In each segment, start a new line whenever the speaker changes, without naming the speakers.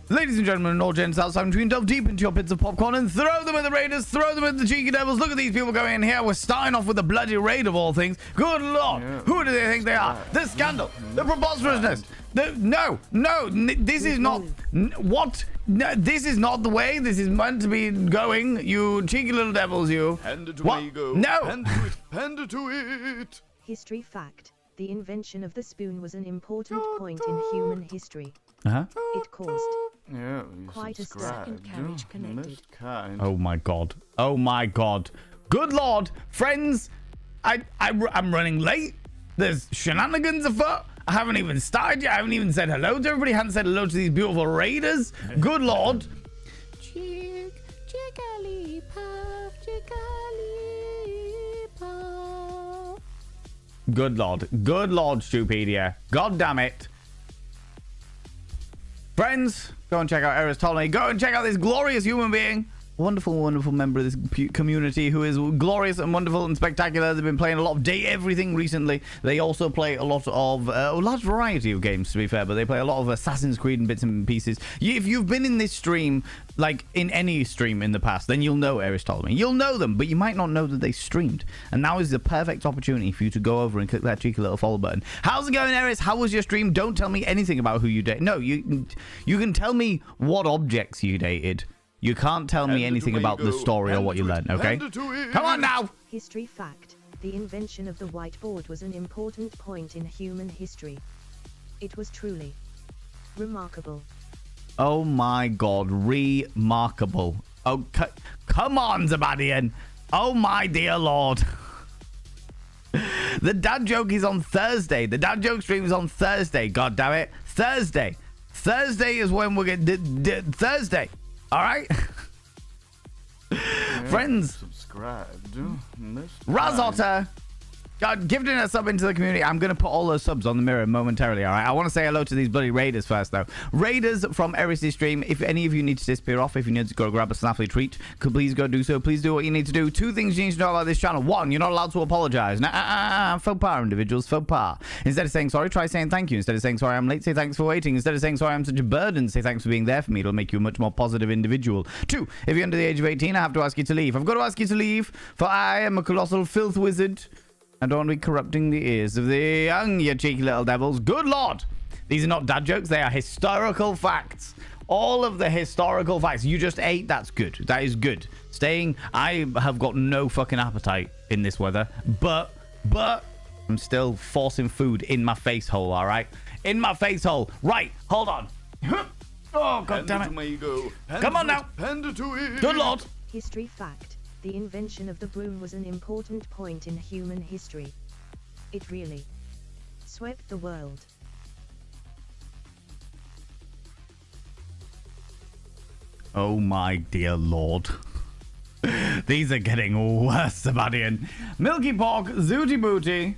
Ladies and gentlemen, and all gents outside between, delve deep into your pits of popcorn and throw them at the Raiders, throw them at the cheeky devils. Look at these people going in here. We're starting off with the bloody raid of all things. Good lord, who do they think they are? The scandal, the preposterousness. No, this is not what. No, this is not the way this is meant to be going. You cheeky little devils, you.
Hand it to
what?
me, go.
No.
Hand it to it.
History fact: the invention of the spoon was an important point in human history. It caused quite a second carriage connected.
Oh my god. Oh my god. Good lord, friends. I'm running late. There's shenanigans afoot. I haven't even started yet. I haven't even said hello to everybody. I haven't said hello to these beautiful raiders. Good lord.
Jigglypuff.
Good lord. Good lord, Stupedia. God damn it. Friends, go and check out Eris Ptolemy. Go and check out this glorious human being. Wonderful, wonderful member of this community who is glorious and wonderful and spectacular. They've been playing a lot of Day Everything recently. They also play a lot of, a large variety of games, to be fair, but they play a lot of Assassin's Creed and bits and pieces. If you've been in this stream, like in any stream in the past, then you'll know Eris Ptolemy. You'll know them, but you might not know that they streamed. And now is the perfect opportunity for you to go over and click that cheeky little follow button. How's it going, Eris? How was your stream? Don't tell me anything about who you dated. No, you can tell me what objects you dated. You can't tell me anything about the story or what you learned, okay? Come on now!
History fact: the invention of the whiteboard was an important point in human history. It was truly remarkable.
Oh my god, remarkable. Oh, come on, Zabadian. Oh my dear lord. The dad joke is on Thursday. The dad joke stream is on Thursday. God damn it. Thursday. Thursday is when we're going Thursday. All right, friends.
Subscribe.
Razotter, God, gifting a sub into the community. I'm going to put all those subs on the mirror momentarily, all right? I want to say hello to these bloody raiders first, though. Raiders from Eris' stream. If any of you need to disappear off, if you need to go grab a snaffly treat, please go do so. Please do what you need to do. Two things you need to know about this channel. One, you're not allowed to apologize. Faux pas, individuals. Faux pas. Instead of saying sorry, try saying thank you. Instead of saying sorry, I'm late, say thanks for waiting. Instead of saying sorry, I'm such a burden, say thanks for being there for me. It'll make you a much more positive individual. Two, if you're under the age of 18, I have to ask you to leave. I've got to ask you to leave, for I am a colossal filth wizard. I don't want to be corrupting the ears of the young, you cheeky little devils. Good lord. These are not dad jokes. They are historical facts. All of the historical facts. You just ate. That's good. That is good. Staying. I have got no fucking appetite in this weather. But I'm still forcing food in my face hole, all right? In my face hole. Right. Hold on. Oh, god damn it. Come on now. Good lord.
History fact: the invention of the broom was an important point in human history. It really swept the world.
Oh my dear lord. These are getting worse, Sebastian. Milky Pork, Zooty Booty.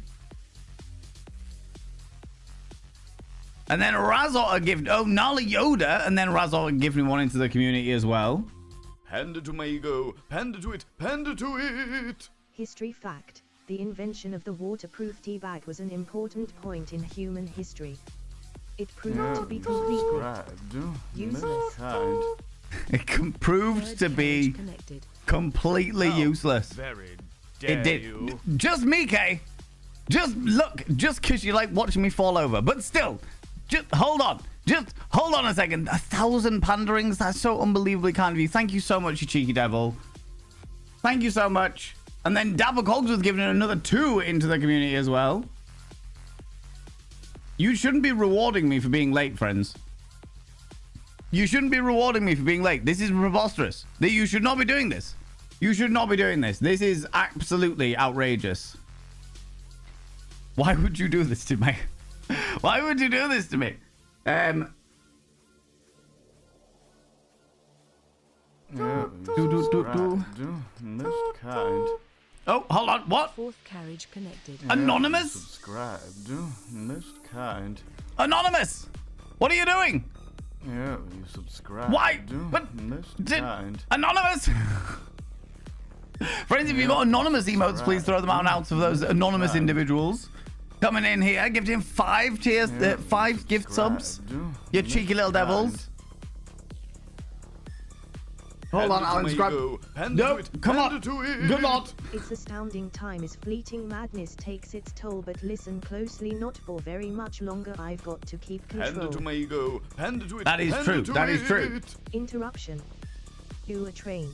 And then Razor gifted, Nala Yoda, and then Razor gifted one into the community as well.
Hand it to my ego. Hand it to it. Hand it to it.
History fact: the invention of the waterproof tea bag was an important point in human history. It proved to be completely useless.
It proved to be completely useless.
Very
It did.
you.
Just me, Kay. Just look. Just because you like watching me fall over. But still, just hold on. Just hold on a second. 1,000 panderings. That's so unbelievably kind of you. Thank you so much, you cheeky devil. Thank you so much. And then Dabble Cogs was giving another 2 into the community as well. You shouldn't be rewarding me for being late, friends. You shouldn't be rewarding me for being late. This is preposterous. You should not be doing this. You should not be doing this. This is absolutely outrageous. Why would you do this to me? Why would you do this to me? Oh, hold on. What?
Fourth carriage connected.
Anonymous?
Subscribe. Missed kind.
Anonymous! What are you doing?
Yeah, you subscribe.
Why? But Anonymous! Friends, if you've got anonymous emotes, please throw them out of those anonymous individuals. Coming in here, gifting 5 tiers, 5 gift subs. You cheeky little devils. Hold on, I'll inscribe. No, come on. Good lord.
Its astounding time is fleeting. Madness takes its toll, but listen closely, not for very much longer. I've got to keep control.
Hand to my ego. Hand to it.
That is true. That is true.
Interruption. Ooh, a train.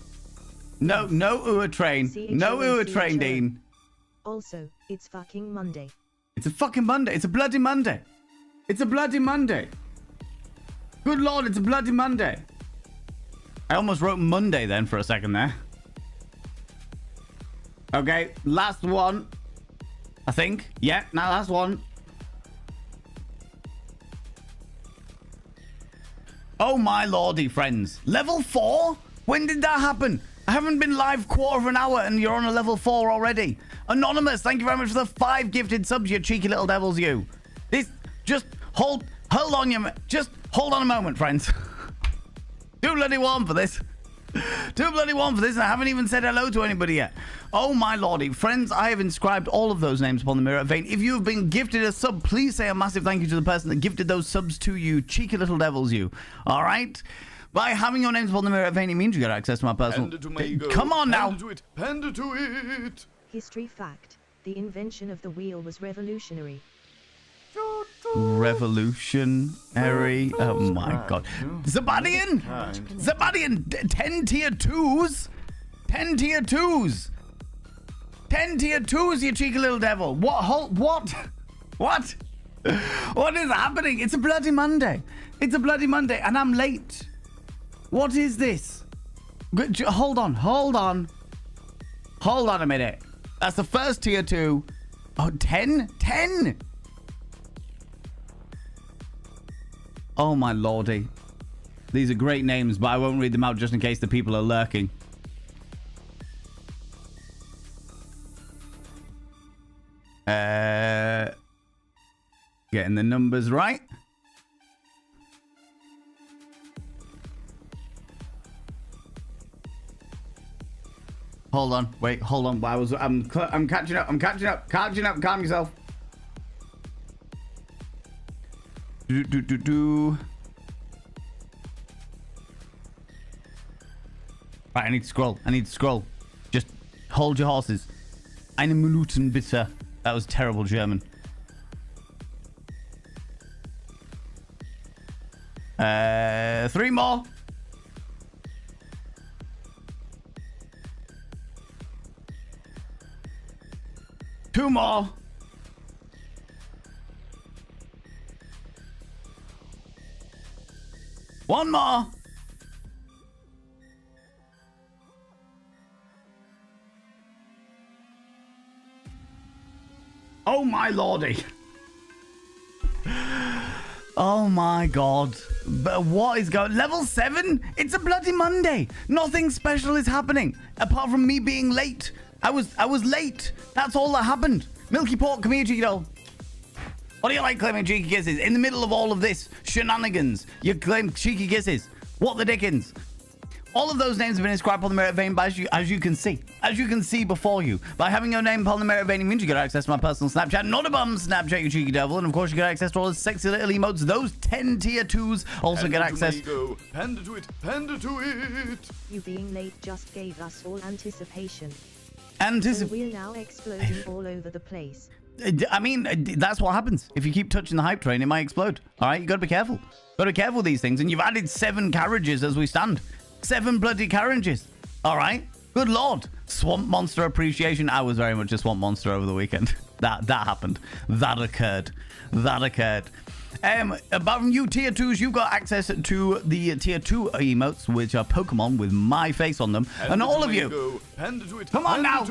No, a train. No, a train, Dean.
Also, it's fucking Monday.
It's a fucking Monday. It's a bloody Monday. It's a bloody Monday. Good lord, it's a bloody Monday. I almost wrote Monday then for a second there. Okay, last one. I think. Yeah, now last one. Oh my lordy, friends. Level 4? When did that happen? I haven't been live quarter of an hour and you're on a level 4 already. Anonymous, thank you very much for the 5 gifted subs, you cheeky little devils, you. This, just hold on a moment, friends. Too bloody warm for this. Too bloody warm for this, and I haven't even said hello to anybody yet. Oh my lordy. Friends, I have inscribed all of those names upon the mirror vein. If you have been gifted a sub, please say a massive thank you to the person that gifted those subs to you. Cheeky little devils, you. All right? By having your names upon the mirror vein, it means you get access to my personal... Come on now.
Hand to it.
History fact. The invention of the wheel was revolutionary.
Revolutionary. Oh my god. Zabadian! 10 tier 2s! 10 tier 2s! 10 tier 2s, you cheeky little devil. What? What is happening? It's a bloody Monday. It's a bloody Monday, and I'm late. What is this? Hold on a minute. That's the first tier 2. Oh, 10? 10? Oh my lordy. These are great names, but I won't read them out just in case the people are lurking. Getting the numbers right. Hold on. Wait, hold on. I'm catching up. Calm yourself. Right, I need to scroll. Just hold your horses. Eine Minuten bitte. That was terrible German. 3 more. Two more. One more. Oh my lordy. Oh my god. But what is going... Level 7? It's a bloody Monday. Nothing special is happening. Apart from me being late. I was late. That's all that happened. Milky Pork, come here, cheeky doll. What do you like claiming cheeky kisses? In the middle of all of this shenanigans, you claim cheeky kisses. What the dickens? All of those names have been inscribed on the merit vein, but as you can see before you. By having your name upon the merit vein, it means you get access to my personal Snapchat. Not a bum Snapchat, you cheeky devil. And of course, you get access to all the sexy little emotes. Those 10 tier 2s also get access.
Panda to it.
You being late just gave us all anticipation.
So
we're now exploding all over the place.
I mean, that's what happens. If you keep touching the hype train, it might explode. All right, you got to be careful. Got to be careful with these things. And you've added 7 carriages as we stand. 7 bloody carriages. All right. Good lord. Swamp monster appreciation. I was very much a swamp monster over the weekend. That happened. That occurred. Apart from you tier 2s, you've got access to the tier 2 emotes, which are Pokemon with my face on them. And all of you. Come on now.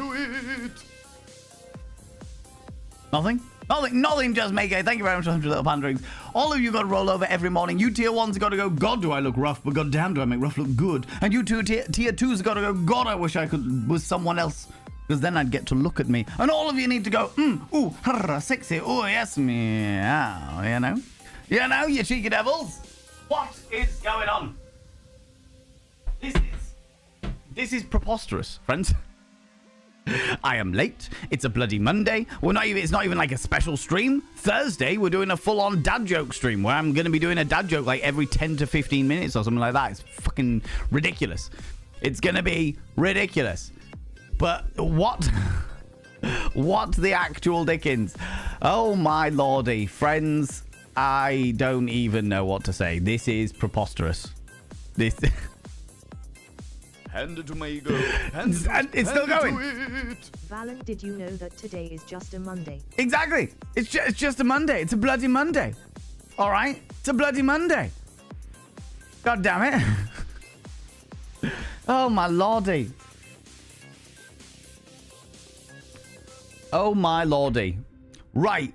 Nothing, just make it. Thank you very much for 100 little panderings. All of you got to roll over every morning. You tier 1s got to go, God, do I look rough, but goddamn, do I make rough look good. And you tier 2s got to go, God, I wish I was someone else, because then I'd get to look at me. And all of you need to go, ooh, harra, sexy, oh, yes, meow, you know? You know, you cheeky devils. What is going on? This is preposterous, friends. I am late. It's a bloody Monday. It's not even like a special stream. Thursday, we're doing a full-on dad joke stream where I'm going to be doing a dad joke like every 10 to 15 minutes or something like that. It's fucking ridiculous. It's going to be ridiculous. But what? What the actual dickens? Oh, my lordy. Friends, I don't even know what to say. This is preposterous. This...
Hand it to my ego. Hand
It's still going.
Valen, did you know that today is just a Monday?
Exactly. It's just a Monday. It's a bloody Monday. All right? It's a bloody Monday. God damn it. Oh, my lordy. Oh, my lordy. Right.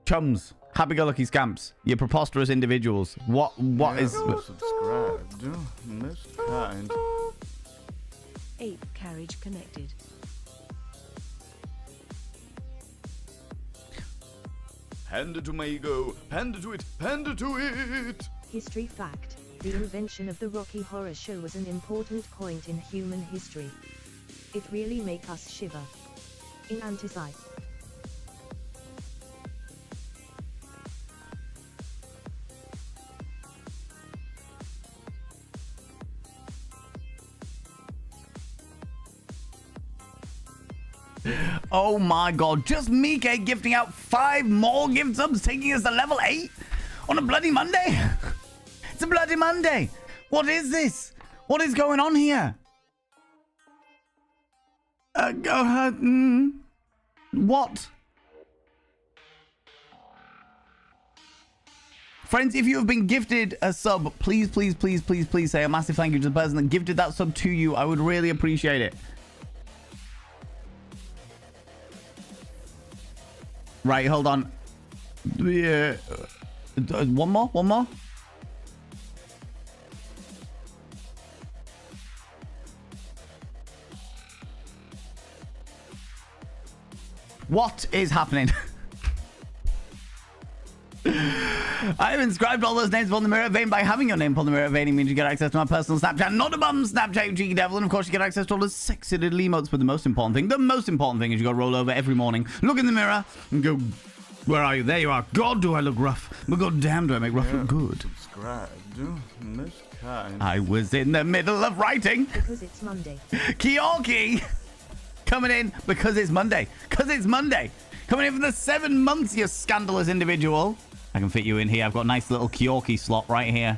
Chums. Happy-go-lucky scamps. You preposterous individuals. What is...
Subscribed. Most kind.
Ape carriage connected.
Hand it to my ego. Hand it to it. Hand it to it.
History fact. The invention of the Rocky Horror Show was an important point in human history. It really make us shiver. In Antisci.
Oh my god, just Mike gifting out 5 more gift subs, taking us to level 8 on a bloody Monday. It's a bloody Monday. What is this? What is going on here? What? Friends, if you have been gifted a sub, please, please, please, please, please say a massive thank you to the person that gifted that sub to you. I would really appreciate it. Right, hold on. Yeah. One more. What is happening? I have inscribed all those names upon the mirror vein. By having your name upon the mirror vein means you get access to my personal Snapchat, not a bum Snapchat, you cheeky devil. And of course, you get access to all the sexy little emotes. But the most important thing is you got to roll over every morning, look in the mirror, and go, where are you? There you are. God, do I look rough? But god damn, do I make rough look good?
Subscribed. Most kind.
I was in the middle of writing.
Because it's Monday.
Kyorki coming in because it's Monday. Coming in for the 7 months, you scandalous individual. I can fit you in here. I've got a nice little Kyorki slot right here.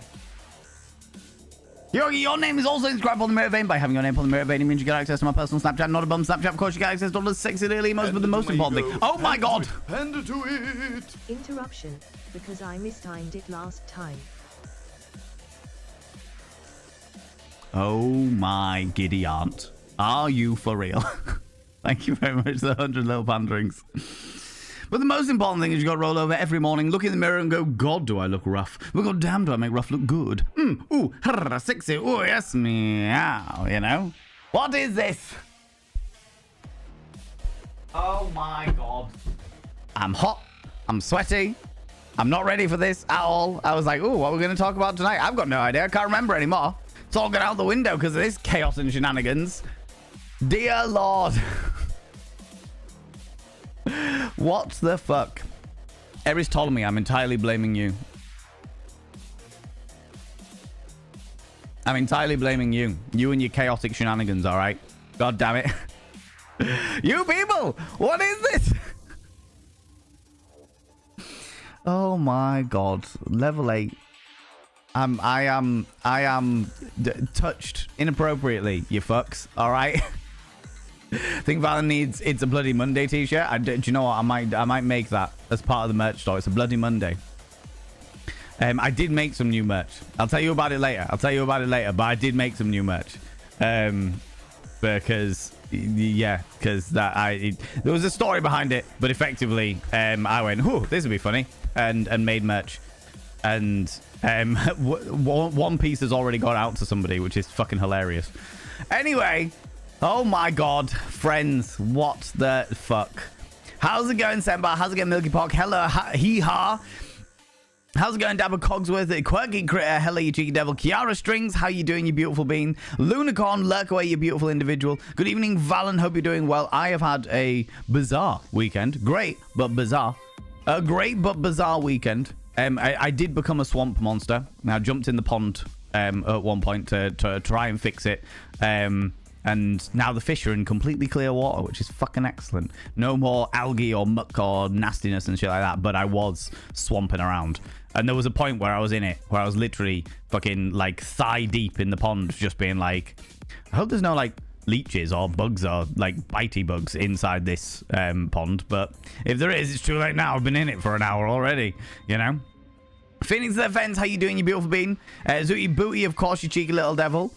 Kyorki, your name is also inscribed on the mirror vein. By having your name on the mirror vein, it means you get access to my personal Snapchat, not a bum Snapchat. Of course, you get access to all the sexy little emotes, but the most important thing... Oh my god!
Hand it to it.
Interruption. Because I mistimed it last time.
Oh my giddy aunt. Are you for real? Thank you very much for the 100 little panderings. But the most important thing is you got to roll over every morning, look in the mirror and go, God, do I look rough? But god damn, do I make rough look good? Ooh, sexy, ooh, yes, meow, you know? What is this? Oh my god. I'm hot. I'm sweaty. I'm not ready for this at all. I was like, ooh, what are we going to talk about tonight? I've got no idea. I can't remember anymore. It's all gone out the window because of this chaos and shenanigans. Dear Lord. What the fuck? Eris Ptolemy, I'm entirely blaming you. I'm entirely blaming you. You and your chaotic shenanigans, alright? God damn it. You people! What is this? Oh my god. Level 8. I am touched inappropriately, you fucks, alright? I think Valen needs It's a Bloody Monday t-shirt. Do you know what? I might make that as part of the merch store. It's a Bloody Monday. I did make some new merch. I'll tell you about it later. But I did make some new merch. Because there was a story behind it, but effectively I went, "Whew, this would be funny," and made merch. And one piece has already gone out to somebody, which is fucking hilarious. Anyway, oh my god, friends, what the fuck? How's it going, Sembar? How's it going, Milky Park? Hello, hee-ha. How's it going, Dabba Cogsworth? Quirky Critter, hello, you cheeky devil. Kiara Strings, how you doing, you beautiful bean? Lunicorn, lurk away, you beautiful individual. Good evening, Valen, hope you're doing well. I have had a bizarre weekend. Great, but bizarre. A great but bizarre weekend. I did become a swamp monster. Now, I jumped in the pond at one point to try and fix it. And now the fish are in completely clear water, which is fucking excellent. No more algae or muck or nastiness and shit like that. But I was swamping around. And there was a point where I was in it, where I was literally fucking like thigh deep in the pond, just being like, I hope there's no like leeches or bugs or like bitey bugs inside this pond. But if there is, it's too late now. I've been in it for an hour already, you know? Phoenix the Fence, how you doing, you beautiful bean? Zooty Booty, of course, you cheeky little devil.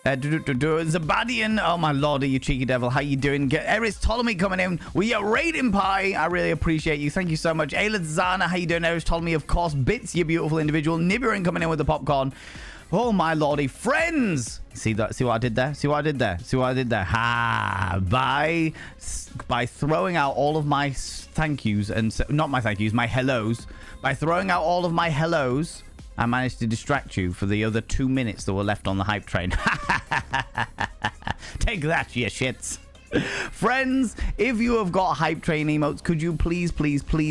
Zabadian, oh my lordy, you cheeky devil, how you doing? Eris Ptolemy coming in. We are raiding pie. I really appreciate you. Thank you so much. Ayla Zana, how you doing? Eris Ptolemy, of course. Bits, you beautiful individual. Nibirin coming in with the popcorn. Oh my lordy, friends. See that? See what I did there? See what I did there? See what I did there? Ha! By throwing out all of my thank yous and not my thank yous, my hellos. By throwing out all of my hellos, I managed to distract you for the other 2 minutes that were left on the hype train. Take that, you shits. Friends, if you have got hype train emotes, could you please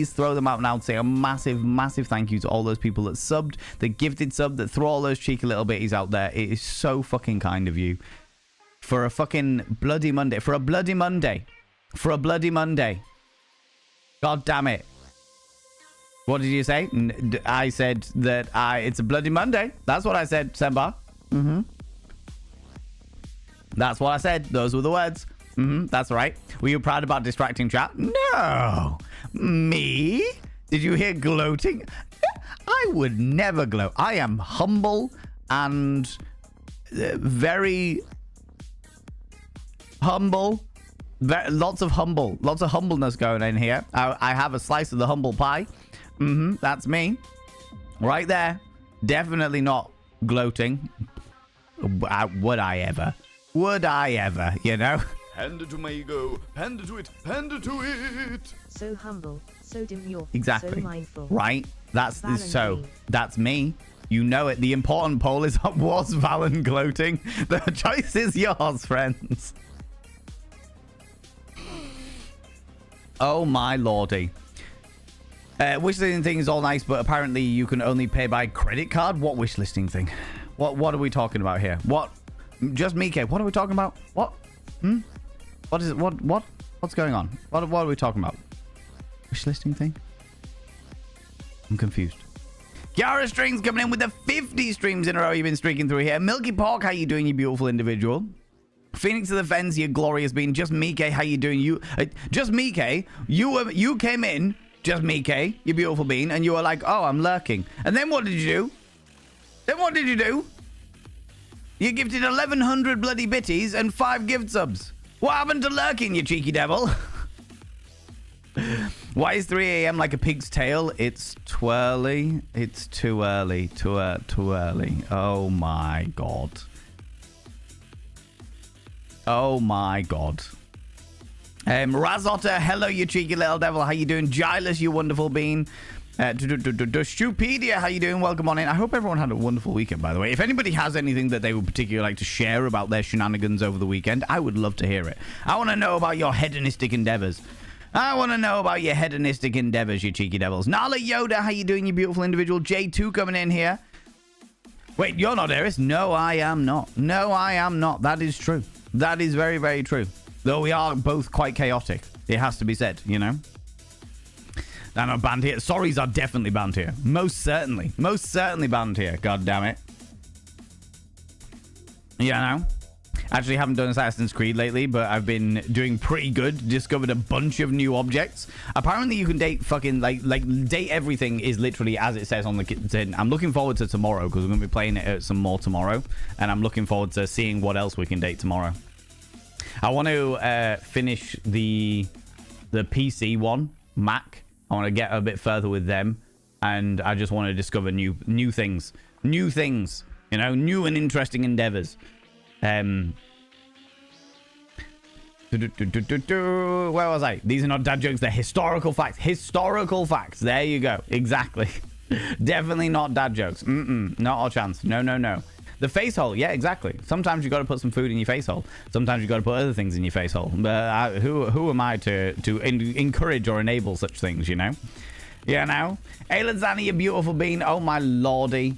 throw them out now to say a massive thank you to all those people that subbed, that gifted sub, that throw all those cheeky little bitties out there. It is so fucking kind of you. For a fucking bloody Monday. For a bloody Monday. For a bloody Monday. God damn it. What did you say? I said that it's a bloody Monday. That's what I said, Semba. That's what I said. Those were the words. That's right. Were you proud about distracting chat? No. Me? Did you hear gloating? I would never gloat. I am humble and very humble. Lots of humbleness going in here. I have a slice of the humble pie. That's me. Right there. Definitely not gloating. Would I ever? Would I ever, you know?
Hand it to my ego. Hand it to it. Hand it to it.
So humble, so demure,
exactly.
So mindful.
Right? That's me. You know it. The important poll is was Valen gloating? The choice is yours, friends. Oh my lordy. Wishlisting thing is all nice, but apparently you can only pay by credit card. What wishlisting thing? What are we talking about here? What? Just Mike. What are we talking about? What? What is it? What's going on? What are we talking about? Wishlisting thing? I'm confused. Kiara Strings coming in with the 50 streams in a row you've been streaking through here. Milky Pork, how you doing, you beautiful individual? Phoenix of the Fence, you glorious being. Just Mike, how you doing? Just Mike, you came in. Just Mike, you beautiful bean, and you were like, oh, I'm lurking. And then what did you do? You gifted 1,100 bloody bitties and 5 gift subs. What happened to lurking, you cheeky devil? Why is 3 a.m. like a pig's tail? It's too early. It's too early. Too early. Oh my god. Oh my god. Razotta, hello, you cheeky little devil. How you doing? Gilus, you wonderful bean. Stupedia, how you doing? Welcome on in. I hope everyone had a wonderful weekend, by the way. If anybody has anything that they would particularly like to share about their shenanigans over the weekend, I would love to hear it. I want to know about your hedonistic endeavors. You cheeky devils. Nala Yoda, how you doing, you beautiful individual? J2 coming in here. Wait, you're not Eris? No, I am not. That is true. That is very, very true. Though we are both quite chaotic. It has to be said, you know? They're not banned here. Sorries are definitely banned here. Most certainly banned here. God damn it. Yeah, no. Actually haven't done Assassin's Creed lately, but I've been doing pretty good. Discovered a bunch of new objects. Apparently you can date fucking like date everything is literally as it says on the tin. I'm looking forward to tomorrow because we're going to be playing it some more tomorrow, and I'm looking forward to seeing what else we can date tomorrow. I want to finish the PC one, Mac. I want to get a bit further with them, and I just want to discover new things, you know, new and interesting endeavors. Where was I? These are not dad jokes, they're historical facts. There you go. Exactly. Definitely not dad jokes. Not a chance. No. The face hole, yeah, exactly. Sometimes you got to put some food in your face hole. Sometimes you got to put other things in your face hole. But who am I to encourage or enable such things, you know? You know? Aylan Zani, you beautiful bean. Oh my lordy.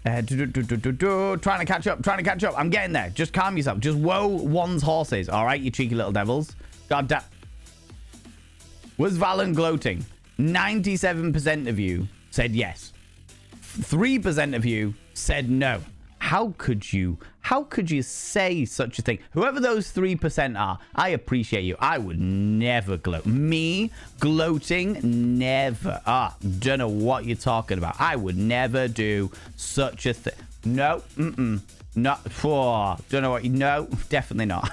Trying to catch up. Trying to catch up. I'm getting there. Just calm yourself. Just woe one's horses. All right, you cheeky little devils. God damn. Was Valen gloating? 97% of you said yes. 3% of you said no. How could you say such a thing? Whoever those 3% are, I appreciate you. I would never gloat. Me gloating, never. Don't know what you're talking about. I would never do such a thing. No, not for. Don't know what you. No, definitely not.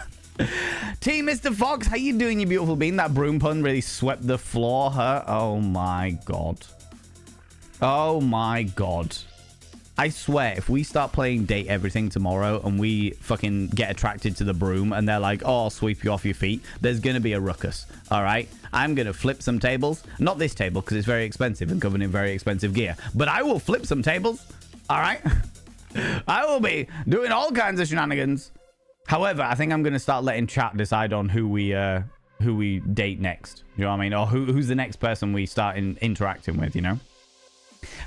Team Mr. Fox, how you doing, you beautiful bean? That broom pun really swept the floor, huh? Oh my god. Oh my god. I swear, if we start playing Date Everything tomorrow and we fucking get attracted to the broom and they're like, oh, I'll sweep you off your feet, there's going to be a ruckus, all right? I'm going to flip some tables. Not this table, because it's very expensive and covered in very expensive gear. But I will flip some tables, all right? I will be doing all kinds of shenanigans. However, I think I'm going to start letting chat decide on who we date next. You know what I mean? Or who's the next person we start interacting with, you know?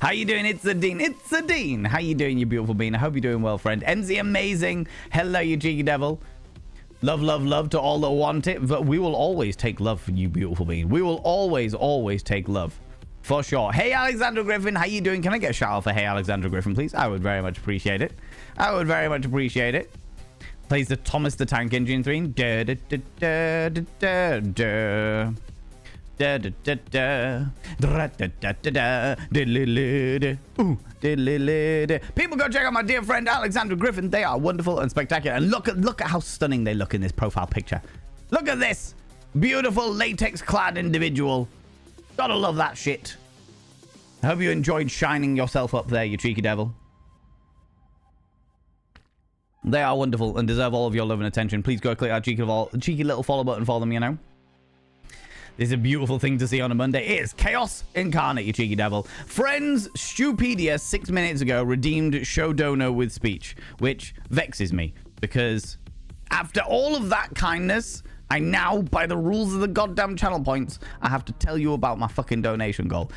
How you doing? It's the Dean. It's the Dean. How you doing, you beautiful bean? I hope you're doing well, friend. MZ amazing. Hello, you cheeky devil. Love, love, love to all that want it. But we will always take love for you, beautiful bean. We will always, always take love. For sure. Hey, Alexander Griffin. How you doing? Can I get a shout out for Hey, Alexander Griffin, please? I would very much appreciate it. I would very much appreciate it. Plays the Thomas the Tank Engine theme. Da, da, da, da, da, da. Da, da, da, da. Da, da, da, da, da. People go check out my dear friend Alexander Griffin. They are wonderful and spectacular. And look at how stunning they look in this profile picture. Look at this beautiful latex clad individual. Gotta love that shit. I hope you enjoyed shining yourself up there, you cheeky devil. They are wonderful and deserve all of your love and attention. Please go click that cheeky little follow button for them, you know. This is a beautiful thing to see on a Monday. It is chaos incarnate, you cheeky devil. Friends, Stupedia 6 minutes ago redeemed Show Dono with speech, which vexes me because after all of that kindness, I now, by the rules of the goddamn channel points, I have to tell you about my fucking donation goal.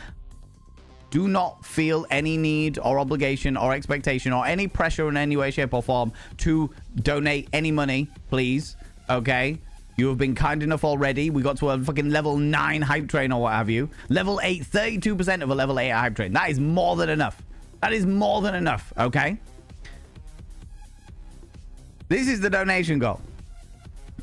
Do not feel any need or obligation or expectation or any pressure in any way, shape or form to donate any money, please. Okay? You have been kind enough already. We got to a fucking level 9 hype train or what have you. Level 8, 32% of a level 8 hype train. That is more than enough. That is more than enough, okay? This is the donation goal.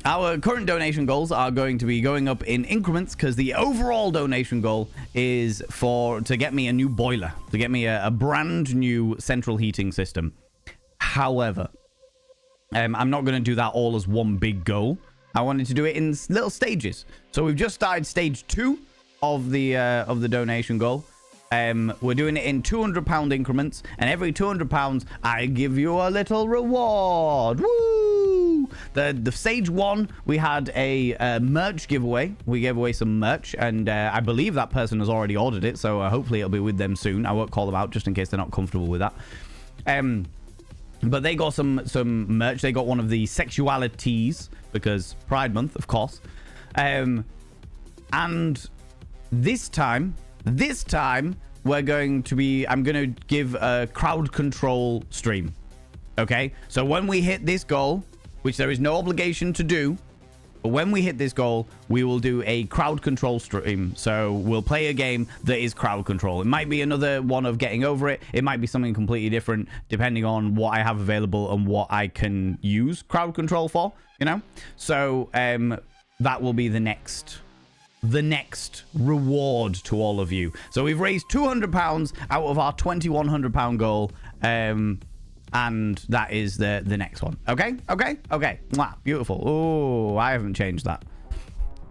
Our current donation goals are going to be going up in increments because the overall donation goal is to get me a new boiler, to get me a brand new central heating system. However, I'm not going to do that all as one big goal. I wanted to do it in little stages. So we've just started stage 2 of the donation goal. We're doing it in £200 increments, and every £200 I give you a little reward. Woo! The stage 1 we had a merch giveaway. We gave away some merch, and I believe that person has already ordered it, so hopefully it'll be with them soon. I won't call them out just in case they're not comfortable with that. But they got some merch. They got one of the sexualities because Pride Month, of course. And this time I'm going to give a crowd control stream. Okay? So when we hit this goal, which there is no obligation to do, but when we hit this goal, we will do a crowd control stream. So we'll play a game that is crowd control. It might be another one of getting over it. It might be something completely different depending on what I have available and what I can use crowd control for, you know? So that will be the next reward to all of you. So we've raised £200 out of our £2,100 goal. And that is the next one. Okay. Mwah, beautiful. Oh, I haven't changed that.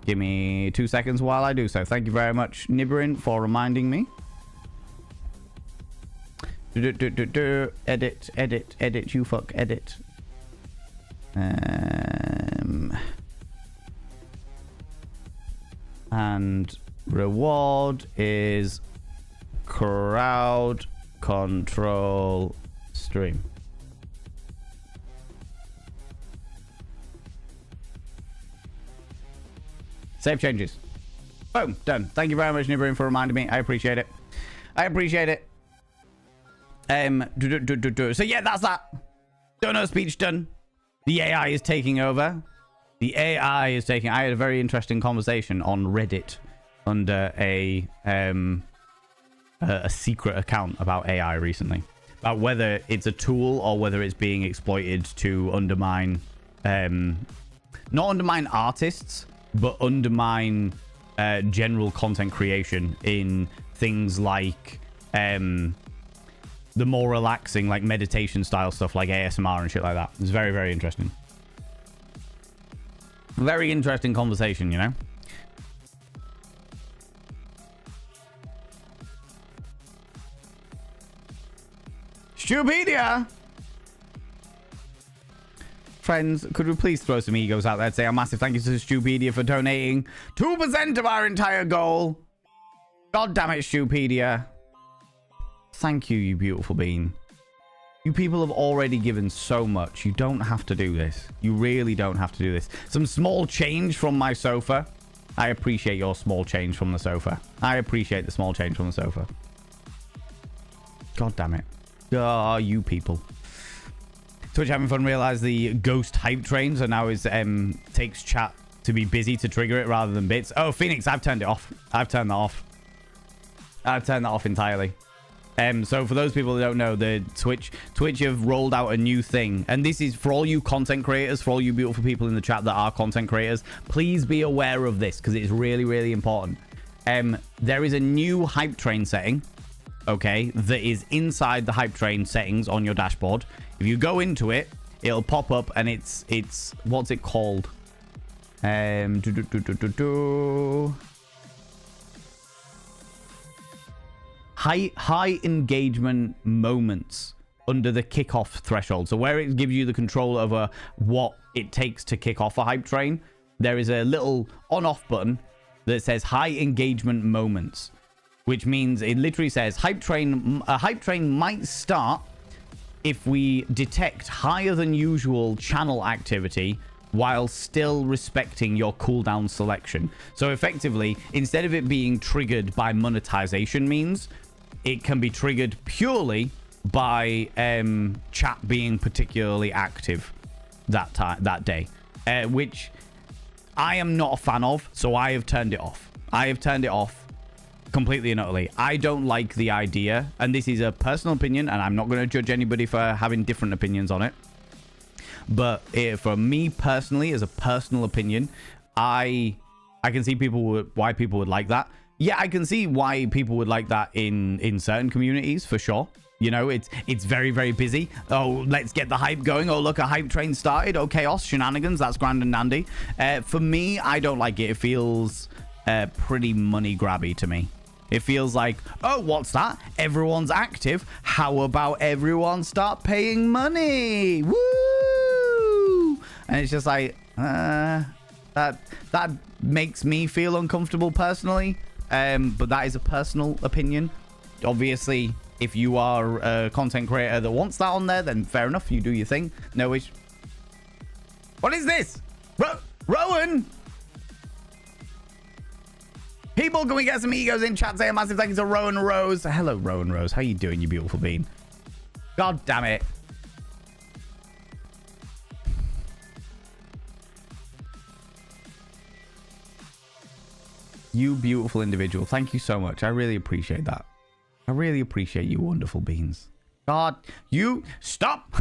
Give me 2 seconds while I do so. Thank you very much, Nibrin, for reminding me. Edit, you fuck, edit. And reward is crowd control stream. Save changes. Boom, done. Thank you very much, Nibrin, for reminding me. I appreciate it. So yeah, that's that. Dono speech done. The AI is taking over. The AI is taking... I had a very interesting conversation on Reddit under a secret account about AI recently. About whether it's a tool or whether it's being exploited to undermine... not undermine artists, but undermine general content creation in things like... the more relaxing, like meditation style stuff like ASMR and shit like that. It's very, very interesting. Very interesting conversation, you know? Stupedia! Friends, could we please throw some egos out there and say a massive thank you to Stupedia for donating 2% of our entire goal? God damn it, Stupedia. Thank you, you beautiful bean. You people have already given so much. You don't have to do this. You really don't have to do this. Some small change from my sofa. I appreciate your small change from the sofa. I appreciate the small change from the sofa. God damn it. Ah, you people. Twitch having fun realized the ghost hype train, so now is takes chat to be busy to trigger it rather than bits. Oh, Phoenix, I've turned it off. I've turned that off. I've turned that off entirely. So for those people that don't know, the Twitch have rolled out a new thing, and this is for all you content creators, for all you beautiful people in the chat that are content creators. Please be aware of this because it's really, really important. There is a new hype train setting, okay, that is inside the hype train settings on your dashboard. If you go into it, it'll pop up, and it's what's it called? High engagement moments under the kickoff threshold. So where it gives you the control over what it takes to kick off a hype train, there is a little on-off button that says high engagement moments, which means it literally says a hype train might start if we detect higher than usual channel activity while still respecting your cooldown selection. So effectively, instead of it being triggered by monetization means, it can be triggered purely by chat being particularly active that day, which I am not a fan of, so I have turned it off. I have turned it off completely and utterly. I don't like the idea, and this is a personal opinion, and I'm not going to judge anybody for having different opinions on it. But for me personally, as a personal opinion, I can see why people would like that. Yeah, I can see why people would like that in certain communities, for sure. You know, it's very, very busy. Oh, let's get the hype going. Oh, look, a hype train started. Oh, chaos, shenanigans. That's grand and dandy. For me, I don't like it. It feels pretty money grabby to me. It feels like, oh, what's that? Everyone's active. How about everyone start paying money? Woo! And it's just like, that makes me feel uncomfortable personally. But that is a personal opinion. Obviously, if you are a content creator that wants that on there, then fair enough. You do your thing. No issue. What is this? Rowan! People, can we get some egos in chat? Say a massive thank you to Rowan Rose. Hello, Rowan Rose. How you doing, you beautiful bean? God damn it. You beautiful individual. Thank you so much. I really appreciate that. I really appreciate you, wonderful beans. God, you stop.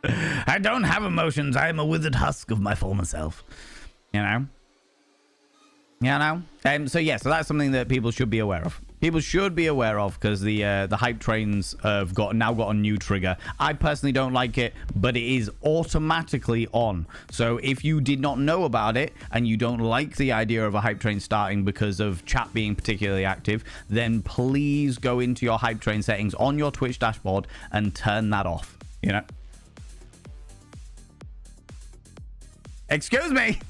I don't have emotions. I am a withered husk of my former self. You know? So yeah, so that's something that people should be aware of. People should be aware of because the hype trains have now got a new trigger. I personally don't like it, but it is automatically on. So if you did not know about it and you don't like the idea of a hype train starting because of chat being particularly active, then please go into your hype train settings on your Twitch dashboard and turn that off. You know? Excuse me.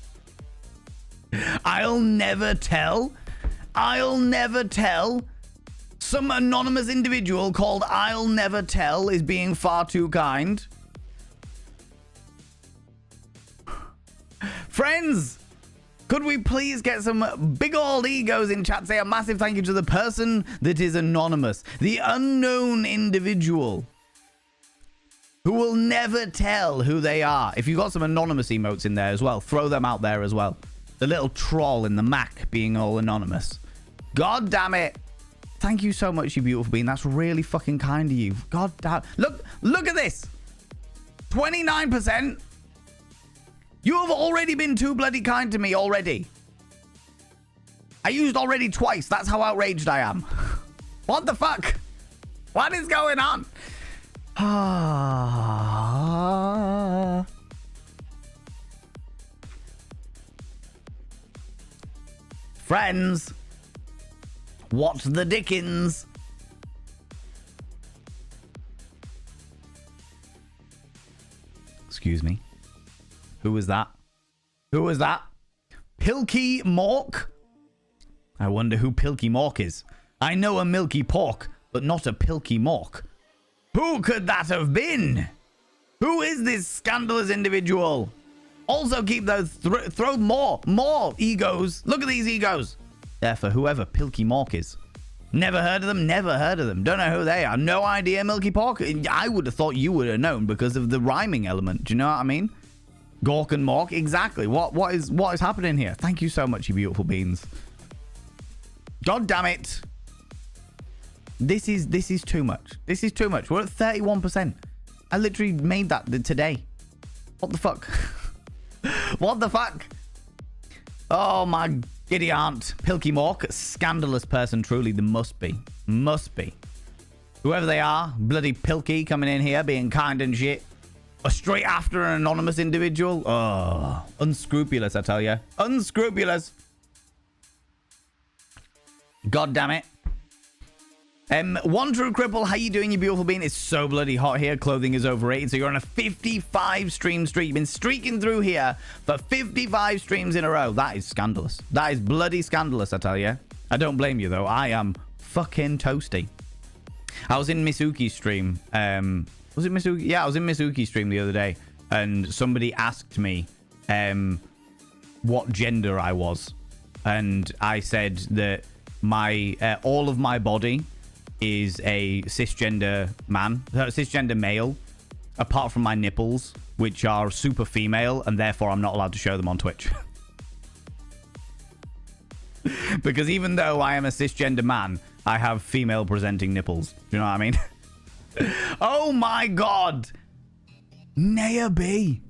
I'll never tell some anonymous individual called I'll never tell is being far too kind. Friends, Could we please get some big old egos in chat? Say a massive thank you to the person that is anonymous. The unknown individual who will never tell who they are. If you've got some anonymous emotes in there as well, throw them out there as well. The little troll in the Mac being all anonymous. God damn it. Thank you so much, you beautiful being. That's really fucking kind of you. God damn. Look at this. 29%. You have already been too bloody kind to me already. I used already twice. That's how outraged I am. What the fuck? What is going on? Friends. What the dickens? Excuse me. Who was that? Who was that? Pilky Mork? I wonder who Pilky Mork is. I know a Milky Pork, but not a Pilky Mork. Who could that have been? Who is this scandalous individual? Also keep those, throw more egos. Look at these egos. There for whoever Pilky Mork is. Never heard of them, never heard of them. Don't know who they are. No idea, Milky Pork. I would have thought you would have known because of the rhyming element. Do you know what I mean? Gork and Mork, exactly. What is happening here? Thank you so much, you beautiful beans. God damn it. This is too much. This is too much. We're at 31%. I literally made that today. What the fuck? What the fuck? Oh my giddy aunt. Pilky Mork, scandalous person truly. There must be. Must be. Whoever they are, bloody Pilky coming in here being kind and shit. Straight after an anonymous individual. Oh, unscrupulous, I tell you. Unscrupulous. God damn it. One True Cripple, how you doing, you beautiful being? It's so bloody hot here. Clothing is overrated. So you're on a 55 stream streak. You've been streaking through here for 55 streams in a row. That is scandalous. That is bloody scandalous, I tell you. I don't blame you, though. I am fucking toasty. I was in Misuki's stream. Was it Misuki? Yeah, I was in Misuki's stream the other day. And somebody asked me what gender I was. And I said that my all of my body is a cisgender man, cisgender male, apart from my nipples, which are super female, and therefore I'm not allowed to show them on Twitch. Because even though I am a cisgender man, I have female presenting nipples. Do you know what I mean? Oh my god! Naya B.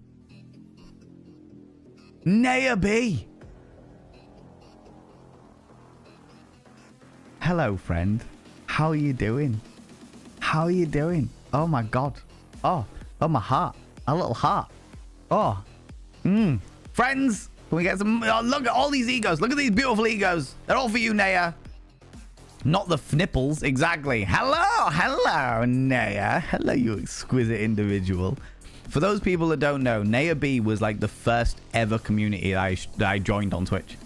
Naya B. Hello, friend. How are you doing? How are you doing? Oh my god. Oh my heart. A little heart. Oh. Friends, can we get some... Oh, look at all these egos. Look at these beautiful egos. They're all for you, Naya. Not the nipples, exactly. Hello, Naya. Hello, you exquisite individual. For those people that don't know, Naya B was like the first ever community that I joined on Twitch.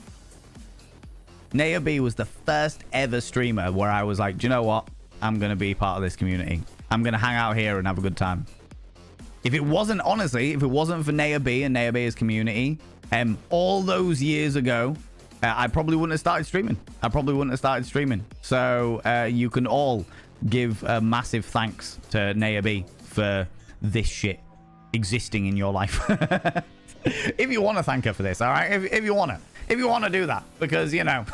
Naya B was the first ever streamer where I was like, do you know what? I'm going to be part of this community. I'm going to hang out here and have a good time. If it wasn't, honestly, if it wasn't for Naya B and Naya B's community, all those years ago, I probably wouldn't have started streaming. So you can all give a massive thanks to Naya B for this shit existing in your life. If you want to thank her for this, all right? If you want to do that, because, you know,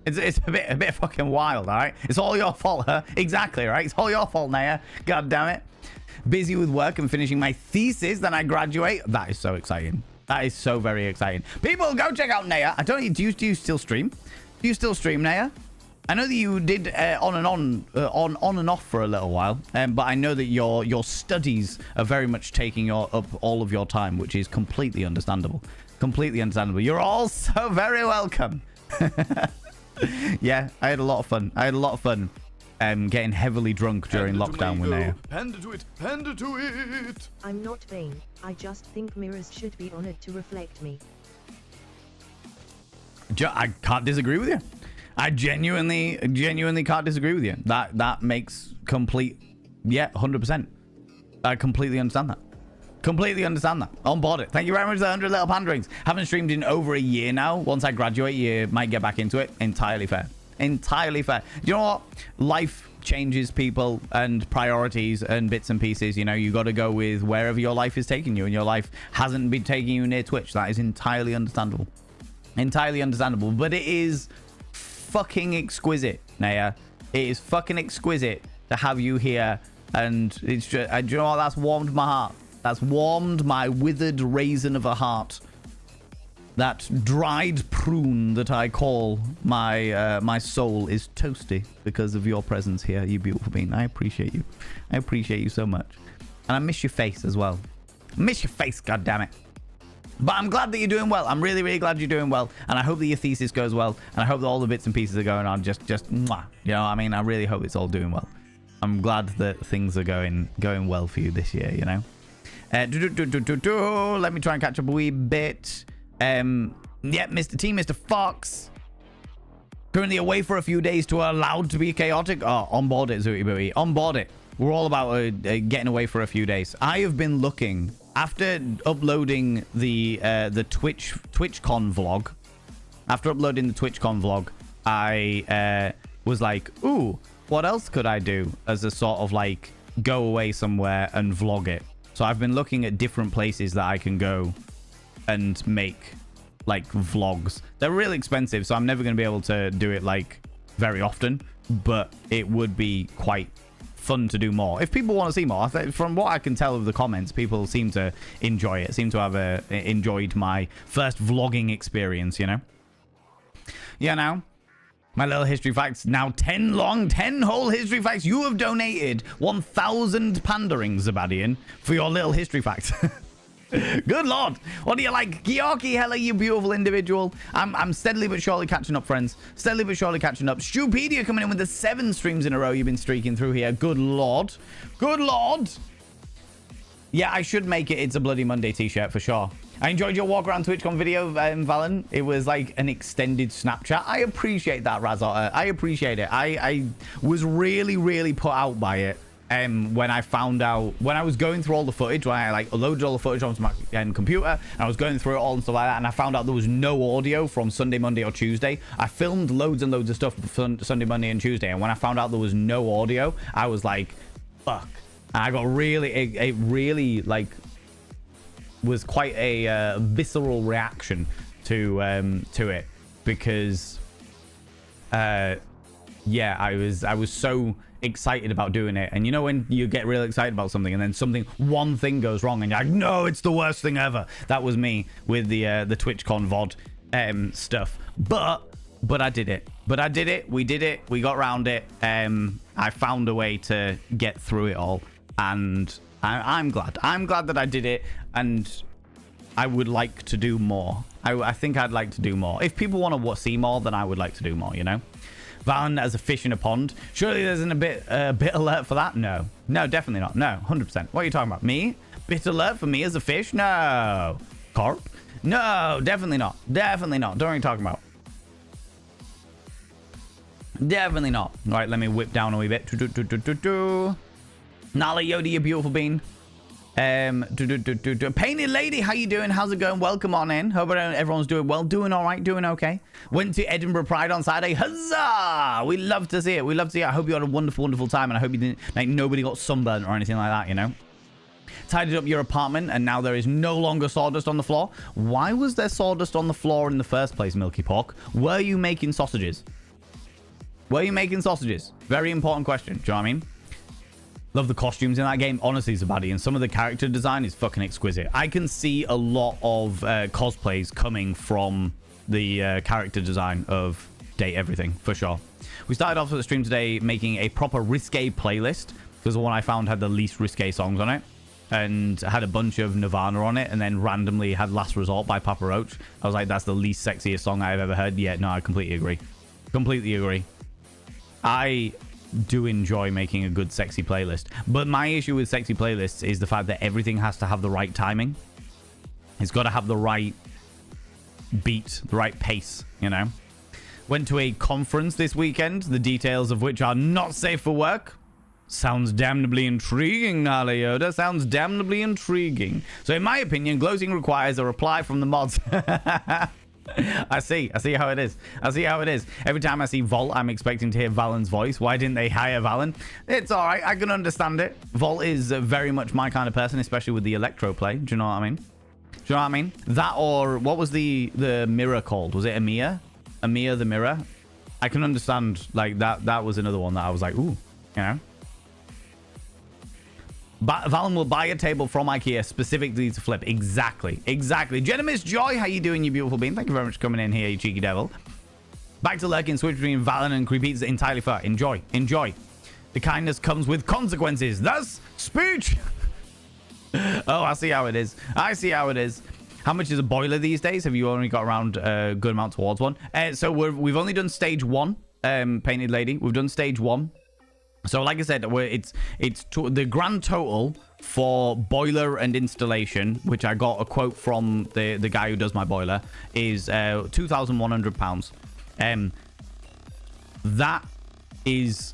it's a bit fucking wild, all right? It's all your fault, huh? Exactly, right? It's all your fault, Naya. God damn it. Busy with work and finishing my thesis, then I graduate. That is so exciting. That is so very exciting. People, go check out Naya. I don't know, do you still stream? Do you still stream, Naya? I know that you did on and off for a little while, but I know that your studies are very much taking up all of your time, which is completely understandable. Completely understandable. You're all so very welcome. Yeah, I had a lot of fun. Getting heavily drunk during lockdown with Naya.
Pander to it, pander to it.
I'm not vain. I just think mirrors should be honored to reflect me.
I can't disagree with you. I genuinely can't disagree with you. That makes complete, yeah, 100%. I completely understand that. Completely understand that. On board it. Thank you very much for the 100 little panderings. Haven't streamed in over a year now. Once I graduate, you might get back into it. Entirely fair. Entirely fair. Do you know what? Life changes people and priorities and bits and pieces. You know, you got to go with wherever your life is taking you, and your life hasn't been taking you near Twitch. That is entirely understandable. Entirely understandable. But it is fucking exquisite, Naya. It is fucking exquisite to have you here. And it's just, do you know what? That's warmed my heart. That's warmed my withered raisin of a heart. That dried prune that I call my soul is toasty because of your presence here, you beautiful being. I appreciate you. I appreciate you so much. And I miss your face as well. Miss your face, goddammit. But I'm glad that you're doing well. I'm really, really glad you're doing well. And I hope that your thesis goes well. And I hope that all the bits and pieces are going on just mwah. You know what I mean? I really hope it's all doing well. I'm glad that things are going well for you this year, you know? Let me try and catch up a wee bit. Yeah, Mr. T, Mr. Fox. Currently away for a few days to allowed to be chaotic. Oh, on board it, Zooty Booty. On board it. We're all about getting away for a few days. I have been looking after uploading the TwitchCon vlog. After uploading the TwitchCon vlog, I was like, ooh, what else could I do as a sort of like go away somewhere and vlog it? So I've been looking at different places that I can go and make like vlogs. They're really expensive, so I'm never going to be able to do it like very often, but it would be quite fun to do more. If people want to see more, from what I can tell of the comments, people seem to enjoy it, seem to have enjoyed my first vlogging experience, you know? Yeah, now. My little history facts, now 10 whole history facts. You have donated 1,000 panderings, Zabadian, for your little history facts. Good lord. What do you like? Gyorky, hello, you beautiful individual. I'm steadily but surely catching up, friends. Steadily but surely catching up. Stupedia coming in with the 7 streams in a row you've been streaking through here. Good lord. Good lord. Yeah, I should make it It's a Bloody Monday t-shirt for sure. I enjoyed your walk around TwitchCon video, Valen. It was like an extended Snapchat. I appreciate that, Razotta. I appreciate it. I was really, really put out by it when I found out, when I was going through all the footage, when I like loaded all the footage onto my computer, and I was going through it all and stuff like that, and I found out there was no audio from Sunday, Monday, or Tuesday. I filmed loads and loads of stuff for Sunday, Monday, and Tuesday, and when I found out there was no audio, I was like, fuck. And I got really, it really like was quite a visceral reaction to it, because yeah, I was so excited about doing it. And you know when you get really excited about something and then one thing goes wrong and you're like, no, it's the worst thing ever. That was me with the TwitchCon VOD stuff. But I did it. We did it. We got around it. I found a way to get through it all, and I'm glad. I'm glad that I did it, and I would like to do more. I think I'd like to do more. If people want to see more, then I would like to do more, you know? Valen as a fish in a pond. Surely there's a bit alert for that? No. No, definitely not. No, 100%. What are you talking about? Me? Bit alert for me as a fish? No. Carp? No, definitely not. Definitely not. Don't know what you're talking about. Definitely not. All right, let me whip down a wee bit. Nala Yodi, you beautiful bean. Painted Lady, how you doing? How's it going? Welcome on in. Hope everyone's doing well. Doing all right. Doing okay. Went to Edinburgh Pride on Saturday. Huzzah! We love to see it. We love to see it. I hope you had a wonderful, wonderful time, and I hope you didn't, like, nobody got sunburned or anything like that, you know? Tidied up your apartment, and now there is no longer sawdust on the floor. Why was there sawdust on the floor in the first place, Milky Pork? Were you making sausages? Were you making sausages? Very important question. Do you know what I mean? Love the costumes in that game. Honestly, Zabadi, and some of the character design is fucking exquisite. I can see a lot of cosplays coming from the character design of Date Everything, for sure. We started off with the stream today making a proper risque playlist, because the one I found had the least risque songs on it, and had a bunch of Nirvana on it, and then randomly had Last Resort by Papa Roach. I was like, that's the least sexiest song I've ever heard. Yeah, no, I completely agree. Completely agree. I do enjoy making a good sexy playlist, but my issue with sexy playlists is the fact that everything has to have the right timing. It's got to have the right beat, the right pace, you know. Went to a conference this weekend, the details of which are not safe for work. Sounds damnably intriguing, Nala Yoda. Sounds damnably intriguing. So in my opinion, gloating requires a reply from the mods. I see how it is. I see how it is. Every time I see Volt, I'm expecting to hear Valen's voice. Why didn't they hire Valen? It's all right. I can understand it. Volt is very much my kind of person, especially with the electro play. Do you know what I mean? Do you know what I mean? That, or what was the mirror called? Was it Amir? Amir the mirror? I can understand, like, that was another one that I was like, ooh, you know? Valen will buy a table from IKEA specifically to flip. Exactly. Genimus Joy, how you doing, you beautiful being? Thank you very much for coming in here, you cheeky devil. Back to lurking, switch between Valen and Creepy's entirely fair. Enjoy. The kindness comes with consequences. Thus, speech. Oh, I see how it is. How much is a boiler these days? Have you only got around a good amount towards one? So we've only done stage 1, Painted Lady. We've done stage 1. So like I said, it's the grand total for boiler and installation, which I got a quote from the guy who does my boiler, is £2,100. That is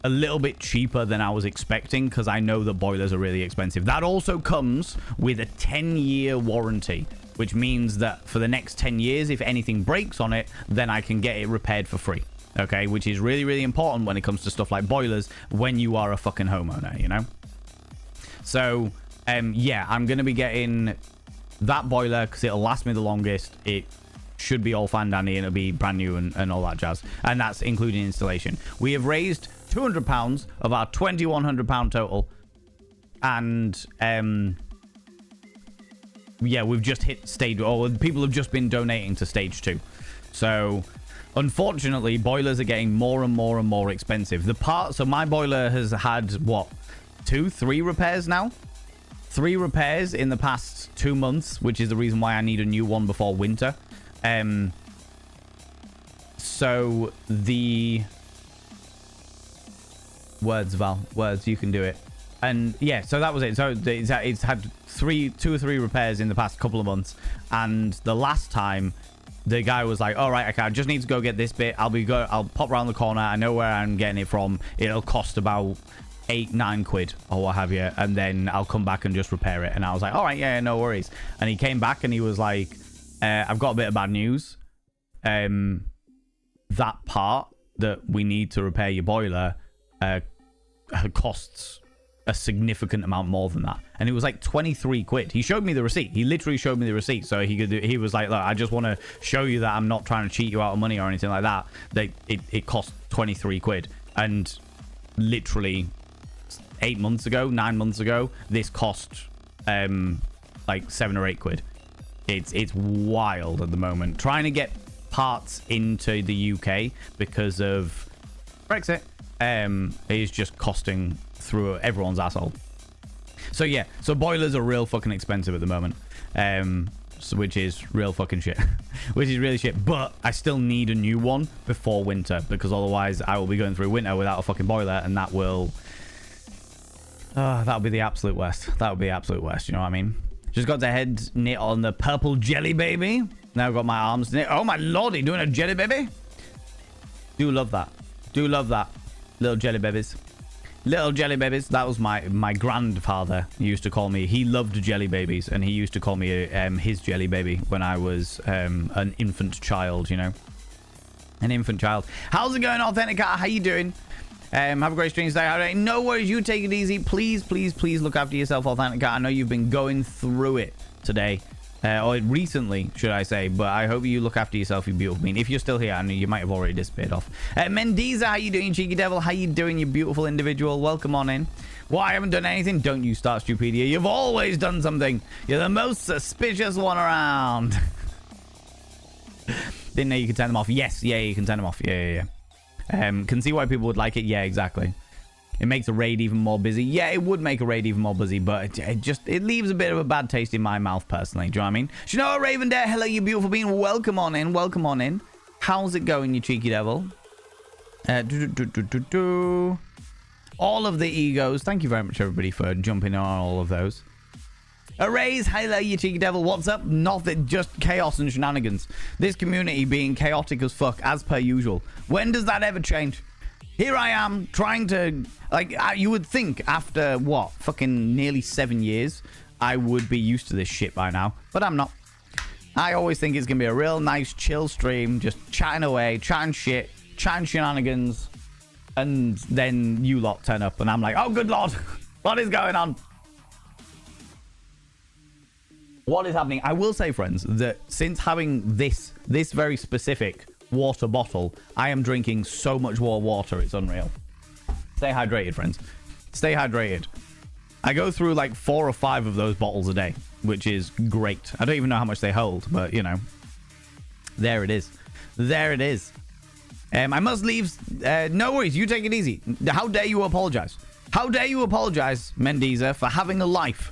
a little bit cheaper than I was expecting, because I know that boilers are really expensive. That also comes with a 10-year warranty, which means that for the next 10 years, if anything breaks on it, then I can get it repaired for free. Okay, which is really, really important when it comes to stuff like boilers when you are a fucking homeowner, you know? So, yeah, I'm going to be getting that boiler because it'll last me the longest. It should be all fine dandy and it'll be brand new and all that jazz. And that's including installation. We have raised £200 of our £2,100 total. And, yeah, we've just hit stage, or people have just been donating to stage 2. So... unfortunately, boilers are getting more and more expensive. So my boiler has had, what, 3 repairs now? 3 repairs in the past 2 months, which is the reason why I need a new one before winter. So the... Words, Val. Words, you can do it. And yeah, so that was it. So it's had 2 or 3 repairs in the past couple of months. And the last time... the guy was like, all right, okay, I just need to go get this bit. I'll pop around the corner. I know where I'm getting it from. It'll cost about 8-9 quid or what have you. And then I'll come back and just repair it. And I was like, all right, yeah, no worries. And he came back and he was like, I've got a bit of bad news. That part that we need to repair your boiler costs a significant amount more than that, and it was like 23 quid. He showed me the receipt. He literally showed me the receipt, so he was like, look, I just want to show you that I'm not trying to cheat you out of money or anything like that. It cost 23 quid, and literally 9 months ago this cost like 7 or 8 quid. It's wild at the moment trying to get parts into the UK because of Brexit. Is just costing through everyone's asshole. So yeah, so boilers are real fucking expensive at the moment, which is real fucking shit. Which is really shit, but I still need a new one before winter, because otherwise I will be going through winter without a fucking boiler, and that will that'll be the absolute worst. That would be the absolute worst, you know what I mean? Just got the head knit on the purple jelly baby. Now I've got my arms knit. Oh my lordy, doing a jelly baby. Do love that. Little jelly babies. That was my grandfather used to call me. He loved jelly babies, and he used to call me his jelly baby when I was an infant child, you know. An infant child. How's it going, Authentic Cat? How you doing? Have a great stream today. No worries, you take it easy. Please look after yourself, Authentic Cat. I know you've been going through it today. Or recently, should I say, but I hope you look after yourself, you beautiful being. If you're still here, I know you might have already disappeared off. Mendiza, how you doing, cheeky devil? How you doing, you beautiful individual? Welcome on in. Well, I haven't done anything. Don't you start Stupedia. You've always done something. You're the most suspicious one around. Didn't know you could turn them off. Yes, yeah, you can turn them off. Yeah. Can see why people would like it. Yeah, exactly. It makes a raid even more busy. Yeah, it would make a raid even more busy, but it leaves a bit of a bad taste in my mouth, personally. Do you know what I mean? Shanoa Raven Dare, hello, you beautiful being. Welcome on in. How's it going, you cheeky devil? All of the egos. Thank you very much, everybody, for jumping on all of those. Arrays, hello, you cheeky devil. What's up? Nothing, just chaos and shenanigans. This community being chaotic as fuck, as per usual. When does that ever change? Here I am trying to, like, you would think after what, fucking nearly 7 years, I would be used to this shit by now, but I'm not. I always think it's gonna be a real nice, chill stream, just chatting away, chatting shit, chatting shenanigans, and then you lot turn up, and I'm like, oh, good lord, what is going on? What is happening? I will say, friends, that since having this very specific water bottle, I am drinking so much more water, it's unreal. Stay hydrated, friends. Stay hydrated. I go through like 4 or 5 of those bottles a day, which is great. I don't even know how much they hold, but you know, there it is. There it is. I must leave. No worries, you take it easy. How dare you apologize? How dare you apologize, Mendiza, for having a life?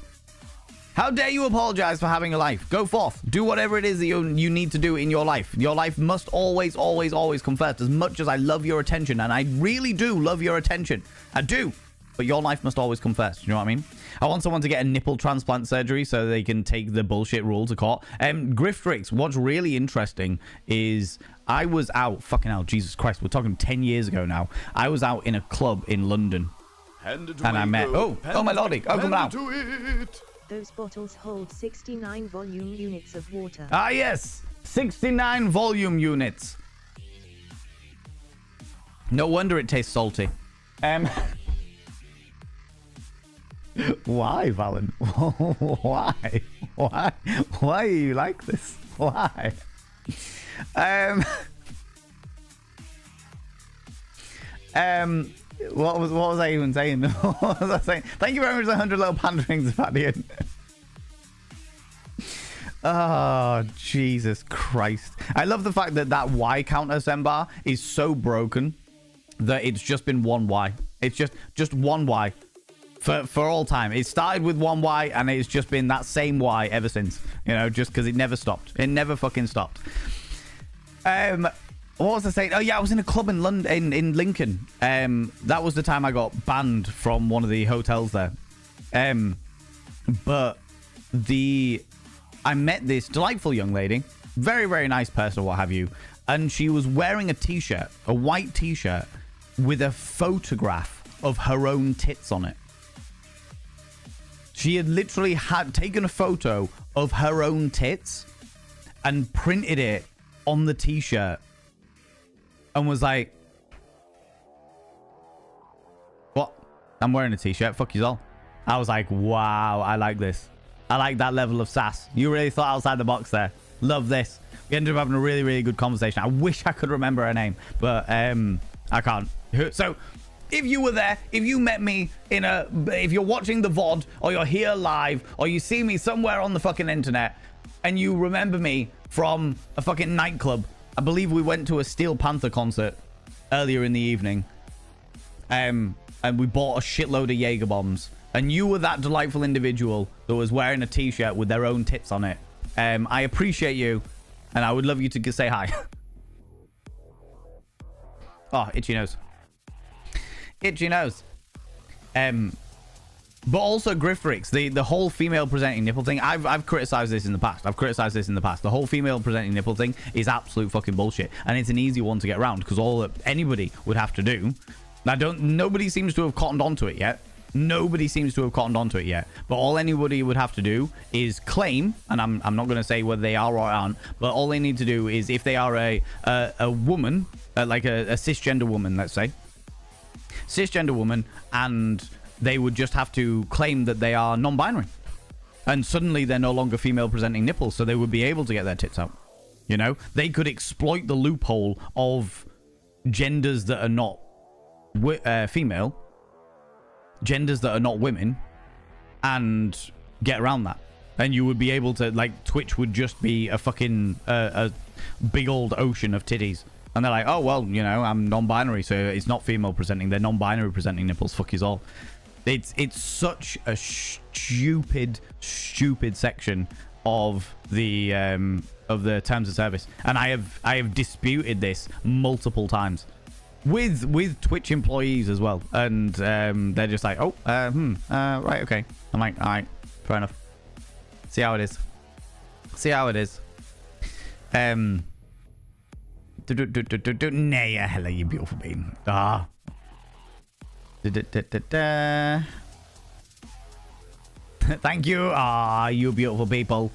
How dare you apologize for having a life? Go forth. Do whatever it is that you need to do in your life. Your life must always, always, always come first. As much as I love your attention, and I really do love your attention. I do. But your life must always come first. You know what I mean? I want someone to get a nipple transplant surgery so they can take the bullshit rule to court. Griftrix, what's really interesting is I was out, fucking hell, Jesus Christ, we're talking 10 years ago now. I was out in a club in London. And I met, oh my lordy, come now.
Those bottles hold 69 volume units of water.
Ah, yes. 69 volume units. No wonder it tastes salty. Why, Valen? Why? Why are you like this? Why? What was I even saying? What was I saying? Thank you very much for the 100 little panda rings, Fadian. Oh, Jesus Christ. I love the fact that that Y counter, Sembar, is so broken that it's just been one Y. It's just one Y for all time. It started with one Y and it's just been that same Y ever since. You know, just because it never stopped. It never fucking stopped. What was I saying? Oh, yeah, I was in a club in London, in Lincoln. That was the time I got banned from one of the hotels there. But I met this delightful young lady, very, very nice person, what have you, and she was wearing a t-shirt, a white t-shirt, with a photograph of her own tits on it. She had literally taken a photo of her own tits and printed it on the t-shirt. And was like, what? I'm wearing a t-shirt. Fuck you all. I was like, wow, I like this. I like that level of sass. You really thought outside the box there. Love this. We ended up having a really, really good conversation. I wish I could remember her name, but I can't. So if you were there, if you met me if you're watching the VOD or you're here live or you see me somewhere on the fucking internet and you remember me from a fucking nightclub, I believe we went to a Steel Panther concert earlier in the evening. And we bought a shitload of Jaeger bombs. And you were that delightful individual that was wearing a t-shirt with their own tits on it. I appreciate you. And I would love you to say hi. Oh, itchy nose. Itchy nose. But also Grifrix, the whole female presenting nipple thing. I've criticized this in the past. The whole female presenting nipple thing is absolute fucking bullshit, and it's an easy one to get around because all that anybody would have to do. Nobody seems to have cottoned onto it yet. But all anybody would have to do is claim, and I'm not going to say whether they are or aren't, but all they need to do is if they are a woman, like a cisgender woman, let's say, cisgender woman, and they would just have to claim that they are non-binary. And suddenly they're no longer female presenting nipples, so they would be able to get their tits out. You know? They could exploit the loophole of genders that are not female, genders that are not women, and get around that. And you would be able to, like, Twitch would just be a fucking a big old ocean of titties. And they're like, oh, well, you know, I'm non-binary, so it's not female presenting. They're non-binary presenting nipples. Fuck yous all. It's such a stupid section of the terms of service, and I have disputed this multiple times with Twitch employees as well, and they're just like, oh, right, okay. I'm like, all right, fair enough. See how it is. Naya, hello, you beautiful bean. Da-da-da-da-da. Thank you. Ah, you beautiful people.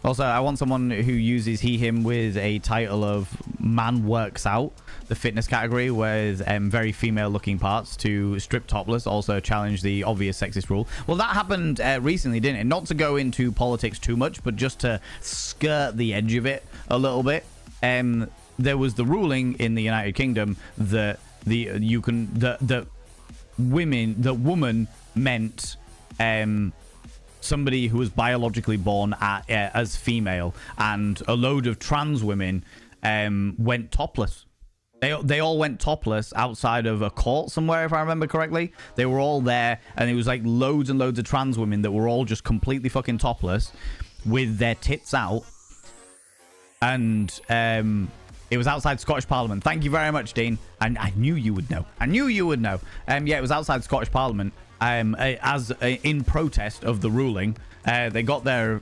Also, I want someone who uses he, him with a title of man works out, the fitness category, with very female looking parts, to strip topless, also challenge the obvious sexist rule. Well, that happened recently, didn't it? Not to go into politics too much, but just to skirt the edge of it a little bit. There was the ruling in the United Kingdom that the woman meant somebody who was biologically born as female, and a load of trans women went topless. They all went topless outside of a court somewhere, if I remember correctly. They were all there, and it was like loads and loads of trans women that were all just completely fucking topless with their tits out. And it was outside Scottish Parliament. Thank you very much, Dean. And I knew you would know. Yeah, it was outside Scottish Parliament. In protest of the ruling, they got their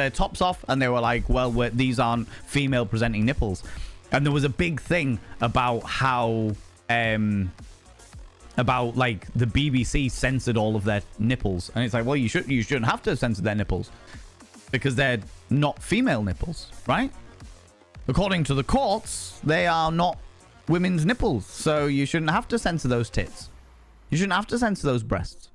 tops off, and they were like, well, these aren't female presenting nipples. And there was a big thing about how about like the BBC censored all of their nipples, and it's like, well, you shouldn't have to censor their nipples because they're not female nipples, right? According to the courts, they are not women's nipples, so you shouldn't have to censor those tits. You shouldn't have to censor those breasts.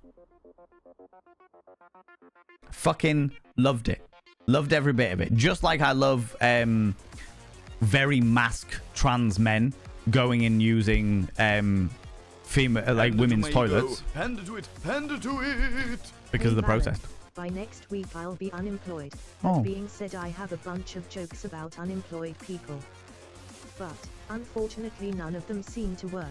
Fucking loved it. Loved every bit of it. Just like I love very masked trans men going and using female, like women's toilets.
Panda to it. Panda to it.
Because of the protest.
By next week I'll be unemployed.
Oh.
That being said, I have a bunch of jokes about unemployed people. But, unfortunately, none of them seem to work.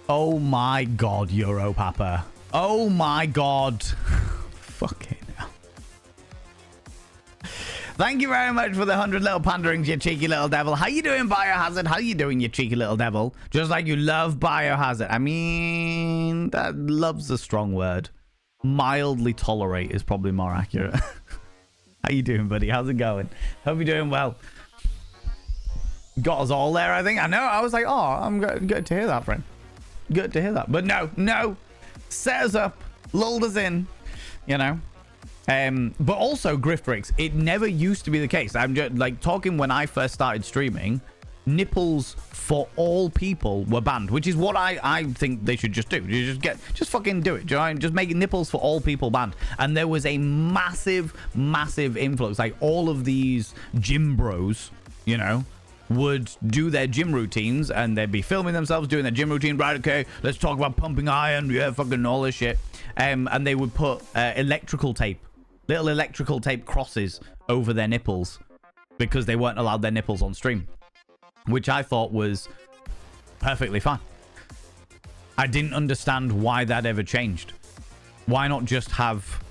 Oh my god, Europapa. Oh my god. Fucking hell. Thank you very much for the 100 little panderings, you cheeky little devil. How you doing, Biohazard? How you doing, you cheeky little devil? Just like you love Biohazard. I mean, that love's a strong word. Mildly tolerate is probably more accurate. How you doing, buddy? How's it going? Hope you're doing well. Got us all there, I think. I know. I was like, oh, I'm good to hear that, friend. Good to hear that. But no. Set us up. Lulled us in. You know. But also, Griftrix, it never used to be the case. I'm just like talking when I first started streaming, nipples for all people were banned, which is what I think they should just do. You just fucking do it. Just make nipples for all people banned. And there was a massive influx. Like all of these gym bros, you know, would do their gym routines, and they'd be filming themselves doing their gym routine. Right, okay, let's talk about pumping iron. Yeah, fucking all this shit. And they would put little electrical tape crosses over their nipples because they weren't allowed their nipples on stream, which I thought was perfectly fine. I didn't understand why that ever changed. Why not just have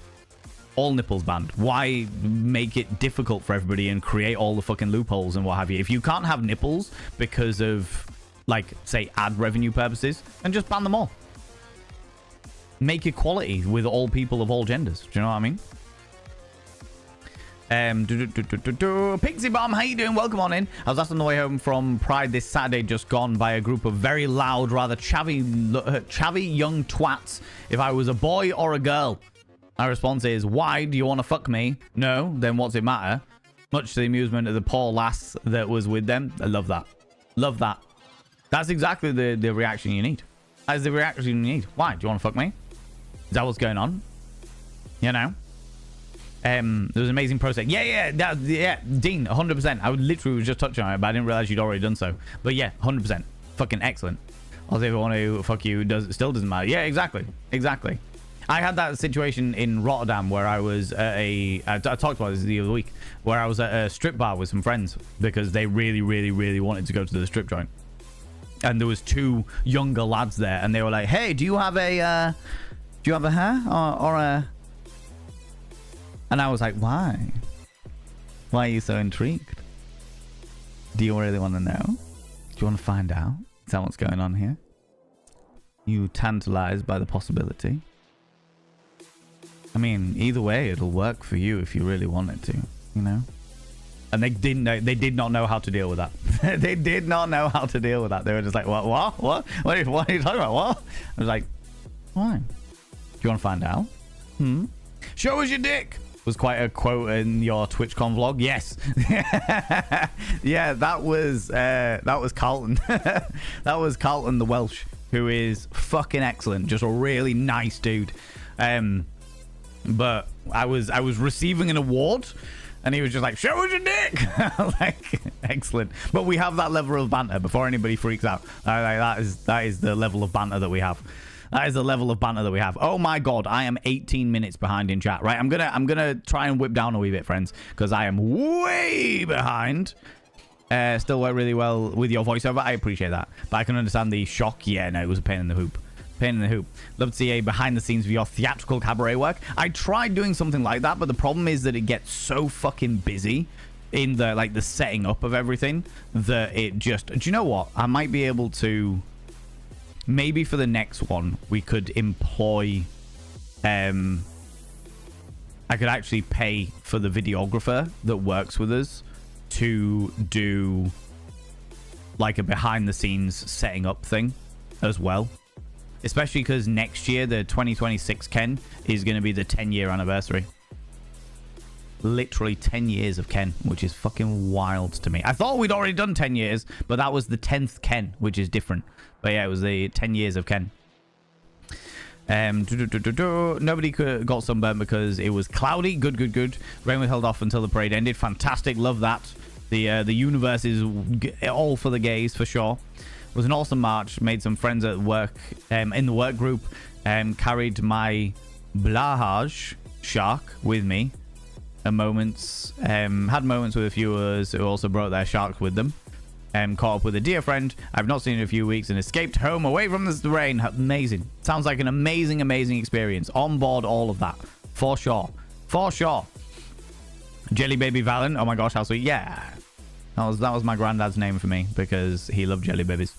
all nipples banned? Why make it difficult for everybody and create all the fucking loopholes and what have you? If you can't have nipples because of, like, say, ad revenue purposes, then just ban them all. Make equality with all people of all genders. Do you know what I mean? Pixie Bomb, how you doing? Welcome on in. I was asked on the way home from Pride this Saturday just gone by a group of very loud, rather chavvy young twats if I was a boy or a girl. My response is, why do you want to fuck me? No, then what's it matter? Much to the amusement of the poor lass that was with them. I love that. Love that. That's exactly the reaction you need. That's the reaction you need. Why? Do you want to fuck me? Is that what's going on? You know? There was an amazing process. Yeah, Dean, 100%. I literally was just touching on it, but I didn't realize you'd already done so. But yeah, 100%. Fucking excellent. Also, if I want to fuck you, it still doesn't matter. Yeah, exactly. I had that situation in Rotterdam where I was at I talked about this the other week, where I was at a strip bar with some friends because they really wanted to go to the strip joint. And there was two younger lads there, and they were like, hey, do you have a hair or a... And I was like, why? Why are you so intrigued? Do you really want to know? Do you want to find out? Is that what's going on here? You tantalized by the possibility? I mean, either way, it'll work for you if you really want it to, you know? And they did not know how to deal with that. They did not know how to deal with that. They were just like, what? What are you talking about? What? I was like, why? Do you want to find out? Show us your dick. Was quite a quote in your TwitchCon vlog. Yes. Yeah, that was Carlton. That was Carlton the Welsh, who is fucking excellent. Just a really nice dude. But I was receiving an award, and he was just like, show us your dick. Like, excellent. But we have that level of banter before anybody freaks out. That is the level of banter that we have. That is the level of banter that we have. Oh my god, I am 18 minutes behind in chat. Right, I'm gonna try and whip down a wee bit, friends, because I am way behind. Still work really well with your voiceover. I appreciate that, but I can understand the shock. Yeah, no, it was a pain in the hoop. Pain in the hoop. Love to see a behind the scenes of your theatrical cabaret work. I tried doing something like that, but the problem is that it gets so fucking busy in the setting up of everything that it just. Do you know what? I might be able to. Maybe for the next one, we could employ... I could actually pay for the videographer that works with us to do like a behind-the-scenes setting up thing as well. Especially because next year, the 2026 Ken is going to be the 10-year anniversary. Literally 10 years of Ken, which is fucking wild to me. I thought we'd already done 10 years, but that was the 10th Ken, which is different. But yeah, it was the 10 years of Ken. Nobody got sunburned because it was cloudy. Good. Rain was held off until the parade ended. Fantastic. Love that. The universe is all for the gays, for sure. It was an awesome march. Made some friends at work, in the work group. Carried my Blahaj shark with me. Had moments with a few others who also brought their sharks with them. Caught up with a dear friend I've not seen in a few weeks and escaped home away from the rain. Amazing. Sounds like an amazing experience. On board all of that. For sure. Jelly Baby Valen. Oh my gosh, how sweet. Yeah. That was my granddad's name for me because he loved jelly babies.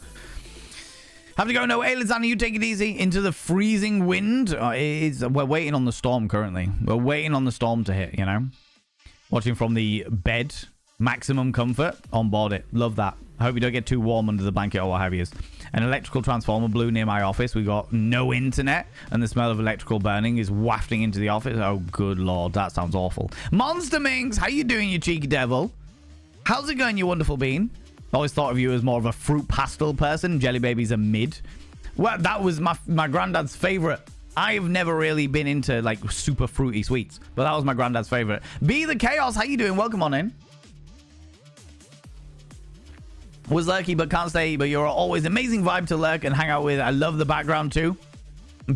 Have to go. No, hey, Lizana, you take it easy. Into the freezing wind. We're waiting on the storm currently. We're waiting on the storm to hit, you know. Watching from the bed. Maximum comfort. On board it. Love that. I hope you don't get too warm under the blanket or what have you. An electrical transformer blew near my office. We got no internet, and the smell of electrical burning is wafting into the office. Oh, good lord. That sounds awful. Monster Minx, how you doing, you cheeky devil? How's it going, you wonderful bean? Always thought of you as more of a fruit pastel person. Jelly Baby's a mid. Well, that was my granddad's favorite. I've never really been into like super fruity sweets, but that was my granddad's favorite. Be the Chaos, how you doing? Welcome on in. Was lurky but can't stay, but you're always amazing vibe to lurk and hang out with. I love the background too.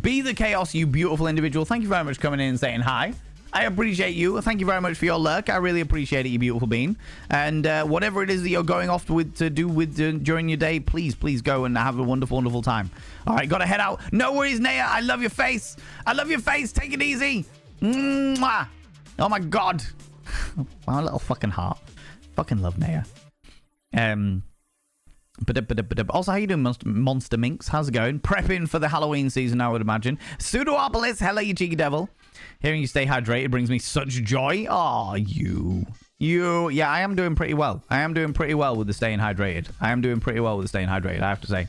Be the Chaos, you beautiful individual. Thank you very much for coming in and saying hi. I appreciate you. Thank you very much for your lurk. I really appreciate it, you beautiful bean. And whatever it is that you're going off to do during your day, please go and have a wonderful, wonderful time. All right, gotta head out. No worries, Naya. I love your face. I love your face. Take it easy. Mwah. Oh my god. My little fucking heart. Fucking love Naya. Also, how you doing, Monster Minx? How's it going? Prepping for the Halloween season, I would imagine. Pseudopolis, hello, you cheeky devil. Hearing you stay hydrated brings me such joy. Oh, you. Yeah, I am doing pretty well. I am doing pretty well with the staying hydrated. I have to say.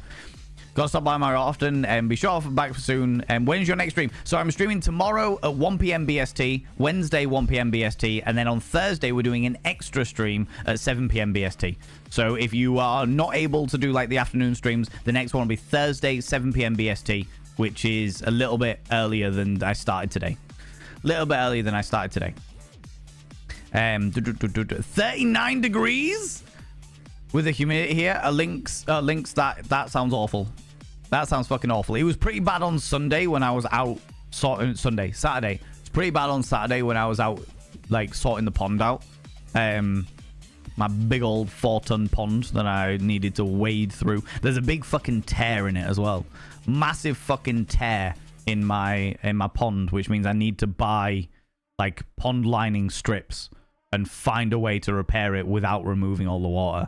Gotta stop by more often and be sure I'll be back soon. When's your next stream? So I'm streaming tomorrow at 1 p.m. BST, Wednesday 1 p.m. BST, and then on Thursday we're doing an extra stream at 7 p.m. BST. So if you are not able to do like the afternoon streams, the next one will be Thursday 7 p.m. BST, which is a little bit earlier than I started today. 39 degrees with the humidity here. Links that sounds awful. That sounds fucking awful. It was pretty bad on Sunday when I was out Saturday. It's pretty bad on Saturday when I was out like sorting the pond out. My big old 4-ton pond that I needed to wade through. There's a big fucking tear in it as well. Massive fucking tear in my pond, which means I need to buy like pond lining strips and find a way to repair it without removing all the water.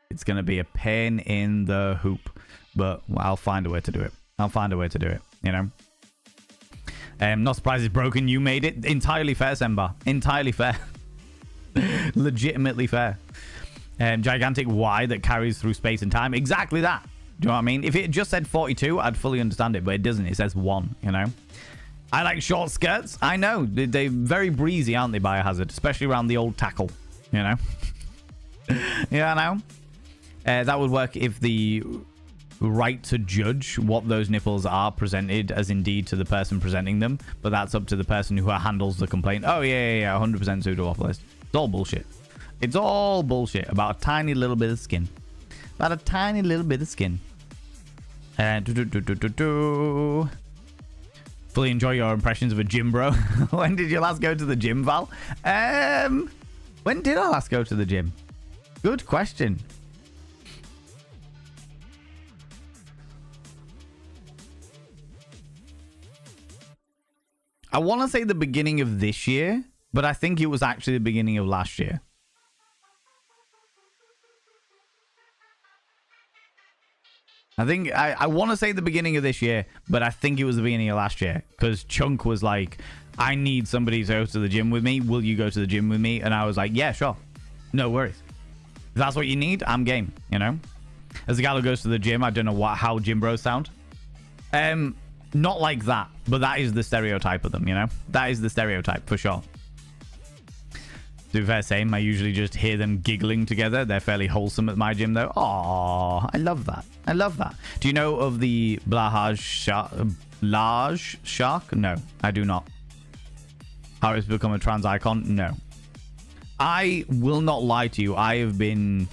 It's going to be a pain in the hoop, but I'll find a way to do it. You know? Not surprised it's broken. You made it. Entirely fair, Semba. Entirely fair. Legitimately fair. gigantic Y that carries through space and time. Exactly that. Do you know what I mean? If it just said 42, I'd fully understand it, but it doesn't. It says 1, you know? I like short skirts. I know. They're very breezy, aren't they, Biohazard? Especially around the old tackle, you know? Yeah, I know. That would work if the right to judge what those nipples are presented as indeed to the person presenting them, but that's up to the person who handles the complaint. Oh, yeah, 100% pseudo-opolist. It's all bullshit. It's all bullshit about a tiny little bit of skin. About a tiny little bit of skin. Fully enjoy your impressions of a gym, bro. When did you last go to the gym, Val? When did I last go to the gym? Good question. I want to say the beginning of this year, but I think it was actually the beginning of last year. I want to say the beginning of this year, but I think it was the beginning of last year because Chunk was like, I need somebody to go to the gym with me. Will you go to the gym with me? And I was like, yeah, sure. No worries. If that's what you need, I'm game, you know? As a guy who goes to the gym, I don't know how gym bros sound. Not like that, but that is the stereotype of them, you know? That is the stereotype for sure. To be fair, same. I usually just hear them giggling together. They're fairly wholesome at my gym, though. Aww, I love that. I love that. Do you know of the Blahaj shark? No, I do not. How it's become a trans icon? No. I will not lie to you. I have been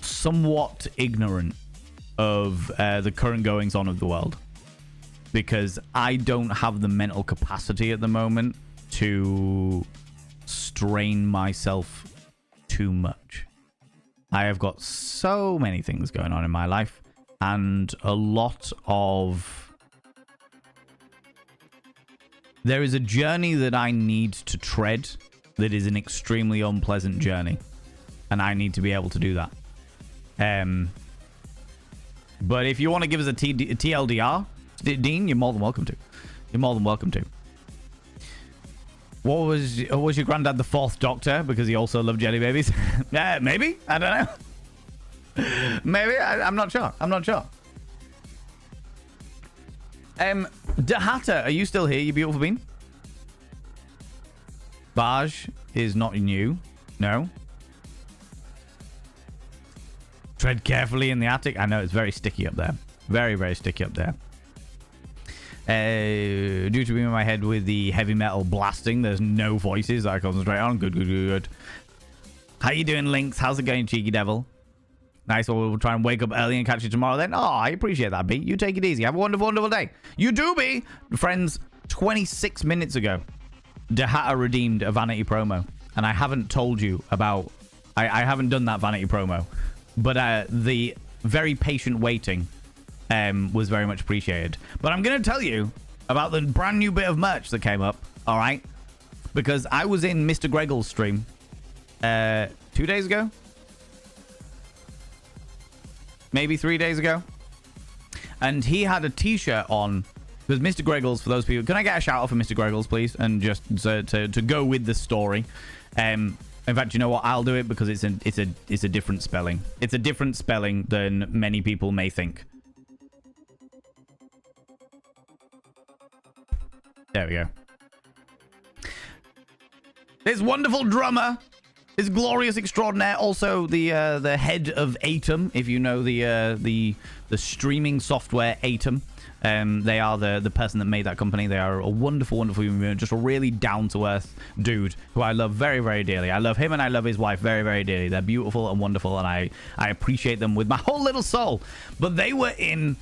somewhat ignorant of the current goings on of the world because I don't have the mental capacity at the moment to strain myself too much. I have got so many things going on in my life and a lot of... There is a journey that I need to tread that is an extremely unpleasant journey, and I need to be able to do that. But if you want to give us a TLDR, Dean, you're more than welcome to. You're more than welcome to. Was your granddad the 4th Doctor because he also loved jelly babies? Maybe. I don't know. Maybe. I'm not sure. I'm not sure. Dahata, are you still here, you beautiful bean? Baj is not new. No. Tread carefully in the attic. I know it's very sticky up there. Very, very sticky up there. Due to being in my head with the heavy metal blasting, there's no voices that I concentrate on. Good. How you doing, Lynx? How's it going, cheeky devil? Nice. Well, we'll try and wake up early and catch you tomorrow then. Oh, I appreciate that, B. You take it easy. Have a wonderful, wonderful day. You do, B. Friends, 26 minutes ago, Dahata redeemed a vanity promo. And I haven't told you about... I haven't done that vanity promo. But the very patient waiting was very much appreciated. But I'm going to tell you about the brand new bit of merch that came up, all right? Because I was in Mr. Greggle's stream 2 days ago? Maybe 3 days ago? And he had a t-shirt on. Because Mr. Greggles, for those people... Can I get a shout out for Mr. Greggles, please? And just to go with the story. In fact, you know what? I'll do it because it's a different spelling. It's a different spelling than many people may think. There we go. This wonderful drummer, his glorious extraordinaire, also the head of Atom, if you know the streaming software Atom. They are the person that made that company. They are a wonderful, wonderful human being, just a really down-to-earth dude who I love very, very dearly. I love him and I love his wife very, very dearly. They're beautiful and wonderful, and I appreciate them with my whole little soul. But they were in...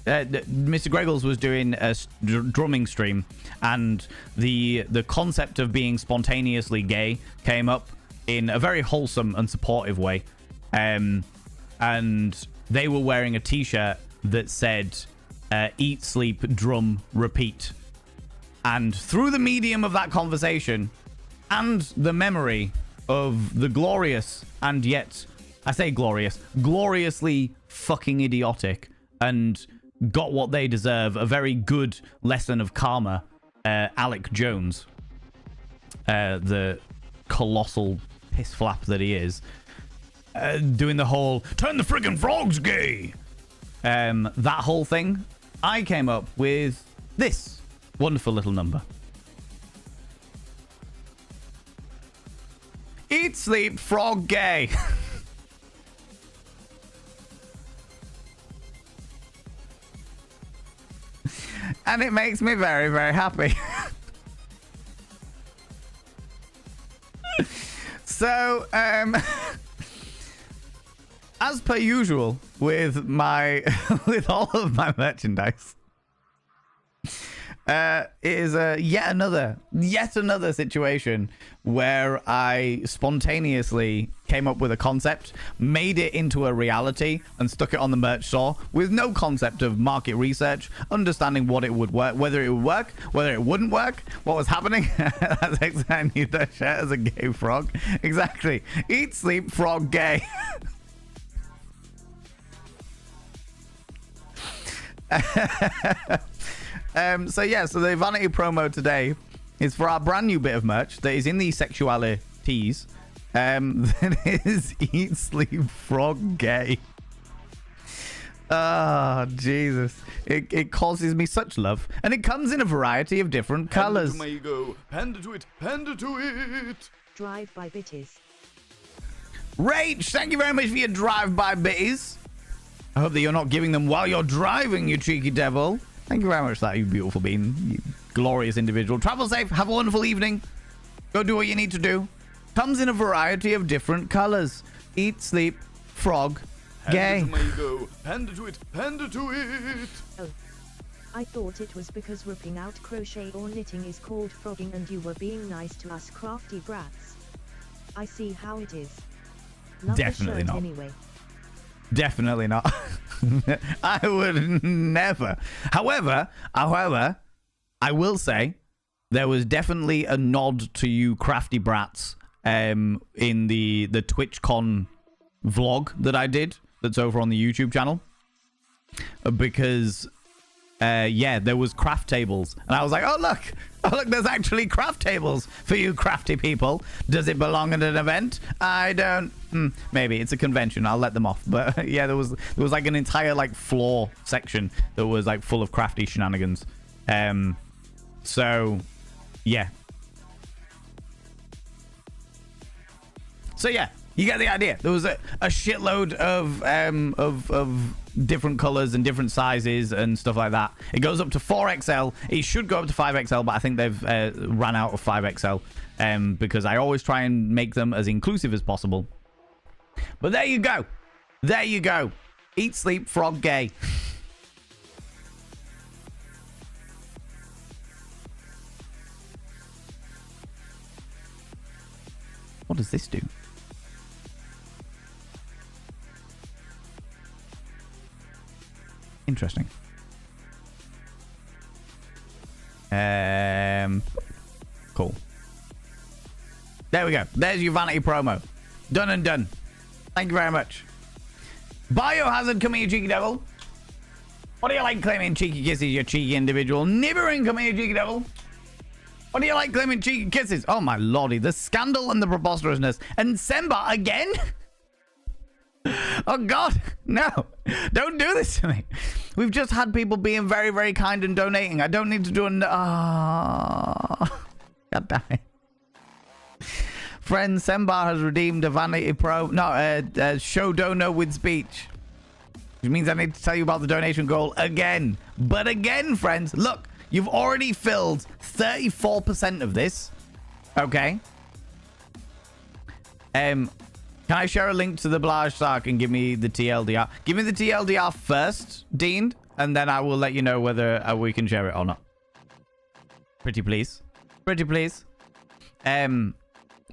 Mr. Greggles was doing a drumming stream, and the concept of being spontaneously gay came up in a very wholesome and supportive way. And they were wearing a t-shirt that said eat, sleep, drum, repeat. And through the medium of that conversation and the memory of the glorious and yet, I say glorious, gloriously fucking idiotic and got what they deserve, a very good lesson of karma, Alec Jones, the colossal piss flap that he is, doing the whole turn the friggin' frogs gay, that whole thing, I came up with this wonderful little number. Eat, sleep, frog, gay. And it makes me very, very happy. So, as per usual with my with all of my merchandise, it is yet another situation where I spontaneously came up with a concept, made it into a reality, and stuck it on the merch store with no concept of market research, understanding what it would work, whether it would work, whether it wouldn't work, what was happening. That's exactly, I need that shirt as a gay frog. Exactly. Eat, sleep, frog, gay. So the vanity promo today is for our brand new bit of merch that is in the sexualities. That is Eat, Sleep, Frog, Gay. Oh, Jesus. It causes me such love. And it comes in a variety of different colors.
Panda to my ego. Panda to it. Panda to it.
Drive by bitties.
Rach, thank you very much for your drive-by bitties. I hope that you're not giving them while you're driving, you cheeky devil. Thank you very much for that, you beautiful being. You glorious individual. Travel safe. Have a wonderful evening. Go do what you need to do. Comes in a variety of different colors. Eat, sleep, frog, gay.
Panda to my ego. Panda to it. Panda to it.
Oh. I thought it was because ripping out crochet or knitting is called frogging and you were being nice to us crafty brats. I see how it is. Love
Definitely
the shirt
not.
Anyway.
Definitely not. I would never. However, I will say there was definitely a nod to you crafty brats in the TwitchCon vlog that I did that's over on the YouTube channel. Because there was craft tables. And I was like, oh, look, there's actually craft tables for you crafty people. Does it belong at an event? I don't... maybe. It's a convention. I'll let them off. But yeah, there was like an entire like floor section that was like full of crafty shenanigans. So, yeah. So, yeah. You get the idea. There was a shitload of different colors and different sizes and stuff like that. It goes up to 4XL. It should go up to 5XL, but I think they've ran out of 5XL because I always try and make them as inclusive as possible. But there you go. There you go. Eat, sleep, frog, gay. What does this do? Interesting. Cool. There we go. There's your vanity promo. Done and done. Thank you very much. Biohazard, come here, cheeky devil. What do you like claiming cheeky kisses, you cheeky individual? Nibbering, come here, cheeky devil. What do you like claiming cheeky kisses? Oh my lordy, the scandal and the preposterousness. And Semba again? Oh God, no. Don't do this to me. We've just had people being very, very kind and donating. I don't need to do an... Oh. God damn it. Friend Sembar has redeemed a vanity pro... No, a show dono with speech. Which means I need to tell you about the donation goal again. But again, friends, look. You've already filled 34% of this. Okay. Can I share a link to the Blage Sark and give me the TLDR? Give me the TLDR first, Dean, and then I will let you know whether we can share it or not. Pretty please. Pretty please. Millen,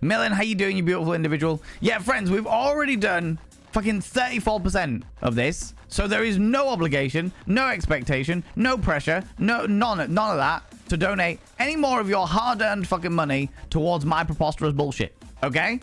how you doing, you beautiful individual? Yeah, friends, we've already done fucking 34% of this. So there is no obligation, no expectation, no pressure, none of that to donate any more of your hard-earned fucking money towards my preposterous bullshit. Okay?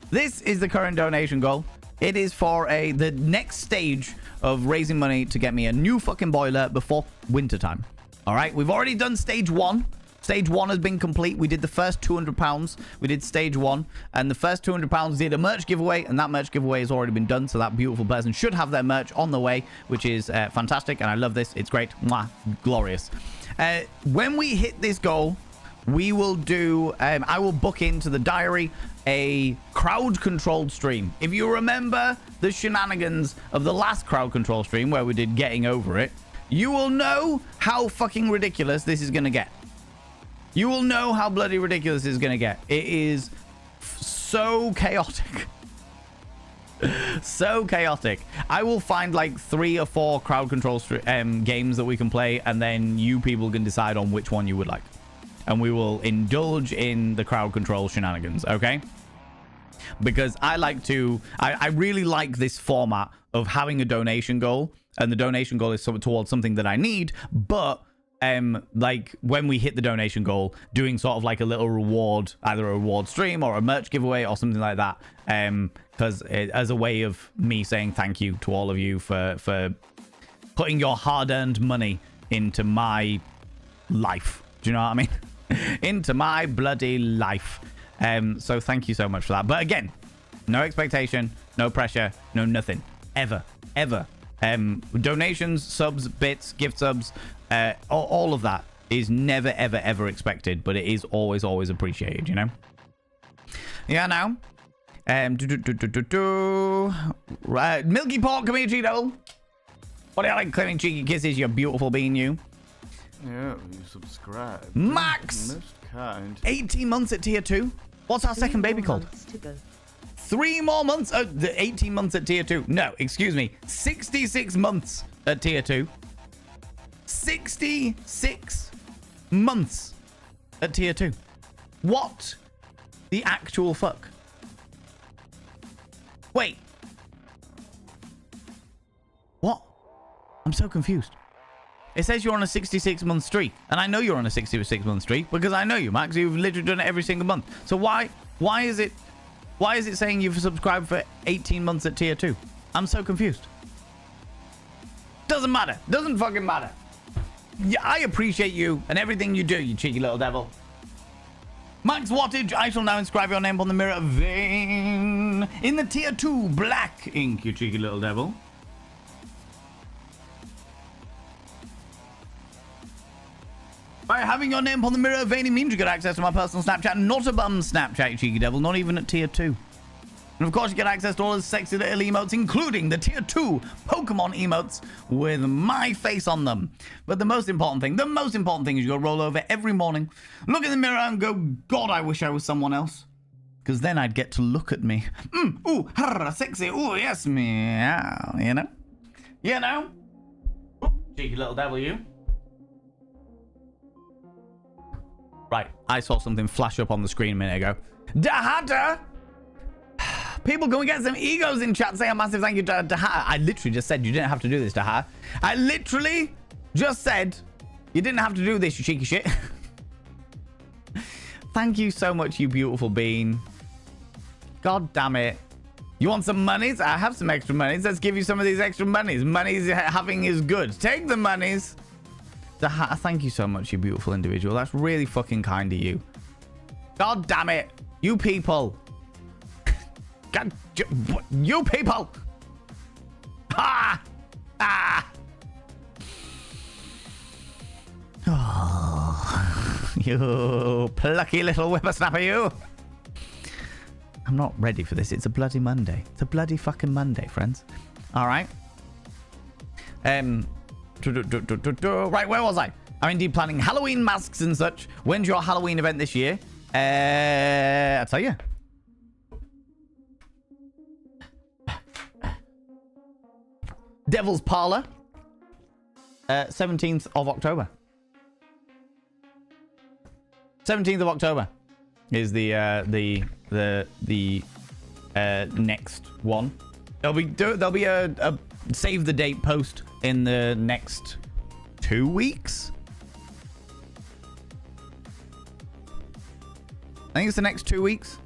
This is the current donation goal. It is for the next stage of raising money to get me a new fucking boiler before wintertime. All right? We've already done stage 1 Stage 1 has been complete. We did the first £200. We did stage 1. And the first £200 did a merch giveaway. And that merch giveaway has already been done. So that beautiful person should have their merch on the way, which is fantastic. And I love this. It's great. Mwah. Glorious. When we hit this goal, we will do... I will book into the diary a crowd-controlled stream. If you remember the shenanigans of the last crowd control stream where we did Getting Over It, you will know how fucking ridiculous this is going to get. You will know how bloody ridiculous this is going to get. It is so chaotic. So chaotic. I will find like 3 or 4 crowd control games that we can play, and then you people can decide on which one you would like. And we will indulge in the crowd control shenanigans, okay? Because I like to... I really like this format of having a donation goal, and the donation goal is towards something that I need, but... like when we hit the donation goal, doing sort of like a little reward, either a reward stream or a merch giveaway or something like that, because as a way of me saying thank you to all of you for putting your hard-earned money into my life. Do you know what I mean? Into my bloody life. So thank you so much for that. But again, no expectation, no pressure, no nothing, ever. Donations, subs, bits, gift subs, all of that is never, ever expected, but it is always appreciated, you know? Yeah, now. Right, Milky Pork, come here, Cheeto. What do you like claiming cheeky kisses, you beautiful bean, you?
Yeah, you subscribe.
Max!
Most kind.
18 months at tier 2. What's our second baby called? 3 more months. 18 months at tier 2. No, excuse me. 66 months at tier 2. 66 months at tier 2. What the actual fuck? Wait. What? I'm so confused. It says you're on a 66-month streak. And I know you're on a 66-month streak because I know you, Max. You've literally done it every single month. So why is it saying you've subscribed for 18 months at tier 2? I'm so confused. Doesn't matter. Doesn't fucking matter. Yeah, I appreciate you and everything you do, you cheeky little devil. Max Wattage, I shall now inscribe your name on the mirror vein in the tier 2 black ink, you cheeky little devil. By having your name on the mirror vein, it means you get access to my personal Snapchat, not a bum Snapchat, you cheeky devil, not even at tier 2. And of course, you get access to all the sexy little emotes, including the tier 2 Pokemon emotes with my face on them. But the most important thing is you go roll over every morning, look in the mirror and go, God, I wish I was someone else. Because then I'd get to look at me. Ooh, sexy, ooh, yes, meow, you know? You know? Ooh, cheeky little devil, you. Right, I saw something flash up on the screen a minute ago. Dahata! People, go and get some egos in chat. Say a massive thank you to Dahata. I literally just said you didn't have to do this, Dahata. I literally just said you didn't have to do this, you cheeky shit. Thank you so much, you beautiful bean. God damn it. You want some monies? I have some extra monies. Let's give you some of these extra monies. Monies having is good. Take the monies. Dahata, thank you so much, you beautiful individual. That's really fucking kind of you. God damn it. You people. God, you people! Ah! Ah! Oh, you plucky little whippersnapper, you! I'm not ready for this. It's a bloody Monday. It's a bloody fucking Monday, friends. All right. Right, where was I? I'm indeed planning Halloween masks and such. When's your Halloween event this year? I'll tell you. Devil's Parlor, 17th of October. 17th of October is the next one. There'll be a save the date post in the next 2 weeks. I think it's the next 2 weeks.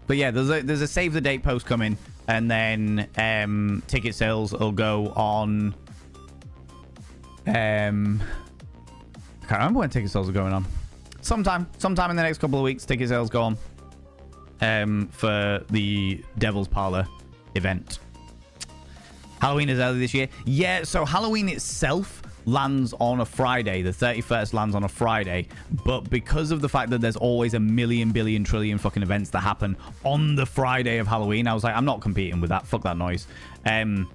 But yeah, there's a save the date post coming. And then ticket sales will go on. I can't can't remember when ticket sales are going on. Sometime in the next couple of weeks, ticket sales go on for the Devil's Parlor event. Halloween is early this year. Yeah, so Halloween itself lands on a Friday. The 31st lands on a Friday. But because of the fact that there's always a million, billion, trillion fucking events that happen on the Friday of Halloween, I was like, I'm not competing with that. Fuck that noise. And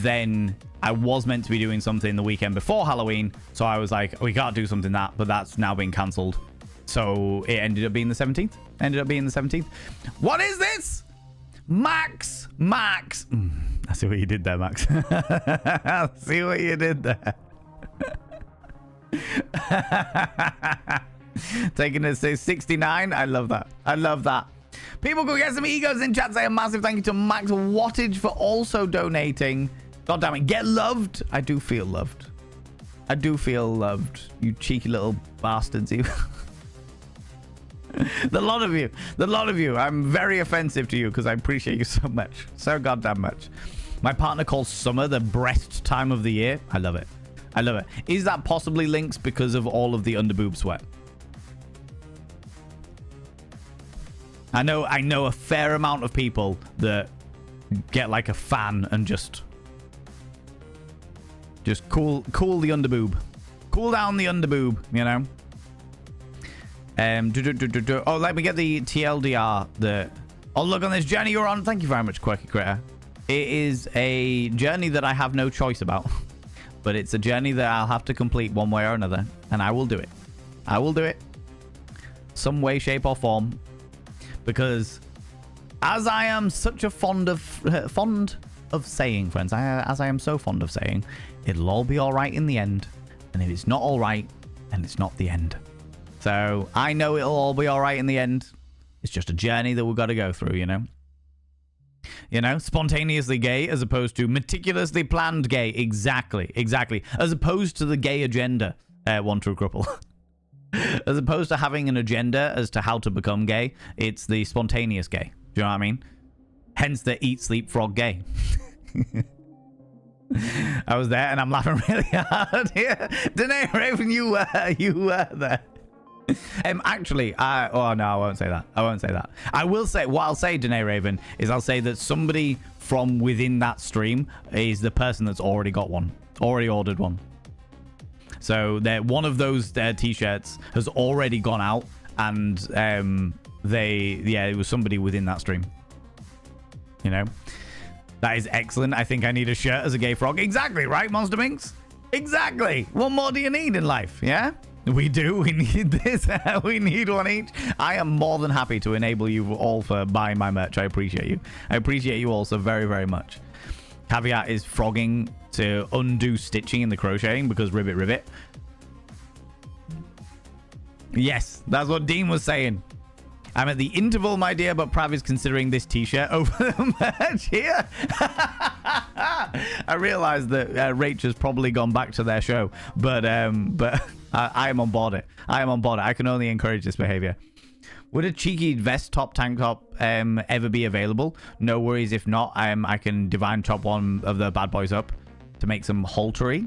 then I was meant to be doing something the weekend before Halloween. So I was like, we can't do something but that's now been cancelled. So it ended up being the 17th. What is this? Max. I see what you did there, Max. I see what you did there. Taking it to 69. I love that. People could get some egos in chat. Say a massive thank you to Max Wattage for also donating. God damn it. Get loved. I do feel loved. You cheeky little bastards. You. The lot of you. I'm very offensive to you because I appreciate you so much. So goddamn much. My partner calls summer the breast time of the year. I love it. Is that possibly links because of all of the underboob sweat? I know a fair amount of people that get like a fan and just cool the underboob. Cool down the underboob, you know? Oh, let me get the TLDR. Oh, look on this journey you're on. Thank you very much, Quirky Critter. It is a journey that I have no choice about. But it's a journey that I'll have to complete one way or another. And I will do it. Some way, shape, or form. Because as I am such a fond of saying, friends, as I am so fond of saying, it'll all be all right in the end. And if it's not all right, then it's not the end. So I know it'll all be all right in the end. It's just a journey that we've got to go through, you know? Spontaneously gay as opposed to meticulously planned gay. Exactly. As opposed to the gay agenda, One True Cripple. As opposed to having an agenda as to how to become gay, it's the spontaneous gay. Do you know what I mean? Hence the eat, sleep, frog gay. I was there and I'm laughing really hard here. Danae Raven, you were there. Actually, I won't say that. I will say, what I'll say, Danae Raven, is I'll say that somebody from within that stream is the person that's already got one, already ordered one. So one of those t-shirts has already gone out, and it was somebody within that stream. You know, that is excellent. I think I need a shirt as a gay frog. Exactly, right, Monster Minx? Exactly. What more do you need in life? Yeah. We do. We need this. We need one each. I am more than happy to enable you all for buying my merch. I appreciate you. I appreciate you also very, very much. Caveat is frogging to undo stitching in the crocheting because ribbit. Yes, that's what Dean was saying. I'm at the interval, my dear, but Prav is considering this t-shirt over the merch here. I realized that Rach has probably gone back to their show, but I am on board it. I can only encourage this behavior. Would a cheeky vest top tank top ever be available? No worries if not. I can divine chop one of the bad boys up to make some haltery.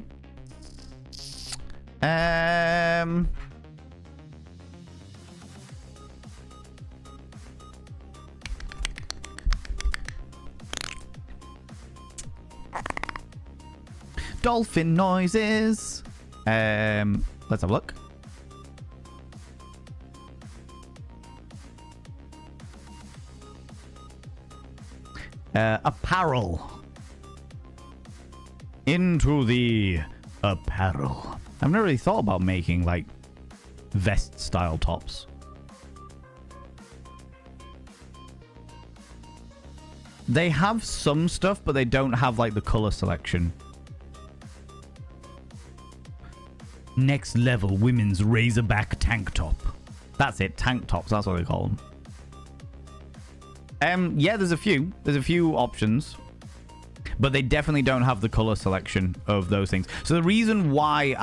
Dolphin noises. Let's have a look. Apparel. Into the apparel. I've never really thought about making like vest style tops. They have some stuff, but they don't have like the color selection. Next level women's razorback tank top. That's it, tank tops, that's what they call them. Yeah, there's a few options, but they definitely don't have the color selection of those things. So the reason why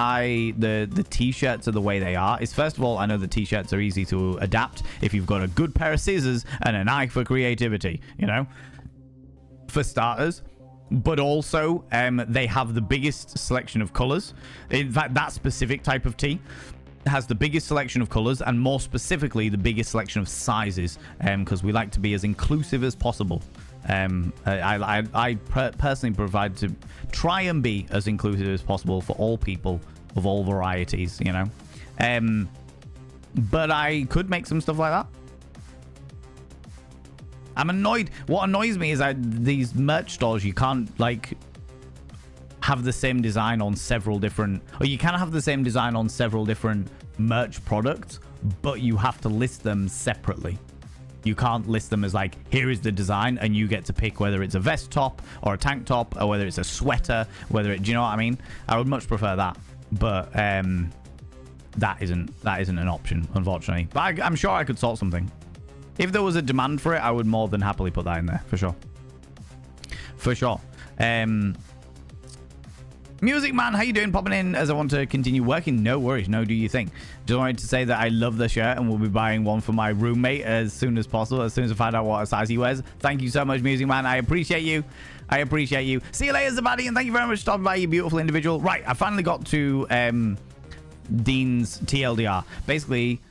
the t-shirts are the way they are is, first of all, I know the t-shirts are easy to adapt if you've got a good pair of scissors and an eye for creativity, you know, for starters. but also they have the biggest selection of colors. In fact, that specific type of tea has the biggest selection of colors, and more specifically the biggest selection of sizes, because we like to be as inclusive as possible. I personally provide to try and be as inclusive as possible for all people of all varieties, you know. But I could make some stuff like that. I'm annoyed. What annoys me is that these merch stores, you can't like have the same design on several different, or you can have the same design on several different merch products, but you have to list them separately. You can't list them as like, here is the design, and you get to pick whether it's a vest top or a tank top, or whether it's a sweater, whether it, do you know what I mean? I would much prefer that, but that isn't an option, unfortunately. But I'm sure I could sort something. If there was a demand for it, I would more than happily put that in there, for sure. For sure. Music Man, how you doing? Popping in as I want to continue working. No worries. No, do you think? Just wanted to say that I love the shirt and will be buying one for my roommate as soon as possible, as soon as I find out what size he wears. Thank you so much, Music Man. I appreciate you. I appreciate you. See you later, Zabadi, and thank you very much for stopping by, you beautiful individual. Right, I finally got to Dean's TLDR. Basically,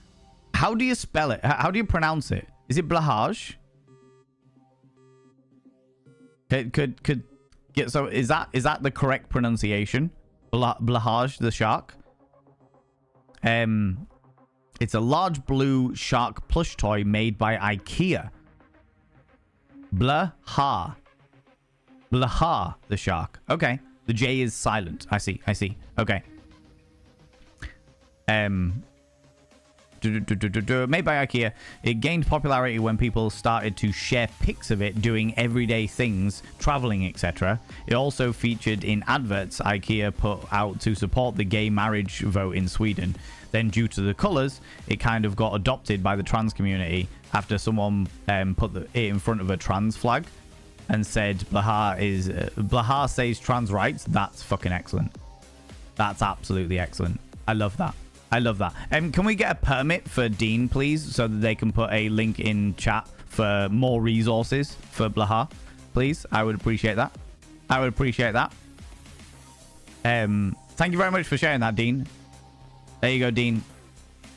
how do you spell it? How do you pronounce it? Is it Blahaj? Could get, so is that the correct pronunciation? Blahaj the shark. It's a large blue shark plush toy made by IKEA. Blaha the shark. Okay, the J is silent. I see. Okay. Made by IKEA, it gained popularity when people started to share pics of it doing everyday things, traveling, etc. It also featured in adverts IKEA put out to support the gay marriage vote in Sweden. Then, due to the colors, it kind of got adopted by the trans community after someone put it in front of a trans flag and said Blaha says trans rights. That's fucking excellent. That's absolutely excellent. I love that. I love that. Can we get a permit for Dean, please, so that they can put a link in chat for more resources for Blaha, please? I would appreciate that. I would appreciate that. Thank you very much for sharing that, Dean. There you go, Dean.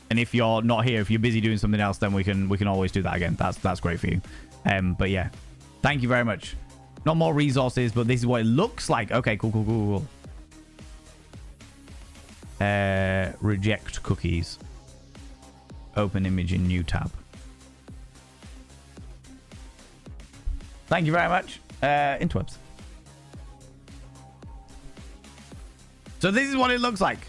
And if you're not here, if you're busy doing something else, then we can always do that again. That's great for you. But yeah, thank you very much. Not more resources, but this is what it looks like. Okay, cool. Reject cookies. Open image in new tab. Thank you very much. Interwebs. So this is what it looks like.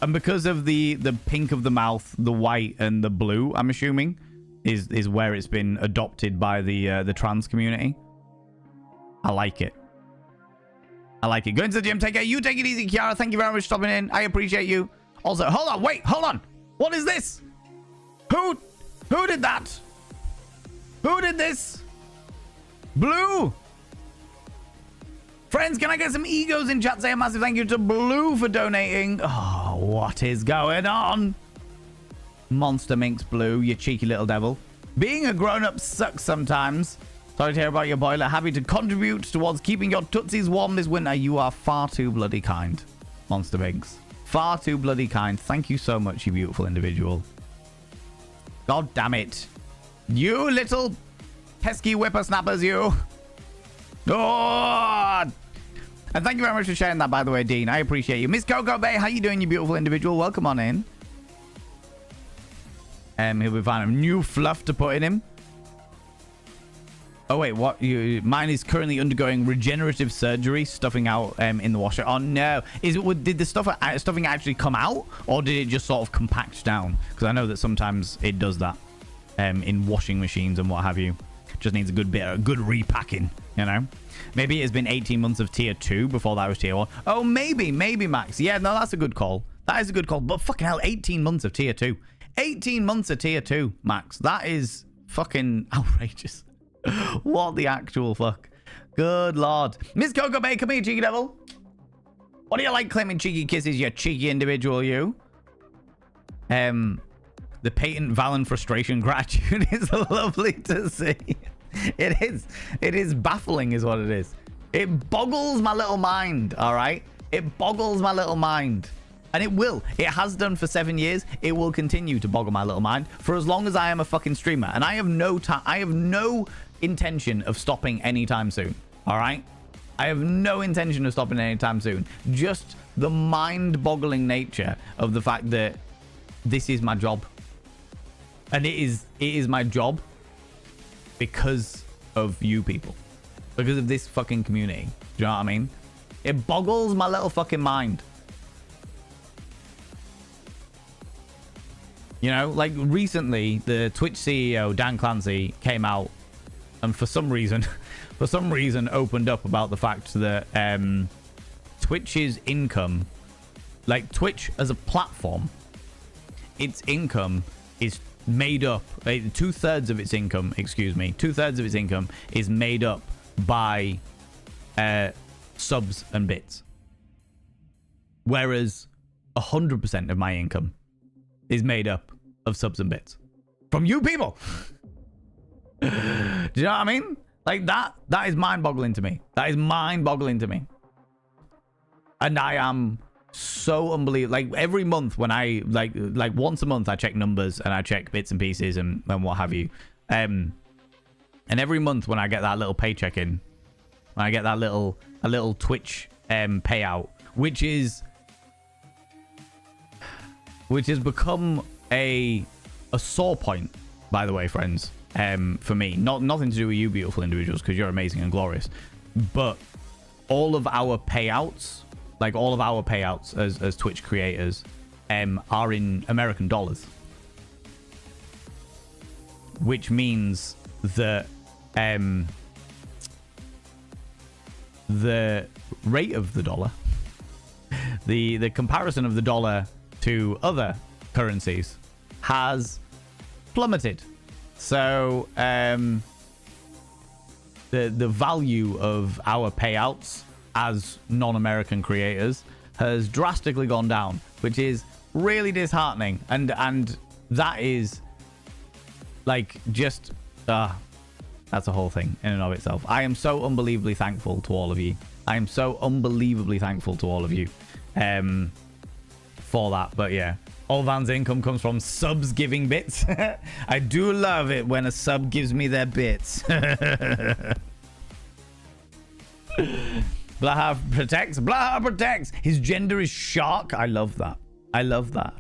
And because of the pink of the mouth, the white and the blue, I'm assuming, is where it's been adopted by the trans community. I like it. I like it. Go into the gym. Take care. You take it easy, Kiara. Thank you very much for stopping in. I appreciate you. Also, hold on. Wait. Hold on. What is this? Who did that? Who did this? Blue. Friends, can I get some egos in chat? Say a massive thank you to Blue for donating. Oh, what is going on? Monster Minx Blue, you cheeky little devil. Being a grown-up sucks sometimes. Sorry to hear about your boiler. Happy to contribute towards keeping your tootsies warm this winter. You are far too bloody kind, Monster Minx. Far too bloody kind. Thank you so much, you beautiful individual. God damn it. You little pesky whippersnappers, you. Oh! And thank you very much for sharing that, by the way, Dean. I appreciate you. Miss Coco Bay, how you doing, you beautiful individual? Welcome on in. He'll be finding new fluff to put in him. Oh, wait, what? Mine is currently undergoing regenerative surgery, stuffing out in the washer. Oh, no. Did the stuffing actually come out, or did it just sort of compact down? Because I know that sometimes it does that in washing machines and what have you. Just needs a good repacking, you know? Maybe it's been 18 months of tier 2 before that was tier 1. Oh, maybe, Max. Yeah, no, that's a good call. That is a good call. But fucking hell, 18 months of tier 2. 18 months of tier 2, Max. That is fucking outrageous. What the actual fuck? Good lord. Miss Coco Bay, come here, cheeky devil. What do you like claiming cheeky kisses, you cheeky individual, you? The patent Valen frustration gratitude is lovely to see. It is baffling is what it is. It boggles my little mind, all right? It boggles my little mind. And it will. It has done for 7 years. It will continue to boggle my little mind for as long as I am a fucking streamer. And I have no time. I have no intention of stopping anytime soon. All right? I have no intention of stopping anytime soon. Just the mind-boggling nature of the fact that this is my job. And it is my job because of you people. Because of this fucking community. Do you know what I mean? It boggles my little fucking mind. You know, like recently, the Twitch CEO, Dan Clancy, came out and for some reason opened up about the fact that Twitch's income, like Twitch as a platform, its income is made up, 2/3 of its income, is made up by subs and bits. Whereas 100% of my income is made up of subs and bits from you people. Do you know what I mean? Like that is mind-boggling to me. That is mind-boggling to me. And I am so unbelievable. Like every month when I like once a month I check numbers and I check bits and pieces and what have you. And every month when I get that little paycheck in, when I get that a little Twitch payout, which has become a sore point, by the way, friends, for me. Nothing to do with you beautiful individuals, because you're amazing and glorious. But all of our payouts, as Twitch creators, are in American dollars. Which means that the rate of the dollar, the comparison of the dollar to other currencies has plummeted. So the value of our payouts as non-American creators has drastically gone down, which is really disheartening. And that is like just that's a whole thing in and of itself. I am so unbelievably thankful to all of you. I am so unbelievably thankful to all of you for that. But yeah, Olvan's income comes from subs giving bits. I do love it when a sub gives me their bits. Blaha protects. Blaha protects. His gender is shark. I love that. I love that.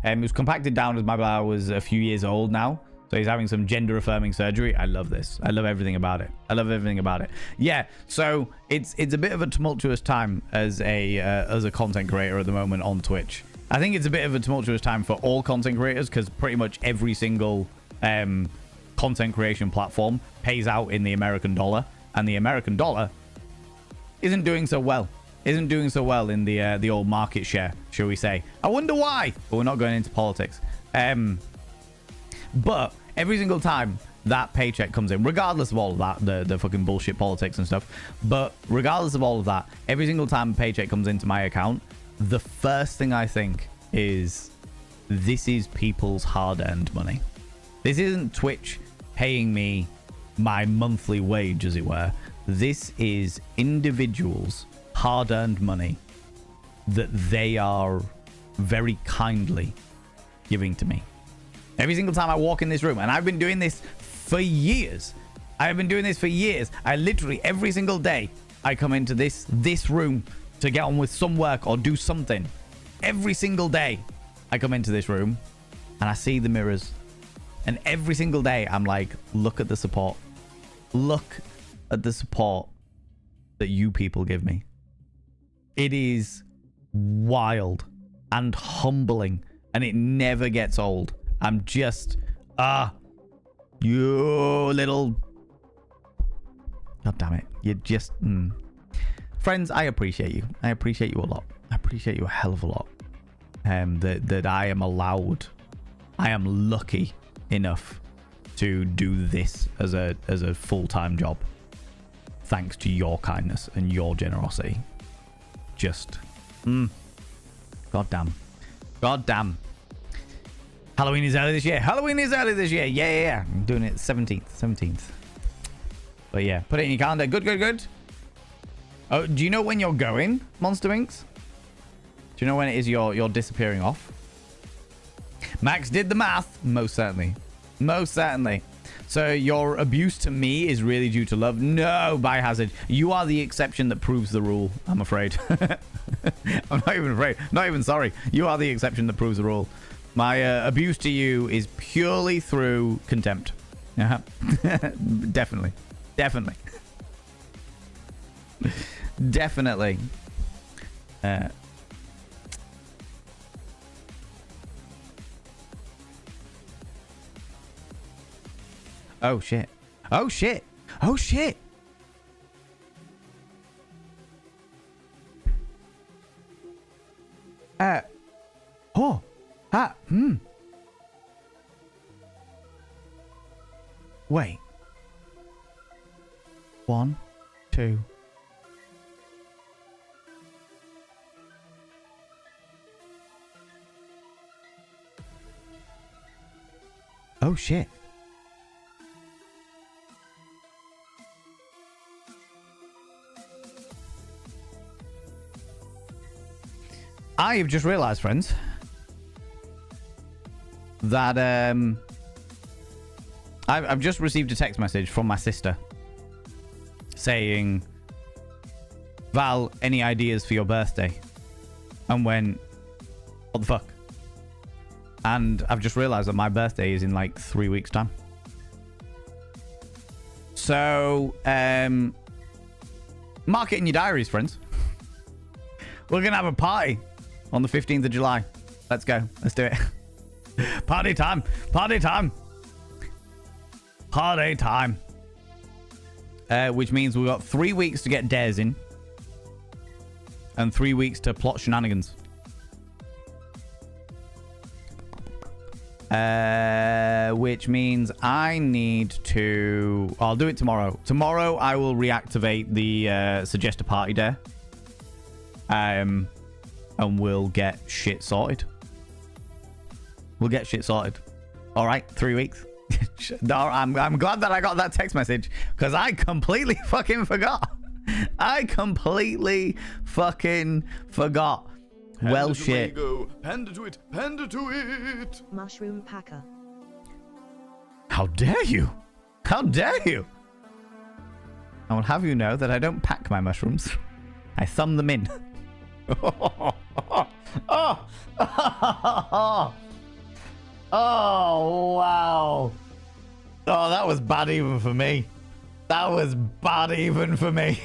It was compacted down as my Blaha was a few years old now. So he's having some gender affirming surgery. I love this. I love everything about it. I love everything about it. Yeah. So it's a bit of a tumultuous time as a content creator at the moment on Twitch. I think it's a bit of a tumultuous time for all content creators because pretty much every single content creation platform pays out in the American dollar, and the American dollar isn't doing so well. Isn't doing so well in the old market share, shall we say? I wonder why. But we're not going into politics. But every single time that paycheck comes in, regardless of all of that, the fucking bullshit politics and stuff, but regardless of all of that, every single time a paycheck comes into my account, the first thing I think is, this is people's hard-earned money. This isn't Twitch paying me my monthly wage, as it were. This is individuals' hard-earned money that they are very kindly giving to me. Every single time I walk in this room, and I've been doing this for years. I literally, every single day, I come into this room to get on with some work or do something. Every single day, I come into this room, and I see the mirrors. And every single day, I'm like, look at the support. Look at the support that you people give me. It is wild and humbling, and it never gets old. I'm just, you little, god damn it. You just, Friends, I appreciate you. I appreciate you a lot. I appreciate you a hell of a lot. That I am allowed, I am lucky enough to do this as a full-time job. Thanks to your kindness and your generosity. Just, god damn. God damn. Halloween is early this year. Yeah. I'm doing it 17th. But yeah, put it in your calendar. Good. Oh, do you know when you're going, Monster Minx? Do you know when it is you're disappearing off? Max did the math. Most certainly. Most certainly. So your abuse to me is really due to love? No, Biohazard. You are the exception that proves the rule, I'm afraid. I'm not even afraid. Not even sorry. You are the exception that proves the rule. My abuse to you is purely through contempt. Yeah, definitely. Definitely. Definitely. Oh, shit. Oh, shit. Oh, shit. Oh. Ah. Wait. 1, 2. Oh, shit. I have just realized, friends, that I've just received a text message from my sister saying, Val, any ideas for your birthday? And went, what the fuck? And I've just realized that my birthday is in like 3 weeks' time. So, mark it in your diaries, friends. We're going to have a party on the 15th of July. Let's go. Let's do it. Party time. Party time. Party time. Which means we've got 3 weeks to get dares in. And 3 weeks to plot shenanigans. Which means I need to... I'll do it tomorrow. Tomorrow I will reactivate the suggest a party dare. And we'll get shit sorted. We'll get shit sorted. All right, 3 weeks. I'm glad that I got that text message because I completely fucking forgot. I completely fucking forgot. Well, shit.
Panda to it. Panda to it.
Mushroom packer.
How dare you? How dare you? I will have you know that I don't pack my mushrooms. I thumb them in. Oh, wow. Oh, that was bad even for me. That was bad even for me.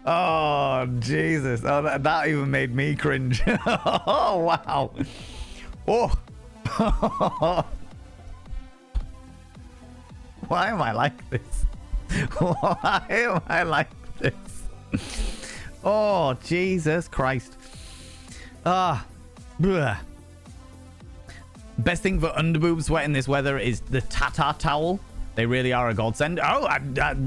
Oh, Jesus. Oh, that even made me cringe. Oh, wow. Oh. Why am I like this? Why am I like this? Oh, Jesus Christ. Bleh. Best thing for underboob sweat in this weather is the Tata towel. They really are a godsend. Oh,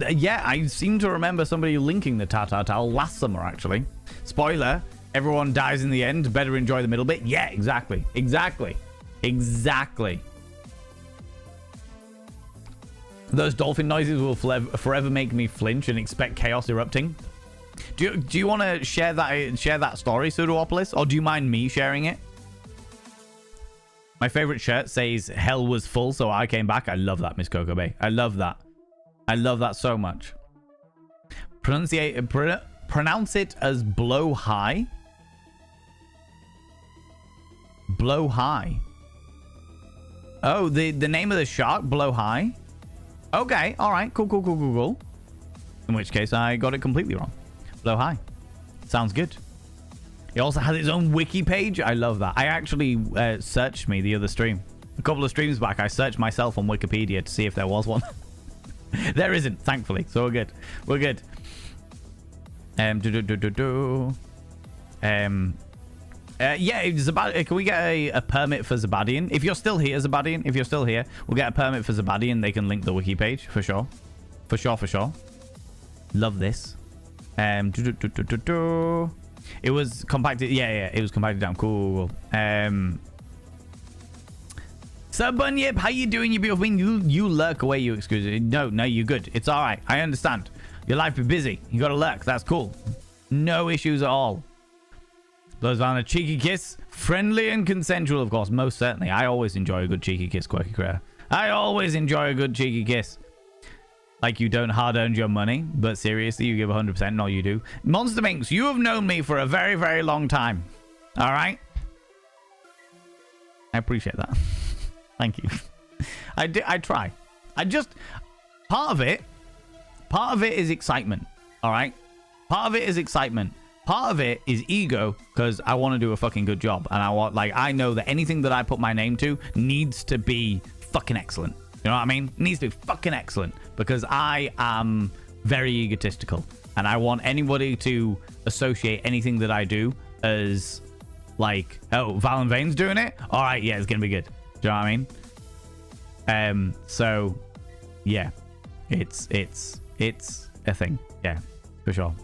yeah, I seem to remember somebody linking the Tata towel last summer, actually. Spoiler, everyone dies in the end. Better enjoy the middle bit. Yeah, exactly. Exactly. Exactly. Those dolphin noises will forever make me flinch and expect chaos erupting. Do you want to share that story, Pseudoopolis, or do you mind me sharing it? My favorite shirt says hell was full, so I came back. I love that, Miss Coco Bay. I love that. I love that so much. Pronounce it as blow high. Blow high. Oh, the name of the shark, blow high. Okay, all right, cool. In which case, I got it completely wrong. Blow high. Sounds good. He also has his own wiki page. I love that. I actually searched me the other stream. A couple of streams back, I searched myself on Wikipedia to see if there was one. There isn't, thankfully. So we're good. We're good. Yeah, can we get a permit for Zabadian? If you're still here, Zabadian, if you're still here, we'll get a permit for Zabadian. They can link the wiki page for sure. For sure. Love this. It was compacted. Yeah, it was compacted down. Cool. Sir Bunyip, how you doing, you beautiful being? You lurk away, you excuse me. No, you're good. It's all right. I understand. Your life be busy. You gotta lurk. That's cool. No issues at all. Blows down a cheeky kiss. Friendly and consensual, of course. Most certainly. I always enjoy a good cheeky kiss, Quirky Creator. I always enjoy a good cheeky kiss. Like you don't hard-earn your money, but seriously, you give 100%. No, you do. Monster Minx, you have known me for a very, very long time. All right? I appreciate that. Thank you. I try. Part of it is excitement. All right? Part of it is excitement. Part of it is ego, because I want to do a fucking good job. And I know that anything that I put my name to needs to be fucking excellent. You know what I mean? It needs to be fucking excellent, because I am very egotistical. And I want anybody to associate anything that I do as like, oh, Val and Vane's doing it? All right, yeah, it's going to be good. Do you know what I mean? So, yeah. It's a thing. Yeah, for sure.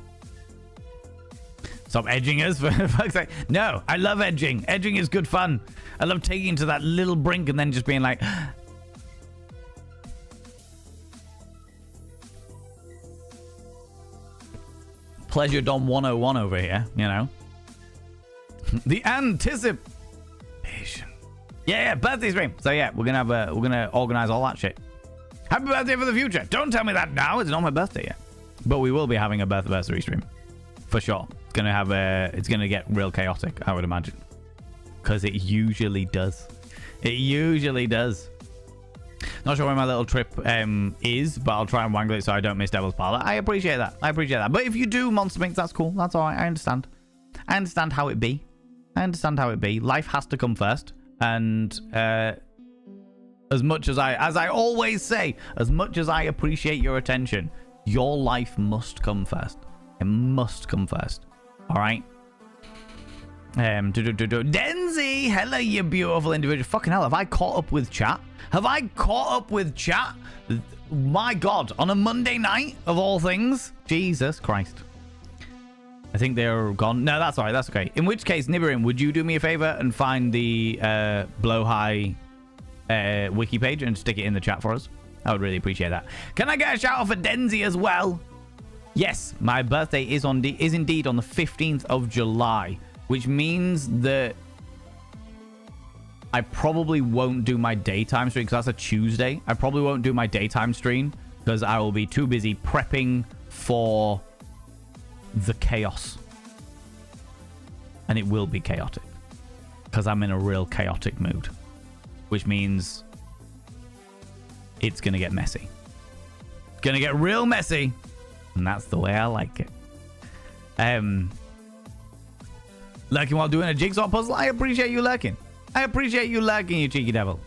Stop edging us, for fuck's sake. No, I love edging. Edging is good fun. I love taking to that little brink and then just being like... Pleasure Dom 101 over here, you know. The anticipation. Yeah, birthday stream. So yeah, we're gonna organize all that shit. Happy birthday for the future. Don't tell me that now. It's not my birthday yet. But we will be having a birthday stream. For sure. It's gonna get real chaotic, I would imagine. Because it usually does. It usually does. Not sure where my little trip is, but I'll try and wangle it so I don't miss Devil's Parlor. I appreciate that. But if you do Monster Minx, that's cool. That's alright. I understand. I understand how it be. Life has to come first. And as much as I always say, as much as I appreciate your attention, your life must come first. It must come first. Alright? Denzi, hello, you beautiful individual. Fucking hell, have I caught up with chat? My God, on a Monday night of all things? Jesus Christ. I think they're gone. No, that's all right. That's okay. In which case, Nibirin, would you do me a favor and find the Blowhigh wiki page and stick it in the chat for us? I would really appreciate that. Can I get a shout out for Denzi as well? Yes, my birthday is indeed on the 15th of July, which means that I probably won't do my daytime stream because that's a Tuesday. I probably won't do my daytime stream because I will be too busy prepping for the chaos. And it will be chaotic because I'm in a real chaotic mood, which means it's going to get messy. It's going to get real messy. And that's the way I like it. Lurking while doing a jigsaw puzzle. I appreciate you lurking. You cheeky devil.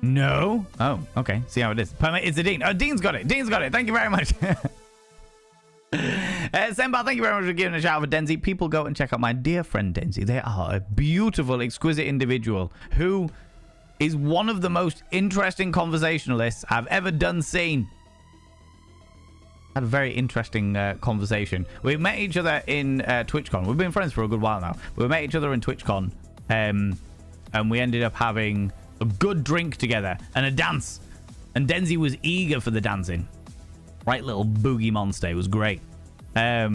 No? Oh, okay. See how it is. It's the Dean. Oh, Dean's got it. Thank you very much. Senpai, thank you very much for giving a shout out for Denzi. People go and check out my dear friend Denzi. They are a beautiful, exquisite individual who is one of the most interesting conversationalists I've ever seen. Had a very interesting conversation. We met each other in TwitchCon. We've been friends for a good while now. We met each other in TwitchCon, and we ended up having a good drink together and a dance. And Denzi was eager for the dancing. Right little boogie monster. It was great. I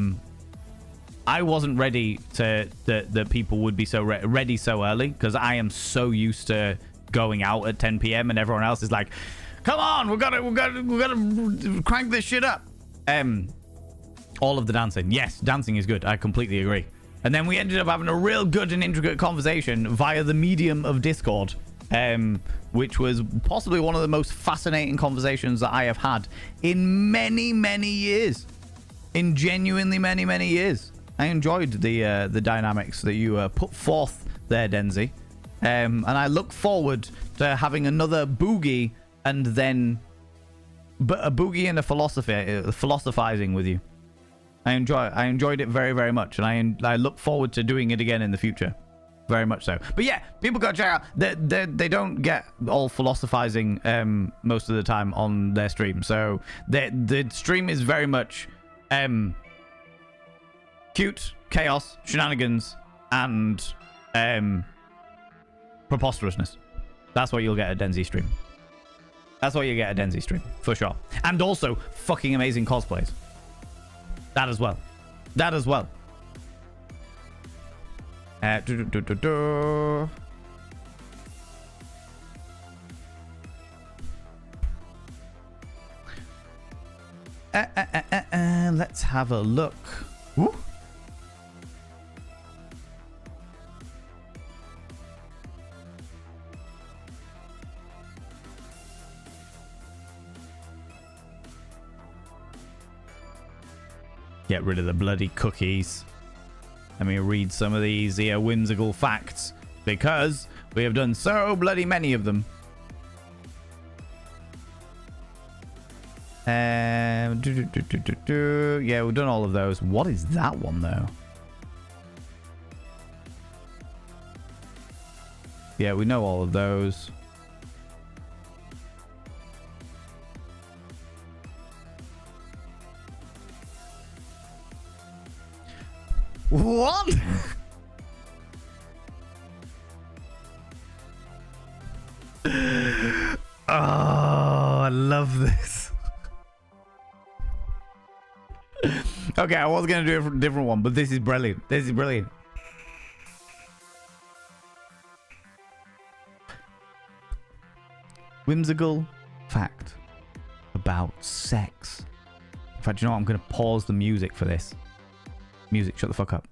wasn't ready that people would be so ready so early because I am so used to going out at 10 p.m. and everyone else is like, "Come on, we gotta crank this shit up." All of the dancing. Yes, dancing is good. I completely agree. And then we ended up having a real good and intricate conversation via the medium of Discord, which was possibly one of the most fascinating conversations that I have had in many, many years. In genuinely many, many years. I enjoyed the dynamics that you put forth there, Denzi. And I look forward to having another boogie and then... But a boogie and a philosophizing with you. I enjoyed it very, very much. And I look forward to doing it again in the future. Very much so. But yeah, people go check out. They don't get all philosophizing most of the time on their stream. So the stream is very much cute, chaos, shenanigans, and preposterousness. That's what you'll get at Denzi's stream. That's what you get at Denzi's stream, for sure. And also, fucking amazing cosplays. That as well. That as well. Let's have a look. Ooh. Get rid of the bloody cookies. Let me read some of these here whimsical facts, because we have done so bloody many of them. Yeah, we've done all of those. What is that one, though? Yeah, we know all of those. What? Oh, I love this. Okay, I was going to do a different one, but this is brilliant. This is brilliant. Whimsical fact about sex. In fact, you know what? I'm going to pause the music for this. Music, shut the fuck up.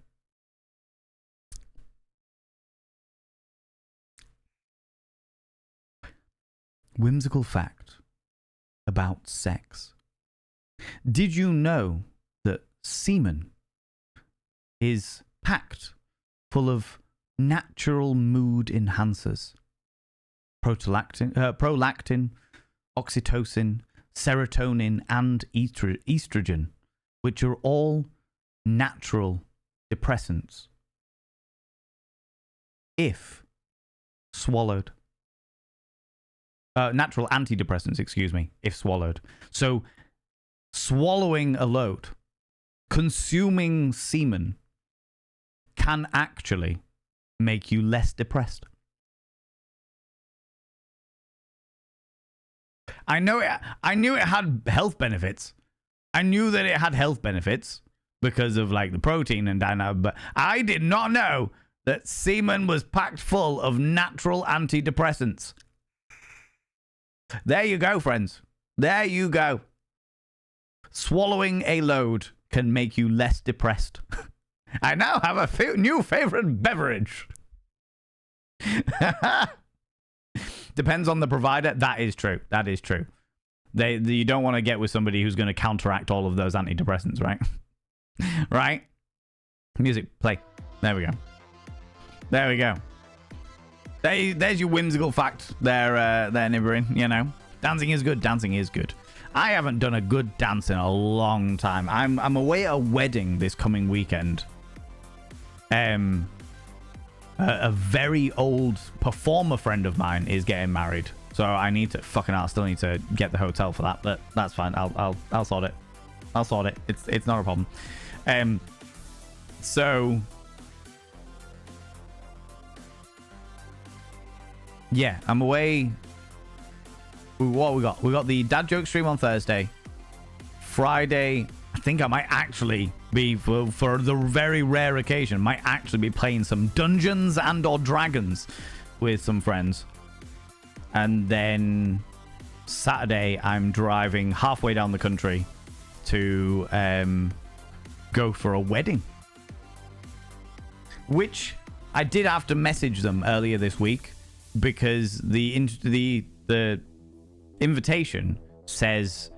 Whimsical fact about sex. Did you know that semen is packed full of natural mood enhancers? Prolactin, oxytocin, serotonin, and estrogen, which are all natural depressants if swallowed. Natural antidepressants, excuse me, if swallowed. So swallowing a load, consuming semen, can actually make you less depressed. I knew it had health benefits. I knew that it had health benefits because of like the protein and that, but I did not know that semen was packed full of natural antidepressants. There you go, friends. There you go. Swallowing a load can make you less depressed. I now have a new favorite beverage. Depends on the provider. That is true. That is true. You don't want to get with somebody who's going to counteract all of those antidepressants, right? Right? Music, play. There we go. There we go. There's your whimsical fact there, Nibbering, you know. Dancing is good. Dancing is good. I haven't done a good dance in a long time. I'm away at a wedding this coming weekend. A very old performer friend of mine is getting married, so I need to I still need to get the hotel for that, but that's fine. I'll sort it. I'll sort it. It's not a problem. So yeah, I'm away. What we got? We got the dad joke stream on Thursday. Friday, I think I might actually be, for the very rare occasion, might actually be playing some Dungeons and or Dragons with some friends. And then Saturday, I'm driving halfway down the country to go for a wedding. Which I did have to message them earlier this week because the invitation says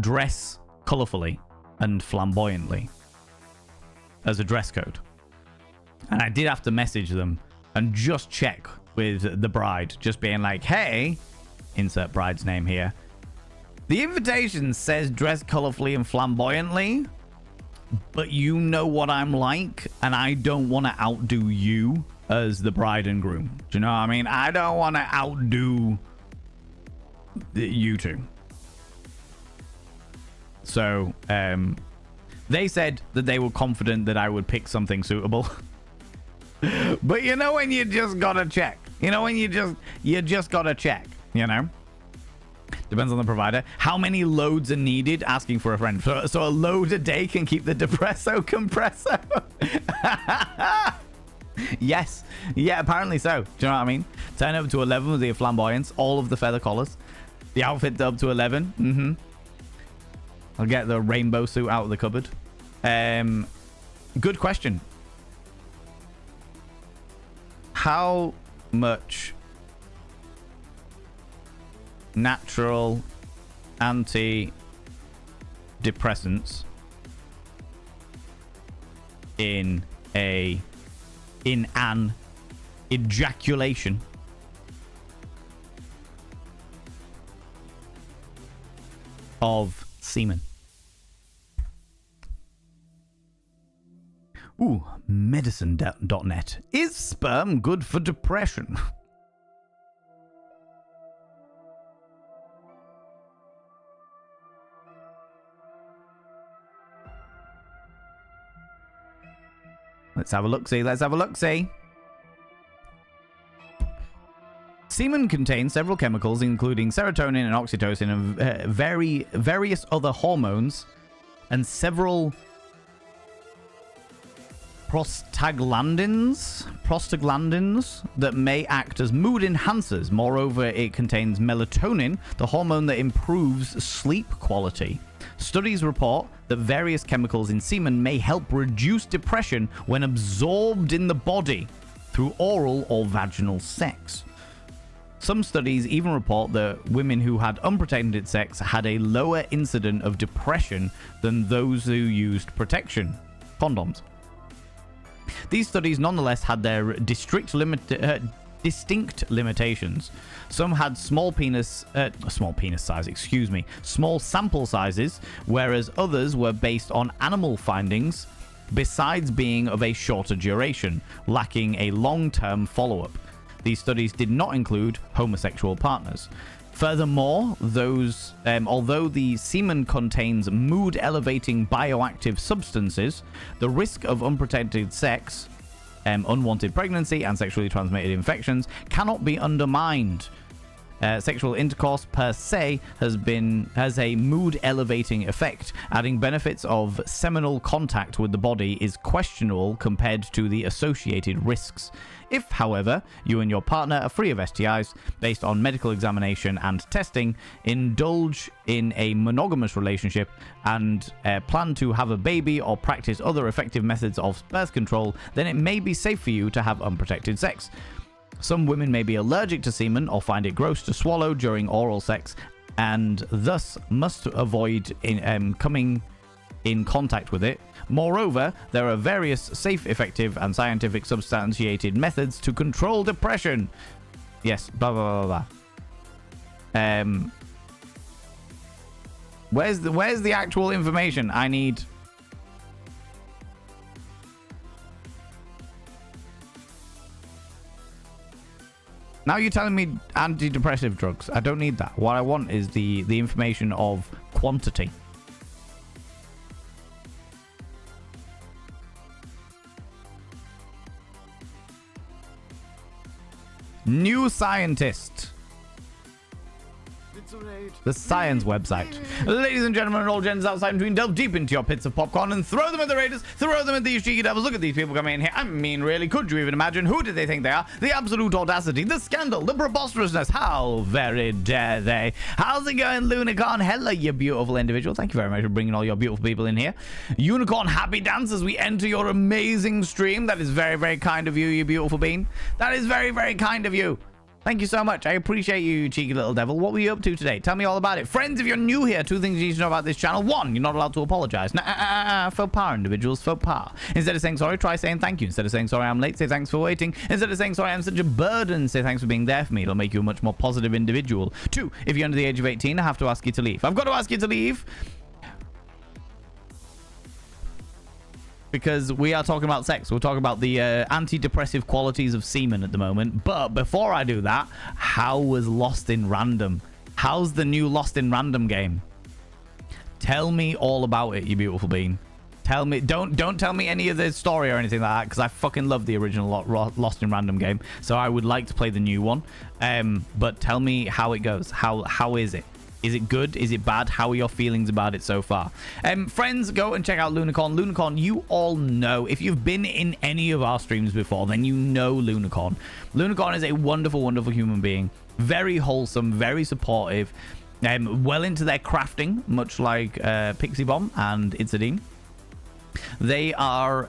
dress colorfully and flamboyantly as a dress code. And I did have to message them and just check with the bride, just being like, hey, insert bride's name here. The invitation says dress colorfully and flamboyantly, but you know what I'm like, and I don't want to outdo you as the bride and groom. Do you know what I mean? I don't want to outdo you two. So they said that they were confident that I would pick something suitable. But you know when you just gotta check. You know when you just gotta check, you know? Depends on the provider. How many loads are needed? Asking for a friend. So a load a day can keep the depresso compressor. Yes. Yeah, apparently so. Do you know what I mean? Turn up to 11 with the flamboyance. All of the feather collars. The outfit up to 11. Mm-hmm. I'll get the rainbow suit out of the cupboard. Good question. How much natural antidepressants in an ejaculation of semen? Ooh, medicine.net. Is sperm good for depression? Let's have a look-see. Let's have a look-see. Semen contains several chemicals, including serotonin and oxytocin, and various other hormones, and several prostaglandins that may act as mood enhancers. Moreover, it contains melatonin, the hormone that improves sleep quality. Studies report that various chemicals in semen may help reduce depression when absorbed in the body through oral or vaginal sex. Some studies even report that women who had unprotected sex had a lower incidence of depression than those who used protection condoms. These studies nonetheless had their distinct limitations. Some had small sample sizes, whereas others were based on animal findings, besides being of a shorter duration, lacking a long-term follow-up. These studies did not include homosexual partners. Furthermore, although the semen contains mood-elevating bioactive substances, the risk of unprotected sex, unwanted pregnancy, and sexually transmitted infections cannot be undermined. Sexual intercourse per se has a mood-elevating effect. Adding benefits of seminal contact with the body is questionable compared to the associated risks. If, however, you and your partner are free of STIs, based on medical examination and testing, indulge in a monogamous relationship, and plan to have a baby or practice other effective methods of birth control, then it may be safe for you to have unprotected sex. Some women may be allergic to semen or find it gross to swallow during oral sex, and thus must avoid coming in contact with it. Moreover, there are various safe, effective, and scientific substantiated methods to control depression. Yes, blah, blah, blah, blah. Where's the actual information I need? Now you're telling me antidepressive drugs. I don't need that. What I want is the information of quantity. New Scientist. The science website. Ladies and gentlemen, and all gens outside between, delve deep into your pits of popcorn and throw them at the raiders, throw them at these cheeky devils. Look at these people coming in here. I mean, really, could you even imagine? Who did they think they are? The absolute audacity, the scandal, the preposterousness. How very dare they? How's it going, Lunicorn? Hello, you beautiful individual. Thank you very much for bringing all your beautiful people in here. Unicorn happy dance as we enter your amazing stream. That is very, very kind of you, you beautiful bean. That is very, very kind of you. Thank you so much. I appreciate you, cheeky little devil. What were you up to today? Tell me all about it. Friends, if you're new here, 2 things you need to know about this channel. 1, you're not allowed to apologize. Faux pas, individuals. Faux pas. Instead of saying sorry, try saying thank you. Instead of saying sorry, I'm late, say thanks for waiting. Instead of saying sorry, I'm such a burden, say thanks for being there for me. It'll make you a much more positive individual. 2, if you're under the age of 18, I have to ask you to leave. I've got to ask you to leave, because we are talking about sex. We're talking about the antidepressive qualities of semen at the moment. But before I do that, how was Lost in Random? How's the new Lost in Random game? Tell me all about it, you beautiful bean. Tell me. Don't tell me any of the story or anything like that, because I fucking love the original Lost in Random game. So I would like to play the new one. But tell me how it goes. How is it? Is it good? Is it bad? How are your feelings about it so far? Friends, go and check out Lunicorn. Lunicorn, you all know. If you've been in any of our streams before, then you know Lunicorn. Lunicorn is a wonderful, wonderful human being. Very wholesome, very supportive. Well into their crafting, much like Pixie Bomb and Itzadine. They are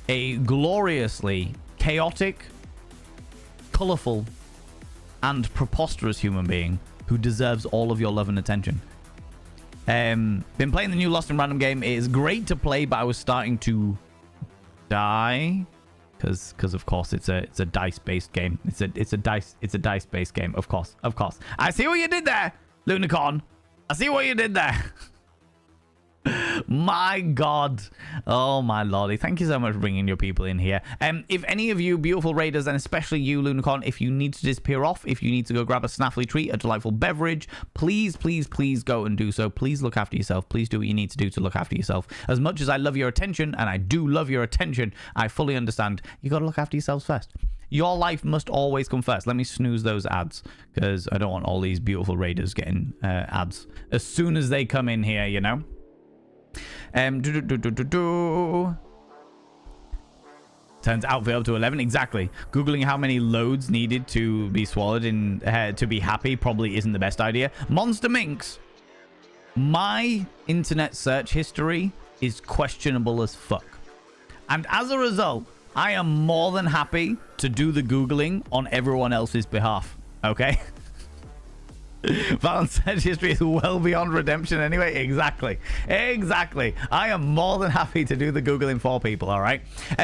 a gloriously chaotic, colorful, and preposterous human being who deserves all of your love and attention. Been playing the new Lost in Random game. It is great to play, but I was starting to die because of course it's a dice based game. It's a dice based game. Of course. I see what you did there, Lunicorn. I see what you did there. My God. Oh, my lordy. Thank you so much for bringing your people in here. If any of you beautiful raiders, and especially you, Lunicorn, if you need to disappear off, if you need to go grab a snaffly treat, a delightful beverage, please go and do so. Please look after yourself. Please do what you need to do to look after yourself. As much as I love your attention, and I do love your attention, I fully understand you got to look after yourselves first. Your life must always come first. Let me snooze those ads because I don't want all these beautiful raiders getting ads as soon as they come in here, you know? Turns outfit up to 11. Exactly. Googling how many loads needed to be swallowed in to be happy probably isn't the best idea. Monster Minx. My internet search history is questionable as fuck. And as a result, I am more than happy to do the Googling on everyone else's behalf. Okay? Val's search history is well beyond redemption anyway. Exactly. I am more than happy to do the Googling for people, all right?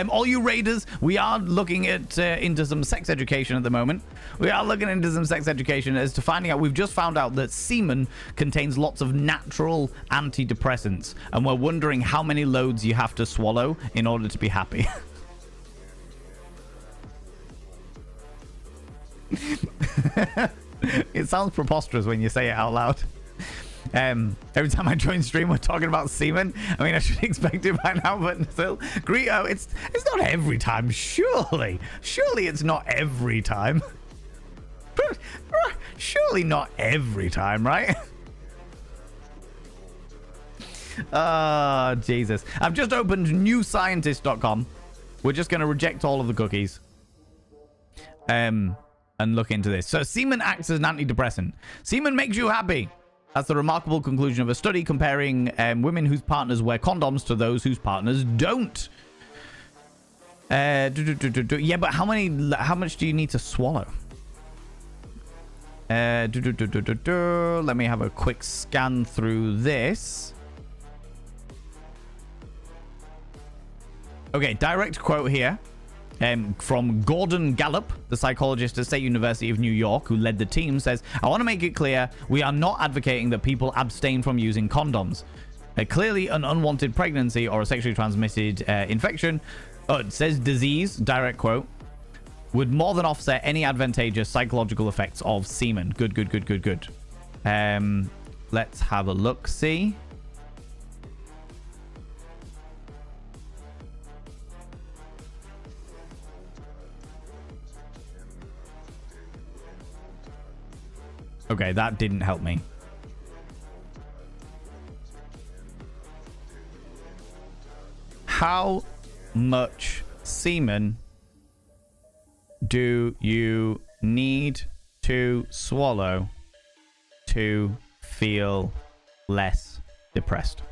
All you raiders, we are looking at into some sex education at the moment. We are looking into some sex education as to finding out. We've just found out that semen contains lots of natural antidepressants, and we're wondering how many loads you have to swallow in order to be happy. It sounds preposterous when you say it out loud. Every time I join stream, we're talking about semen. I mean, I should expect it by now, but still. Greeto, it's not every time, surely. Surely it's not every time. Surely not every time, right? Oh, Jesus. I've just opened newscientist.com. We're just going to reject all of the cookies. And look into this. So semen acts as an antidepressant. Semen makes you happy. That's the remarkable conclusion of a study comparing women whose partners wear condoms to those whose partners don't. Yeah, but how much do you need to swallow? Let me have a quick scan through this. Okay, direct quote here. From Gordon Gallup, the psychologist at State University of New York, who led the team, says, I want to make it clear, we are not advocating that people abstain from using condoms. Clearly, an unwanted pregnancy or a sexually transmitted infection, it says disease, direct quote, would more than offset any advantageous psychological effects of semen. Good. Let's have a look, see. Okay, that didn't help me. How much semen do you need to swallow to feel less depressed?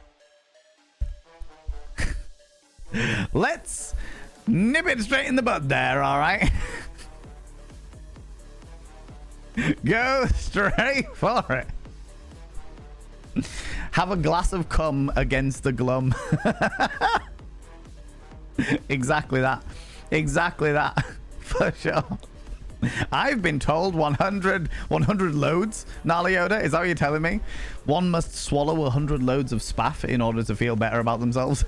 Let's nip it straight in the bud there, all right? Go straight for it. Have a glass of cum against the glum. Exactly that. For sure. I've been told 100 loads. Gnarly Yoda, is that what you're telling me? One must swallow 100 loads of spaff in order to feel better about themselves.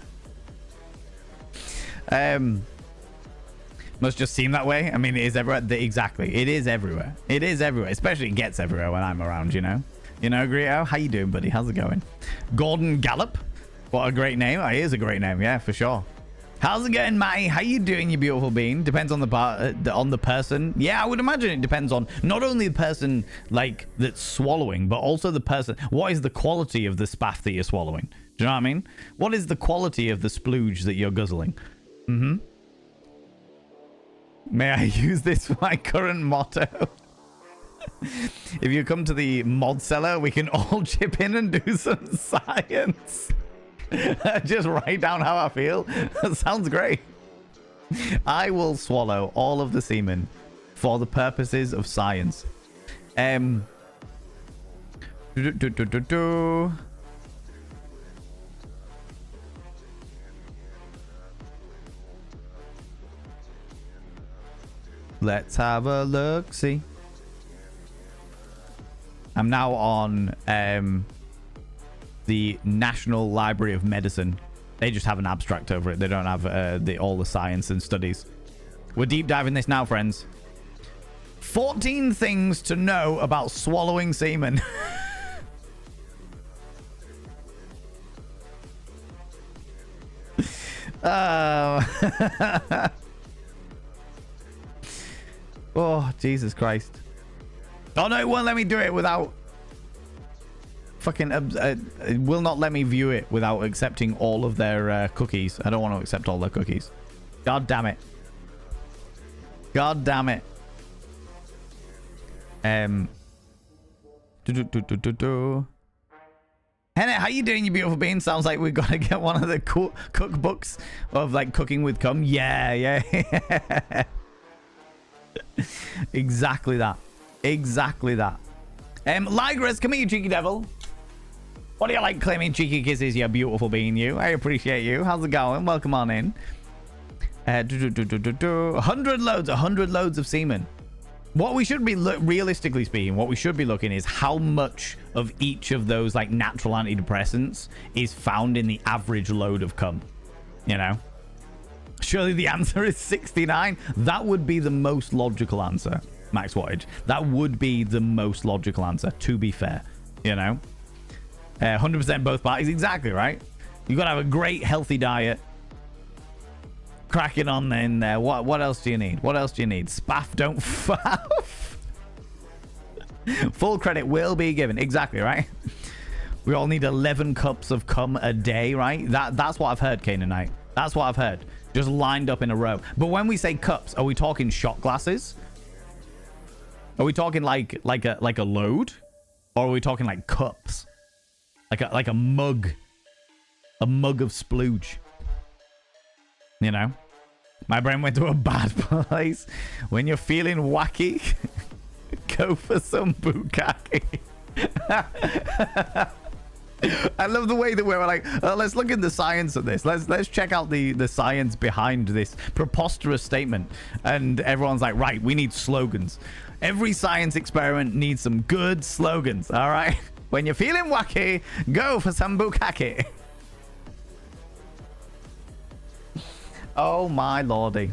Must just seem that way. I mean, it is everywhere. Exactly. It is everywhere. Especially it gets everywhere when I'm around, you know? You know, Greeto? How you doing, buddy? How's it going? Gordon Gallup. What a great name. Oh, it is a great name. Yeah, for sure. How's it going, Matty? How you doing, you beautiful bean? Depends on the person. Yeah, I would imagine it depends on not only the person like that's swallowing, but also the person. What is the quality of the spaff that you're swallowing? Do you know what I mean? What is the quality of the splooge that you're guzzling? Mm-hmm. May I use this for my current motto? If you come to the mod cellar, we can all chip in and do some science. Just write down how I feel. That sounds great. I will swallow all of the semen for the purposes of science. Let's have a look. See. I'm now on the National Library of Medicine. They just have an abstract over it. They don't have all the science and studies. We're deep diving this now, friends. 14 things to know about swallowing semen. Oh, Jesus Christ. Oh, no, it won't let me do it without... Fucking... it will not let me view it without accepting all of their cookies. I don't want to accept all their cookies. God damn it. God damn it. Hennet, how you doing, you beautiful bean? Sounds like we've got to get one of the cookbooks of, like, cooking with cum. Yeah. Exactly that. Exactly that. Ligras, come here, you cheeky devil. What do you like claiming cheeky kisses, you beautiful being, you? I appreciate you. How's it going? Welcome on in. 100 loads of semen. What we should be, realistically speaking, what we should be looking is how much of each of those, like, natural antidepressants is found in the average load of cum. You know? Surely the answer is 69. That would be the most logical answer, Max Wattage. That would be the most logical answer, to be fair. You know? 100% both parties. Exactly, right? You've got to have a great, healthy diet. Cracking on in there. What else do you need? What else do you need? Spaff, don't faff. Full credit will be given. Exactly, right? We all need 11 cups of cum a day, right? That's what I've heard, Canaanite. That's what I've heard. Just lined up in a row. But when we say cups, are we talking shot glasses? Are we talking like a load? Or are we talking like cups? Like a mug. A mug of splooge. You know? My brain went to a bad place. When you're feeling wacky, go for some bukkake. I love the way that we're like, let's look at the science of this. Let's check out the science behind this preposterous statement. And everyone's like, right, we need slogans. Every science experiment needs some good slogans, all right? When you're feeling wacky, go for some bukkake. Oh my lordy.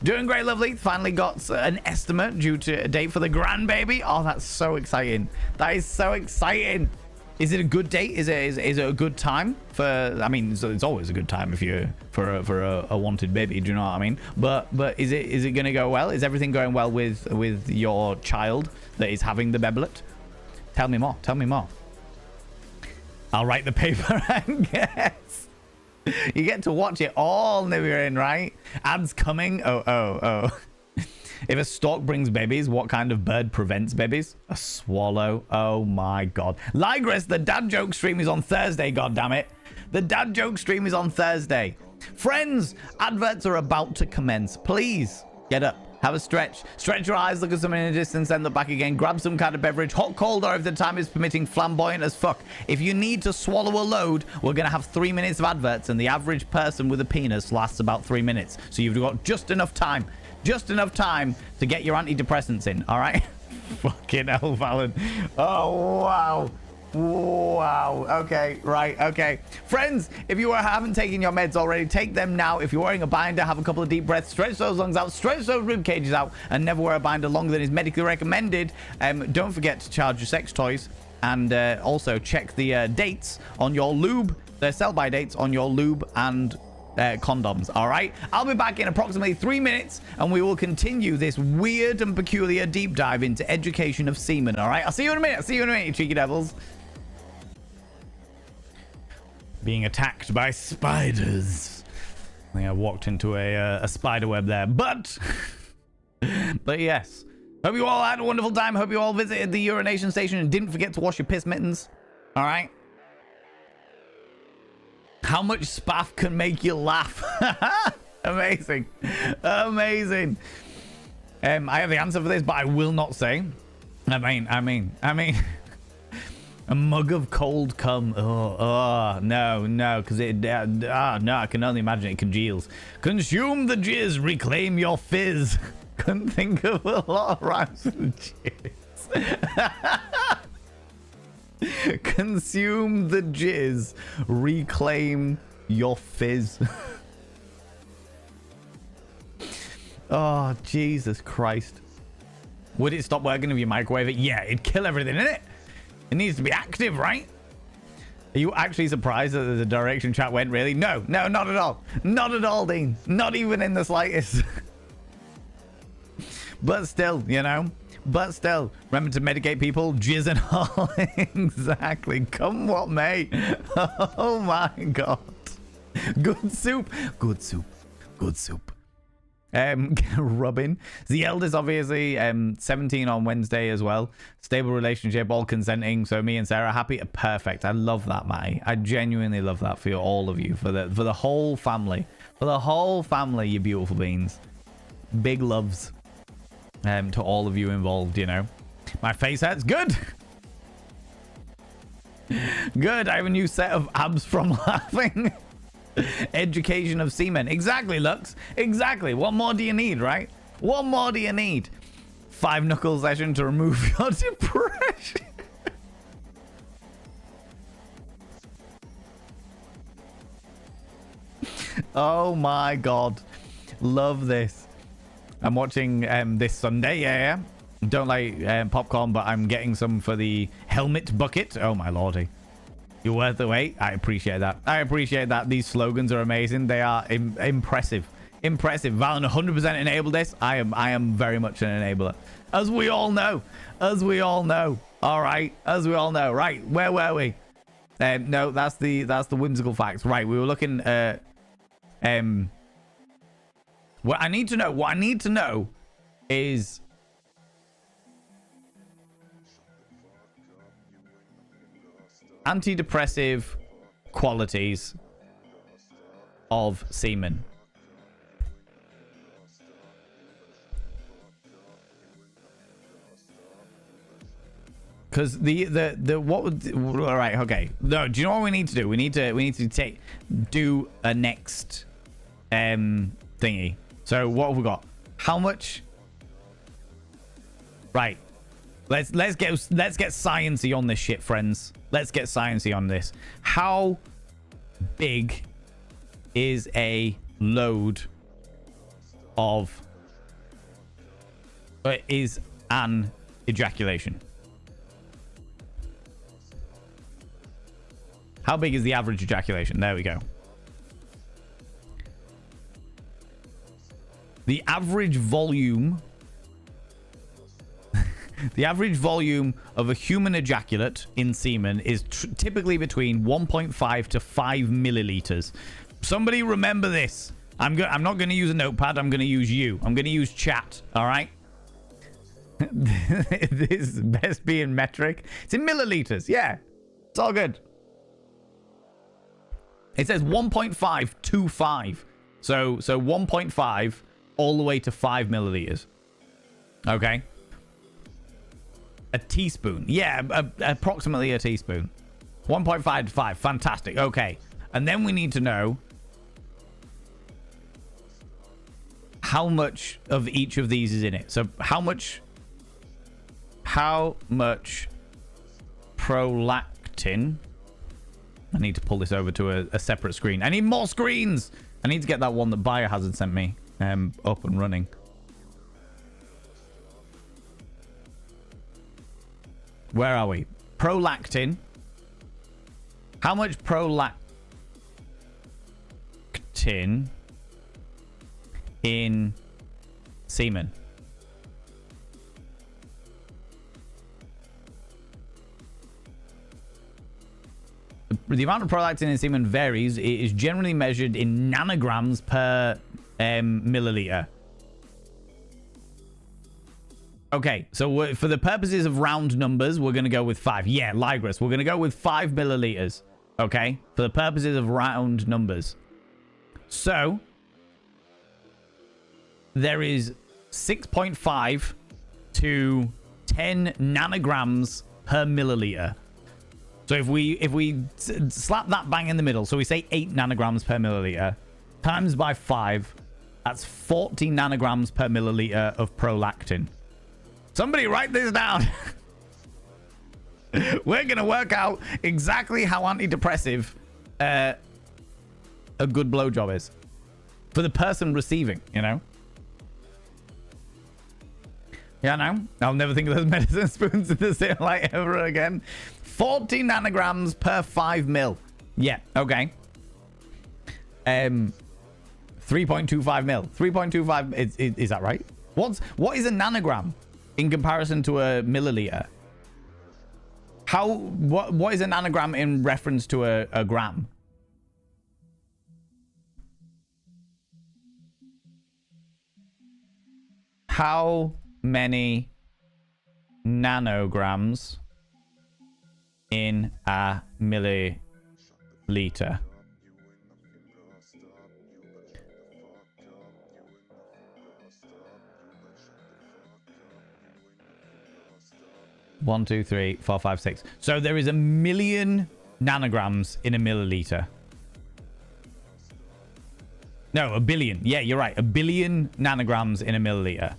Doing great, lovely. Finally got an estimate due to a date for the grandbaby. Oh, that's so exciting. That is so exciting. Is it a good date? Is it a good time for? I mean, it's always a good time if you're for a wanted baby. Do you know what I mean? But is it going to go well? Is everything going well with your child that is having the beblet? Tell me more. Tell me more. I'll write the paper and guess. You get to watch it all, Nibirin, right? Ads coming. Oh. If a stork brings babies, what kind of bird prevents babies? A swallow. Oh my god. Ligris, the dad joke stream is on Thursday, goddammit. The dad joke stream is on Thursday. Friends, adverts are about to commence. Please, get up. Have a stretch. Stretch your eyes, look at something in the distance, then look back again. Grab some kind of beverage, hot, cold, or if the time is permitting, flamboyant as fuck. If you need to swallow a load, we're going to have 3 minutes of adverts, and the average person with a penis lasts about 3 minutes. So you've got just enough time. Just enough time to get your antidepressants in, all right? Fucking hell, Valen. Oh, wow. Wow. Okay, right, okay. Friends, if you haven't taken your meds already, take them now. If you're wearing a binder, have a couple of deep breaths, stretch those lungs out, stretch those rib cages out, and never wear a binder longer than is medically recommended. Don't forget to charge your sex toys, and also check the dates on your lube, the sell-by dates on your lube and condoms. All right, I'll be back in approximately 3 minutes, and we will continue this weird and peculiar deep dive into education of semen. All right, I'll see you in a minute. See you in a minute, you cheeky devils. Being attacked by spiders. I think I walked into a spider web there, but yes. Hope you all had a wonderful time. Hope you all visited the urination station and didn't forget to wash your piss mittens. All right. How much spaff can make you laugh? Amazing. Amazing. I have the answer for this, but I will not say. I mean. A mug of cold cum. Oh, no, because no, I can only imagine it congeals. Consume the jizz, reclaim your fizz. Couldn't think of a lot of rhymes with jizz. Consume the jizz, reclaim your fizz. Oh, Jesus Christ. Would it stop working if you microwave it? Yeah, it'd kill everything in it. It needs to be active, right? Are you actually surprised that the direction chat went, really? No, not at all. Not at all, Dean. Not even in the slightest. But still, you know. But still, remember to medicate people, jizz and all. Exactly. Come what may. Oh my God. Good soup. Good soup. Good soup. Robin. The eldest, obviously, 17 on Wednesday as well. Stable relationship, all consenting. So me and Sarah happy. Perfect. I love that, Matty. I genuinely love that for all of you, for the whole family, for the whole family, you beautiful beings. Big loves. To all of you involved, you know. My face hurts. Good. Good. I have a new set of abs from laughing. Education of semen. Exactly, Lux. Exactly. What more do you need, right? What more do you need? 5 knuckle session to remove your depression. Oh my God. Love this. I'm watching this Sunday. Yeah. Don't like popcorn, but I'm getting some for the helmet bucket. Oh my lordy. You're worth the wait. I appreciate that. I appreciate that. These slogans are amazing. They are impressive. Impressive. Valen 100% enabled this. I am very much an enabler. As we all know. As we all know. All right. As we all know. Right. Where were we? No, that's the whimsical facts. Right. We were looking at what I need to know is antidepressive qualities of semen. Because the what would, all right, okay. No, do you know what we need to do? We need to do a next thingy. So what have we got? How much? Right. Let's get sciencey on this shit, friends. Let's get sciencey on this. How big is a load of is an ejaculation? How big is the average ejaculation? There we go. The average volume the average volume of a human ejaculate in semen is typically between 1.5 to 5 milliliters. Somebody remember this. I'm not going to use a notepad. I'm going to use you. I'm going to use chat. All right. This best be in metric. It's in milliliters. Yeah. It's all good. It says 1.5 to 5. So 1.5 all the way to 5 milliliters. Okay. A teaspoon. Yeah, approximately a teaspoon. 1.5 to 5. Fantastic. Okay. And then we need to know how much of each of these is in it. So how much prolactin. I need to pull this over to a separate screen. I need more screens. I need to get that one that Biohazard sent me up and running. Where are we? Prolactin. How much prolactin prolactin in semen? The amount of prolactin in semen varies. It is generally measured in nanograms per milliliter. Okay, so for the purposes of round numbers, we're going to go with 5. Yeah, Ligris, we're going to go with 5 milliliters. Okay, for the purposes of round numbers. So, there is 6.5 to 10 nanograms per milliliter. So if we slap that bang in the middle, so we say 8 nanograms per milliliter, times by 5, that's 40 nanograms per milliliter of prolactin. Somebody write this down. We're going to work out exactly how antidepressive a good blowjob is. For the person receiving, you know? Yeah, no. I'll never think of those medicine spoons in the same light ever again. 40 nanograms per 5 mil. Yeah, okay. 3.25 mil. 3.25 is that right? What is a nanogram in comparison to a milliliter? What is a nanogram in reference to a gram? How many nanograms in a milliliter? One, two, three, four, five, six. So there is 1 million nanograms in a milliliter. No, 1 billion. Yeah, you're right. 1 billion nanograms in a milliliter.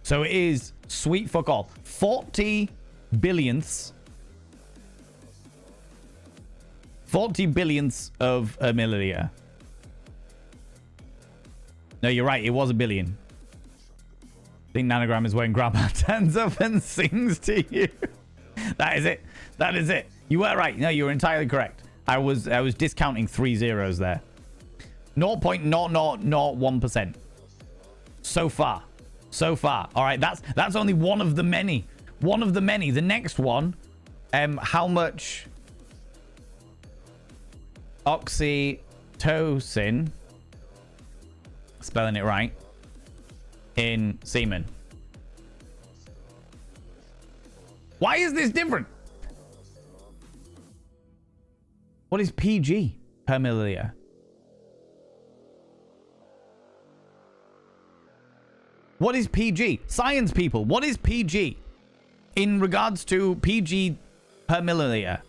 So it is sweet fuck all. 40 billionths. 40 billionths of a milliliter. No, you're right. It was 1 billion. I think nanogram is when grandma turns up and sings to you. That is it. That is it. You were right. No, you were entirely correct. I was discounting 3 zeros there. 0.0001%. So far. So far. All right, that's only one of the many. One of the many. The next one, how much oxytocin, spelling it right, in semen. Why is this different? What is PG per milliliter? What is PG? Science people, what is PG in regards to PG per milliliter?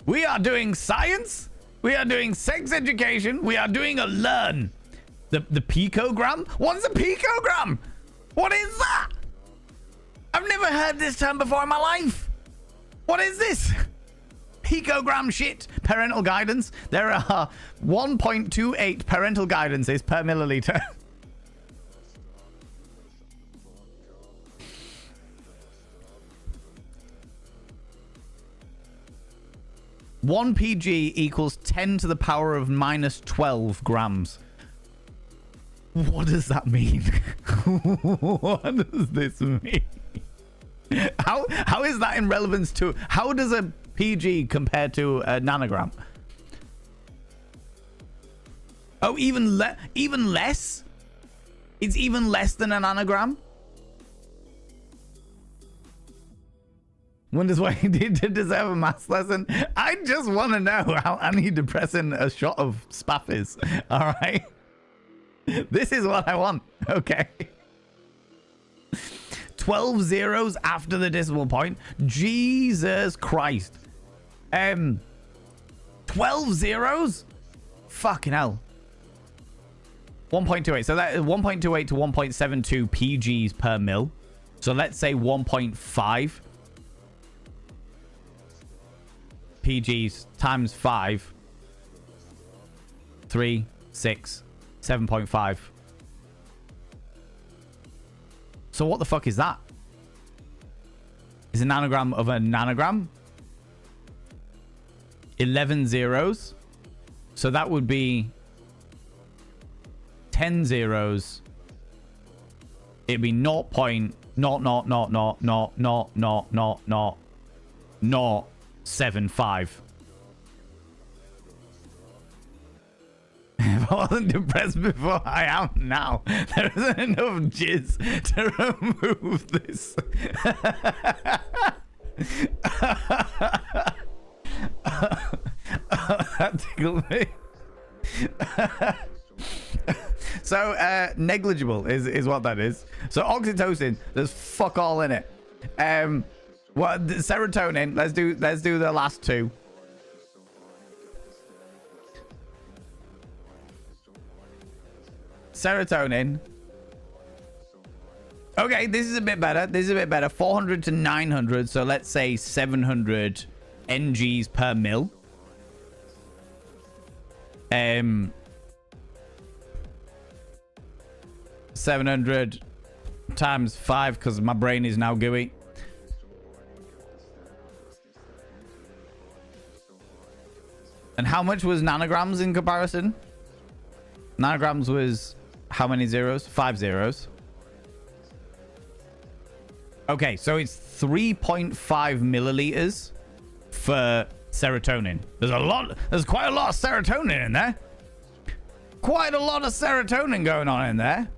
We are doing science. We are doing sex education. We are doing a learn. The picogram? What's a picogram? What is that? I've never heard this term before in my life. What is this? Picogram shit. Parental guidance. There are 1.28 parental guidances per milliliter. One PG equals 10 to the power of minus 12 grams. What does that mean? What does this mean? How is that in relevance to... How does a PG compare to a nanogram? Oh, even less? It's even less than a nanogram? Wonders why he did deserve a maths lesson. I just want to know how antidepressant a shot of spaff is. All right. This is what I want. Okay. 12 zeros after the decimal point. Jesus Christ. 12 zeros? Fucking hell. 1.28. So that is 1.28 to 1.72 PGs per mil. So let's say 1.5 PGs times 5. 3, 6, 7.5. So what the fuck is that? Is a nanogram of a nanogram? 11 zeros. So that would be 10 zeros. It'd be 0.000000075. If I wasn't depressed before, I am now. There isn't enough jizz to remove this. That tickled me. So negligible is what that is. So oxytocin, there's fuck all in it. What serotonin? Let's do the last two. Serotonin. Okay, this is a bit better. 400 to 900. So let's say 700 NGs per mil. 700 times 5 because my brain is now gooey. And how much was nanograms in comparison? Nanograms was how many zeros? 5 zeros. Okay, so it's 3.5 milliliters for serotonin. There's quite a lot of serotonin in there. Quite a lot of serotonin going on in there.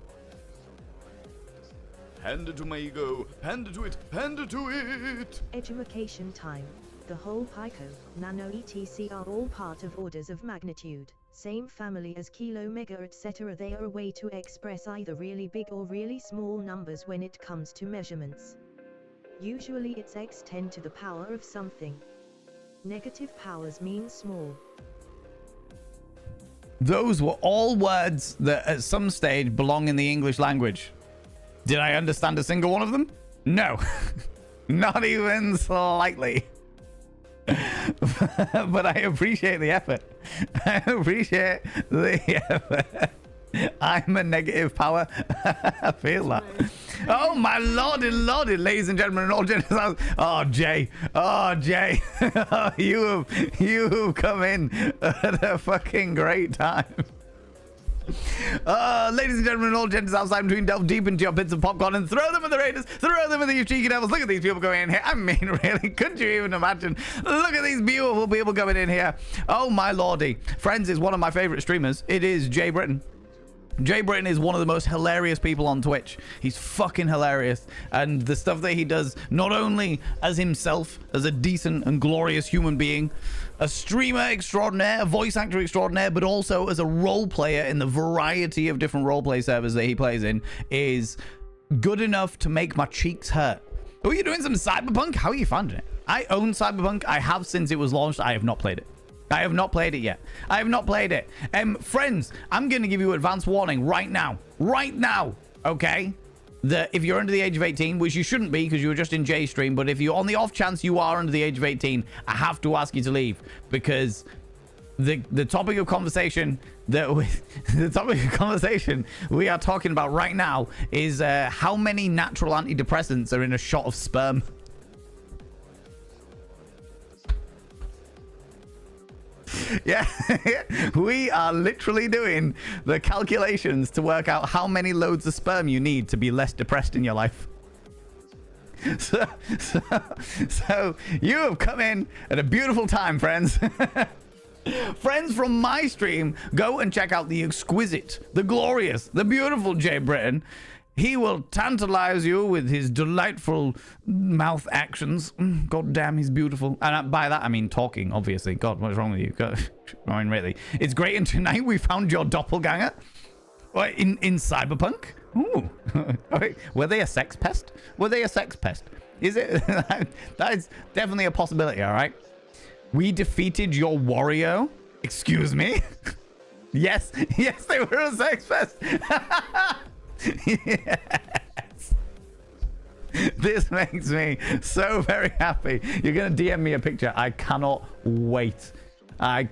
Hand it to my ego. Hand it to it. Hand it to it.
Education time. The whole pico, nano etc. are all part of orders of magnitude, same family as kilo, mega etc. They are a way to express either really big or really small numbers when it comes to measurements. Usually it's x 10 to the power of something. Negative powers mean small.
Those were all words that at some stage belong in the English language. Did I understand a single one of them? No. Not even slightly. But I appreciate the effort. I appreciate the effort. I'm a negative power. I feel that. Oh my lordy, ladies and gentlemen, and all genders. Oh Jay, you have come in at a fucking great time. Ladies and gentlemen, all genders outside between, delve deep into your bits of popcorn and throw them at the Raiders, throw them at the cheeky devils. Look at these people going in here. I mean, really, couldn't you even imagine? Look at these beautiful people coming in here. Oh my lordy. Friends is one of my favorite streamers. It is Jay Britton. Jay Britton is one of the most hilarious people on Twitch. He's fucking hilarious. And the stuff that he does, not only as himself, as a decent and glorious human being, a streamer extraordinaire, a voice actor extraordinaire, but also as a role player in the variety of different roleplay servers that he plays in, is good enough to make my cheeks hurt. Oh, you're doing some Cyberpunk? How are you finding it? I own Cyberpunk. I have since it was launched. I have not played it. I have not played it yet. I have not played it. Friends, I'm going to give you advance warning right now, okay? That if you're under the age of 18, which you shouldn't be because you were just in Jay's stream, but if you're on the off chance you are under the age of 18, I have to ask you to leave because the topic of conversation we are talking about right now is how many natural antidepressants are in a shot of sperm. Yeah, we are literally doing the calculations to work out how many loads of sperm you need to be less depressed in your life. So you have come in at a beautiful time, friends. Friends from my stream, go and check out the exquisite, the glorious, the beautiful Jay Britton. He will tantalize you with his delightful mouth actions. God damn, he's beautiful. And by that, I mean talking, obviously. God, what's wrong with you? God, I mean, really. It's great. And tonight we found your doppelganger. What, in Cyberpunk? Ooh. Were they a sex pest? Were they a sex pest? Is it? That is definitely a possibility, all right? We defeated your Wario? Excuse me? Yes, they were a sex pest. Yes. This makes me so very happy. You're gonna DM me a picture. I cannot wait. I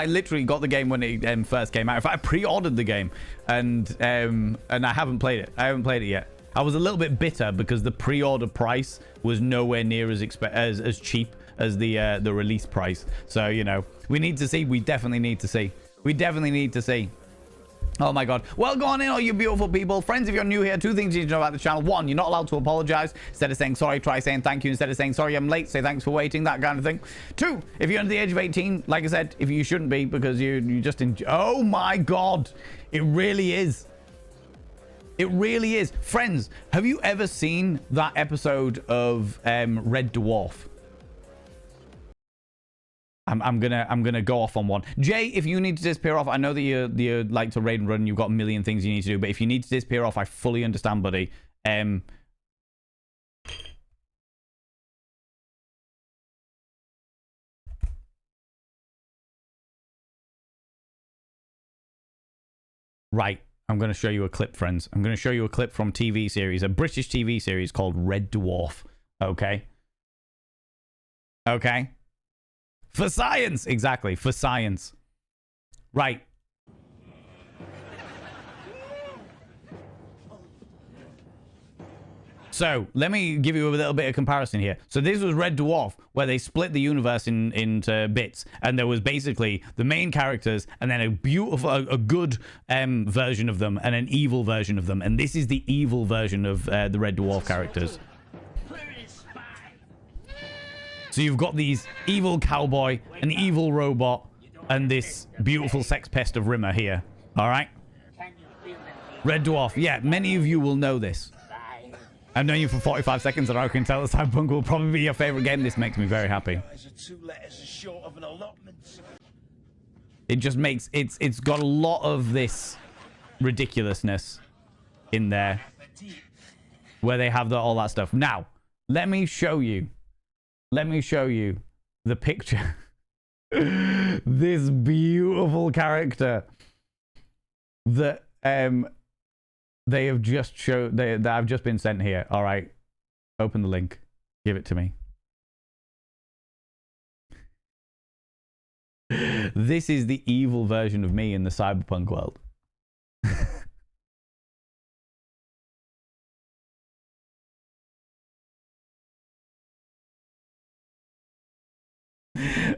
literally got the game when it first came out. In fact, I pre-ordered the game and I haven't played it. I haven't played it yet. I was a little bit bitter because the pre-order price was nowhere near as cheap as the release price. So, you know, we need to see. We definitely need to see. We definitely need to see. Oh my god. Well, go on in, all you beautiful people. Friends, if you're new here, two things you need to know about the channel. One, you're not allowed to apologize. Instead of saying sorry, try saying thank you. Instead of saying sorry, I'm late, say thanks for waiting, that kind of thing. Two, if you're under the age of 18, like I said, if you shouldn't be because you just enjoy. Oh my god. It really is. It really is. Friends, have you ever seen that episode of Red Dwarf? I'm gonna go off on one. Jay, if you need to disappear off, I know that you like to raid and run. You've got a million things you need to do, but if you need to disappear off, I fully understand, buddy. Right. I'm going to show you a clip, friends. I'm going to show you a clip from TV series, a British TV series called Red Dwarf. Okay. Okay. For science. Exactly. For science. Right. So let me give you a little bit of comparison here. So this was Red Dwarf, where they split the universe into bits, and there was basically the main characters, and then a beautiful, a good version of them, and an evil version of them. And this is the evil version of the Red Dwarf characters. So you've got these evil cowboy, an evil robot, and this beautiful sex pest of Rimmer here. All right. Red Dwarf. Yeah, many of you will know this. I've known you for 45 seconds, and I can tell that Cyberpunk will probably be your favorite game. This makes me very happy. It just makes it's got a lot of this ridiculousness in there, where they have all that stuff. Now, let me show you the picture. This beautiful character that they have just showed, that I've just been sent here. All right. Open the link. Give it to me. This is the evil version of me in the cyberpunk world.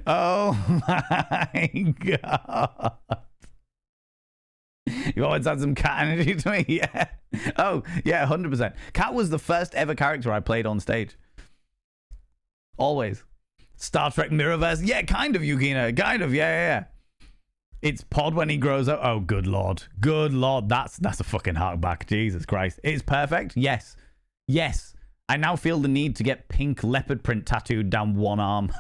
Oh my god. You always had some cat energy to me, yeah. Oh, yeah, 100%. Cat was the first ever character I played on stage. Always. Star Trek Mirrorverse. Yeah, kind of, Yukina. Kind of, yeah. It's Pod when he grows up. Oh, good lord. Good lord. That's a fucking hark back. Jesus Christ. It's perfect? Yes. Yes. I now feel the need to get pink leopard print tattooed down one arm.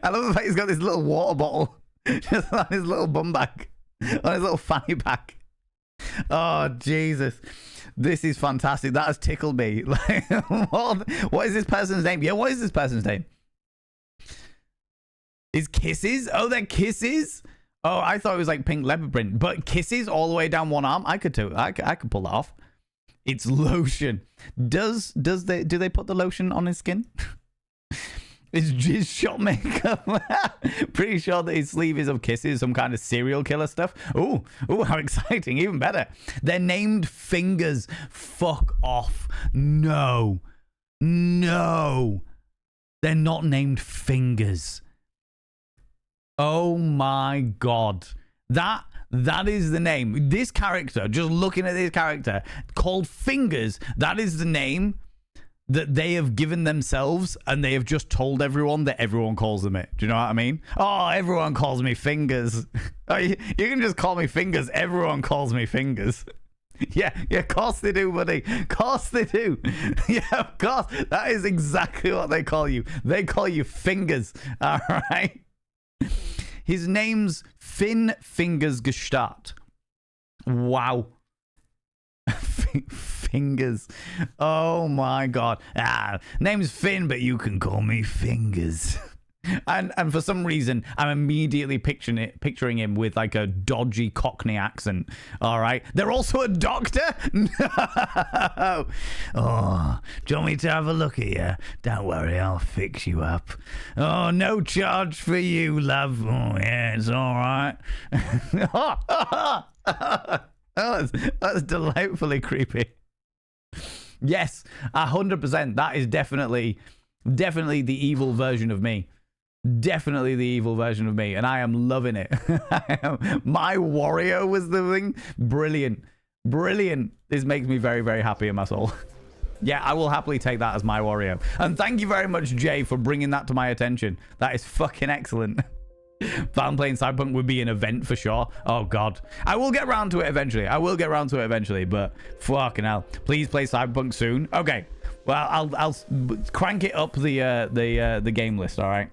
I love the fact he's got this little water bottle just on his little bum bag, on his little fanny pack. Oh, Jesus. This is fantastic. That has tickled me. Like, what is this person's name? Yeah, what is this person's name? Is Kisses? Oh, they're Kisses? Oh, I thought it was like pink leopard print, but Kisses all the way down one arm? I could too. I could pull that off. It's lotion. Do they put the lotion on his skin? It's just shot makeup. Pretty sure that his sleeve is of Kisses, some kind of serial killer stuff. Ooh, how exciting. Even better. They're named Fingers. Fuck off. No. They're not named Fingers. Oh my god. That is the name. This character, just looking at this character, called Fingers, that is the name that they have given themselves, and they have just told everyone that everyone calls them it. Do you know what I mean? Oh, everyone calls me Fingers. Oh, you can just call me Fingers. Everyone calls me Fingers. Yeah, of course they do, buddy. Of course they do. Yeah, of course. That is exactly what they call you. They call you Fingers. All right. His name's Finn Fingers Gestart. Wow. Fingers. Oh my god. Name's Finn, but you can call me Fingers. And for some reason, I'm immediately picturing him with like a dodgy Cockney accent. All right. They're also a doctor? No. Oh, do you want me to have a look at you? Don't worry, I'll fix you up. Oh, no charge for you, love. Oh, yeah, it's all right. Oh, that's delightfully creepy. Yes, 100%. That is definitely the evil version of me. Definitely the evil version of me, and I am loving it. My Wario was the thing. Brilliant. Brilliant. This makes me very, very happy in my soul. Yeah, I will happily take that as my Wario. And thank you very much, Jay, for bringing that to my attention. That is fucking excellent. Fan playing Cyberpunk would be an event for sure. Oh, God. I will get around to it eventually. But fucking hell. Please play Cyberpunk soon. Okay. Well, I'll crank it up the game list, all right?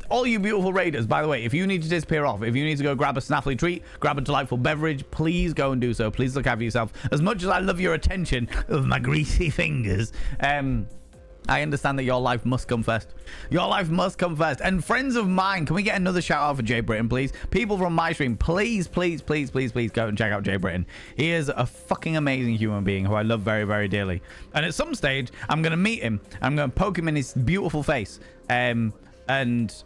All you beautiful raiders, by the way, if you need to disappear off, if you need to go grab a snaffly treat, grab a delightful beverage, please go and do so. Please look after yourself. As much as I love your attention of my greasy fingers, I understand that your life must come first. Your life must come first. And friends of mine, can we get another shout out for Jay Britton, please? People from my stream, please go and check out Jay Britton. He is a fucking amazing human being who I love very, very dearly. And at some stage, I'm going to meet him. I'm going to poke him in his beautiful face. And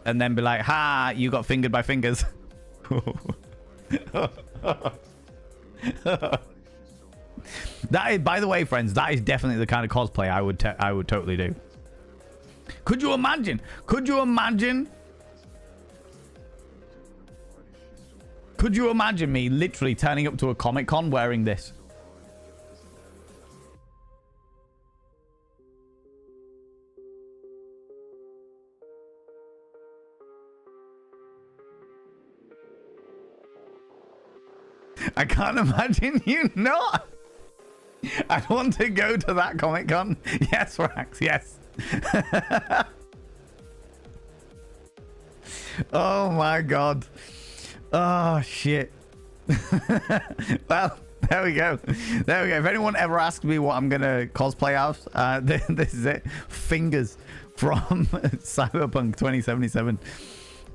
then be like, ha, you got fingered by fingers. That is, by the way, friends, that is definitely the kind of cosplay I would totally do. Could you imagine? Could you imagine me literally turning up to a Comic-Con wearing this? I can't imagine you not. I want to go to that Comic-Con. Yes, Rax, yes. Oh my God. Oh shit. Well, there we go. There we go. If anyone ever asks me what I'm gonna cosplay as, this is it. Fingers from Cyberpunk 2077.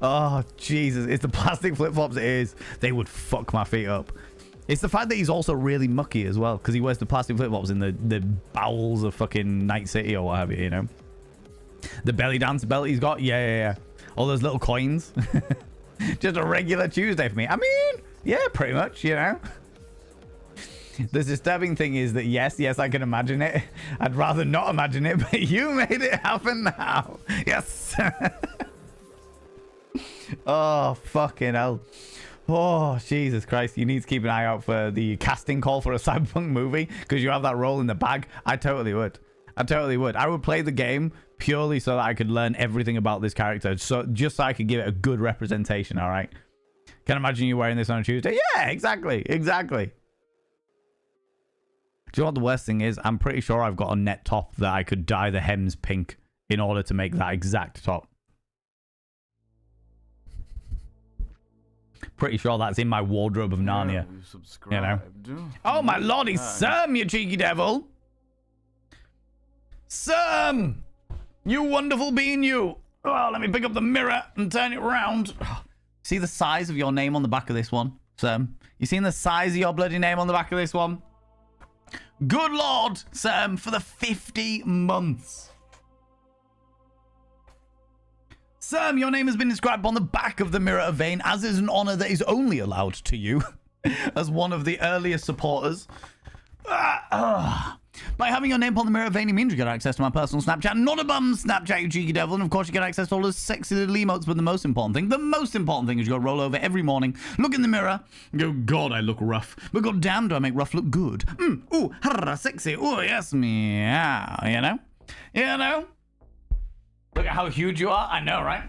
Oh Jesus, it's the plastic flip-flops. It is. They would fuck my feet up. It's the fact that he's also really mucky as well, because he wears the plastic flip-flops in the bowels of fucking Night City or what have you, you know. The belly dance belt he's got, yeah. All those little coins. Just a regular Tuesday for me. I mean, yeah, pretty much, you know. The disturbing thing is that yes, I can imagine it. I'd rather not imagine it, but you made it happen now. Yes. Oh, fucking hell. Oh, Jesus Christ. You need to keep an eye out for the casting call for a Cyberpunk movie because you have that role in the bag. I totally would. I would play the game purely so that I could learn everything about this character. So just so I could give it a good representation, all right? Can imagine you wearing this on a Tuesday? Yeah, exactly. Do you know what the worst thing is? I'm pretty sure I've got a net top that I could dye the hems pink in order to make that exact top. Pretty sure that's in my wardrobe of Narnia. You know? Oh, my lordy, Sam, you cheeky devil. Sam! You wonderful being, you. Oh, let me pick up the mirror and turn it round. See the size of your name on the back of this one, Sam? You seen the size of your bloody name on the back of this one? Good Lord, Sam, for the 50 months. Sam, your name has been inscribed on the back of the Mirror of Vane, as is an honor that is only allowed to you as one of the earliest supporters. By having your name upon the Mirror of Vane, it means you get access to my personal Snapchat. Not a bum Snapchat, you cheeky devil. And of course, you get access to all those sexy little emotes. But the most important thing is you got to roll over every morning, look in the mirror, go, God, I look rough. But God damn, do I make rough look good. Ooh, harra, sexy. Ooh, yes, meow. You know? Look at how huge you are. I know, right?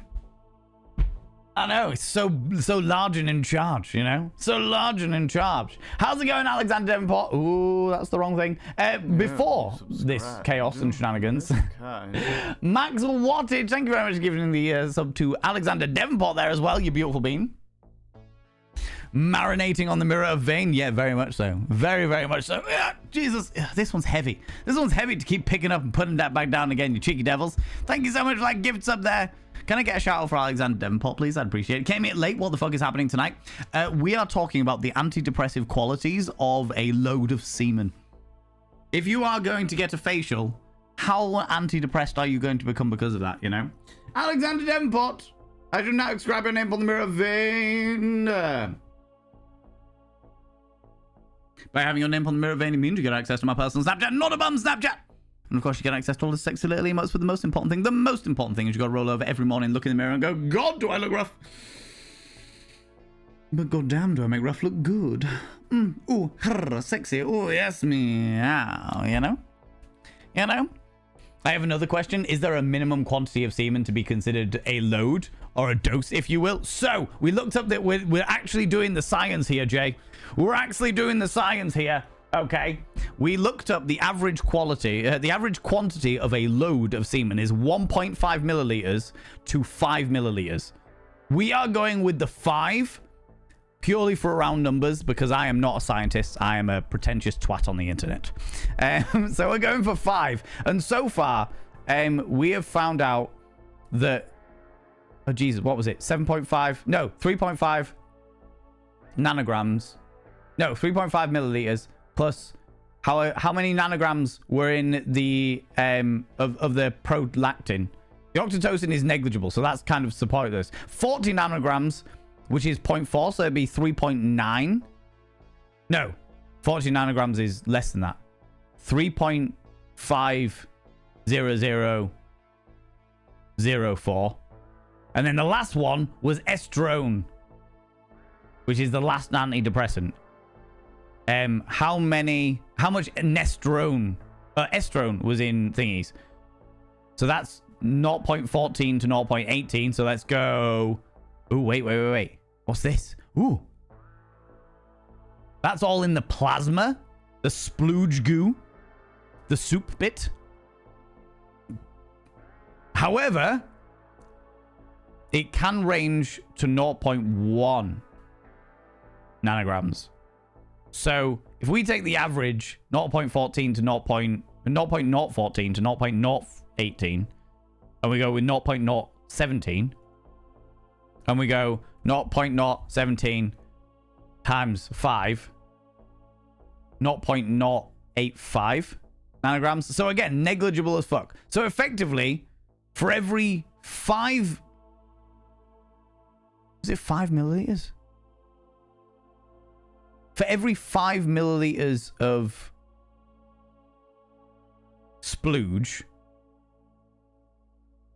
I know. It's so large and in charge, you know? So large and in charge. How's it going, Alexander Davenport? Ooh, that's the wrong thing. Before this chaos and shenanigans. Max Wattage, thank you very much for giving the sub to Alexander Davenport there as well, you beautiful bean. Marinating on the Mirror of Vane. Yeah, very much so. Very, very much so. Jesus, this one's heavy. This one's heavy to keep picking up and putting that back down again, you cheeky devils. Thank you so much for that gifts up there. Can I get a shout out for Alexander Davenport, please? I'd appreciate it. Came in late. What the fuck is happening tonight? We are talking about the antidepressive qualities of a load of semen. If you are going to get a facial, how antidepressed are you going to become because of that, you know? Alexander Davenport. I do not inscribe your name on the Mirror of Vane. By having your name on the mirror vein immune, you get access to my personal Snapchat, not a bum Snapchat. And of course, you get access to all the sexy little emotes. But the most important thing is you got to roll over every morning, look in the mirror, and go, God, do I look rough? But goddamn, do I make rough look good? Ooh, sexy. Ooh, yes, meow. You know? I have another question. Is there a minimum quantity of semen to be considered a load or a dose, if you will? So we looked up that we're actually doing the science here, Jay. We're actually doing the science here. Okay, we looked up the average quantity of a load of semen is 1.5 milliliters to 5 milliliters. We are going with the 5 purely for round numbers because I am not a scientist. I am a pretentious twat on the internet. So we're going for 5. And so far, we have found out that, oh Jesus, what was it? 7.5? No, 3.5 nanograms. No, 3.5 milliliters. Plus, how many nanograms were in the of the prolactin? The oxytocin is negligible, so that's kind of supported this. 40 nanograms, which is 0.4, so it'd be 3.9. No, 40 nanograms is less than that. 3.50004. And then the last one was estrone, which is the last antidepressant. How much estrone was in thingies? So that's 0.14 to 0.18. So let's go. Ooh, wait. What's this? Ooh. That's all in the plasma, the splooge goo, the soup bit. However, it can range to 0.1 nanograms. So if we take the average 0.14 to 0.014 to 0.018, and we go with 0.017, and we go 0.017 times 5, 0.085 nanograms. So again, negligible as fuck. So effectively, for every 5... Is it 5 milliliters? For every 5 milliliters of splooge,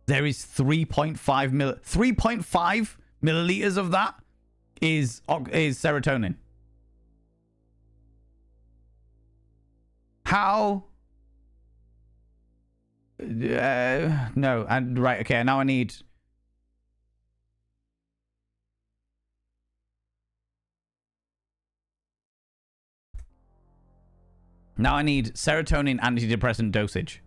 there is 3.5 milliliters of that is serotonin. How? No. And right. Okay. Now I need. Now I need serotonin antidepressant dosage.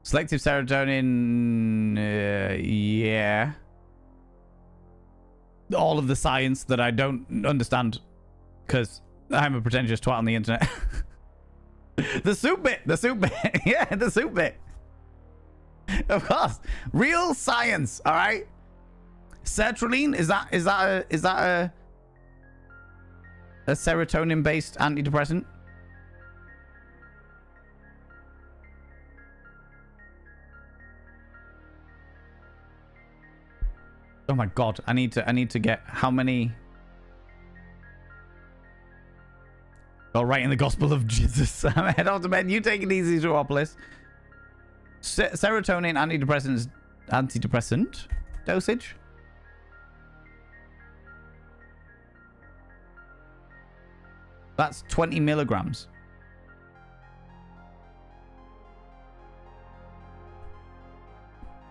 Selective serotonin, yeah. All of the science that I don't understand because I'm a pretentious twat on the internet. The soup bit. Yeah, the soup bit. Of course. Real science, all right? Sertraline, is that a serotonin based antidepressant? Oh my god, I need to get how many. Oh, right in the gospel of Jesus. I'm head off to bed. You take it easy, Zoopolis. Serotonin antidepressant dosage. That's 20 milligrams.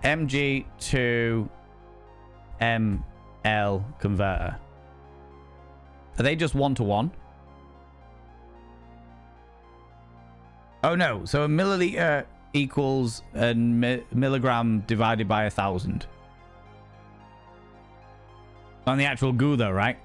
mg to ml converter. Are they just 1-to-1? Oh no, so a milliliter equals a milligram divided by 1,000. On the actual goo though, right?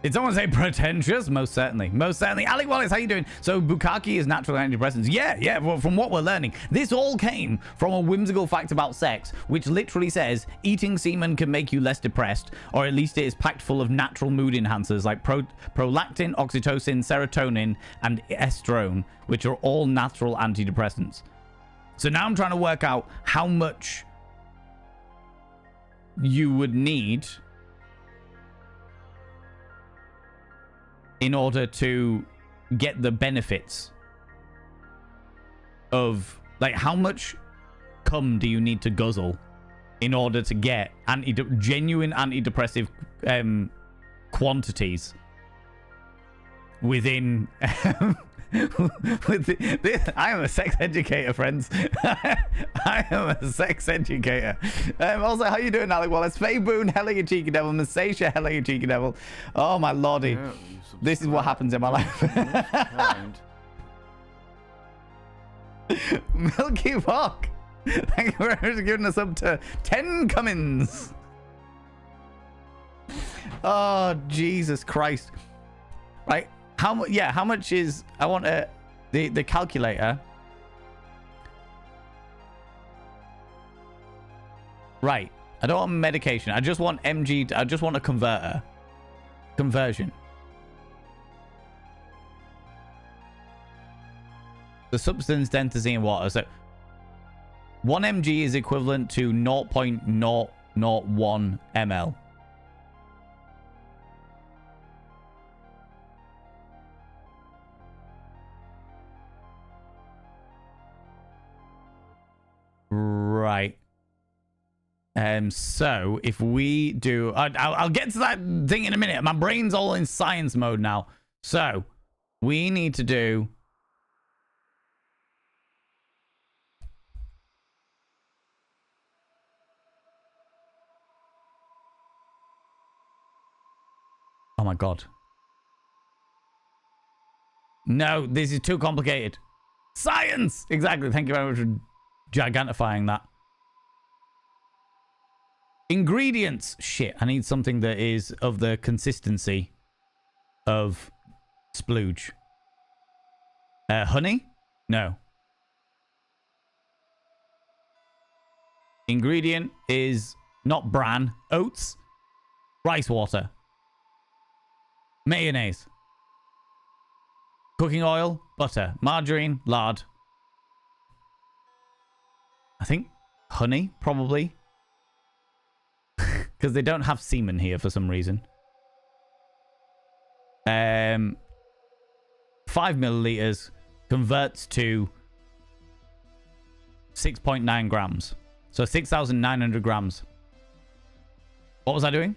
Did someone say pretentious? Most certainly. Most certainly. Alec Wallace, how you doing? So bukkake is natural antidepressants. Yeah. Well, from what we're learning, this all came from a whimsical fact about sex, which literally says eating semen can make you less depressed, or at least it is packed full of natural mood enhancers like prolactin, oxytocin, serotonin, and estrone, which are all natural antidepressants. So now I'm trying to work out how much you would need in order to get the benefits of, like, how much cum do you need to guzzle in order to get genuine antidepressive quantities within I am a sex educator, friends. I am a sex educator. Also, how you doing, Alec Wallace? Faye Boone, hello you cheeky devil. Massacia, hello you cheeky devil. Oh my lordy.
Yeah,
This is what happens in my life. Milky Walk. Thank you very much for giving us up to 10 Cummins. Oh, Jesus Christ. Right. How much? Yeah, how much is... I want the calculator. Right. I don't want medication. I just want MG... I just want a converter. Conversion. The substance density in water. So 1 mg is equivalent to 0.001 ml. Right. So if we do... I'll get to that thing in a minute. My brain's all in science mode now. So we need to do... Oh my God. No, this is too complicated. Science! Exactly. Thank you very much for gigantifying that. Ingredients. Shit, I need something that is of the consistency of splooge. Honey? No. Ingredient is not bran. Oats. Rice water. Mayonnaise. Cooking oil. Butter. Margarine. Lard. I think honey, probably. Because they don't have semen here for some reason. 5 milliliters converts to 6.9 grams. So 6,900 grams. What was I doing?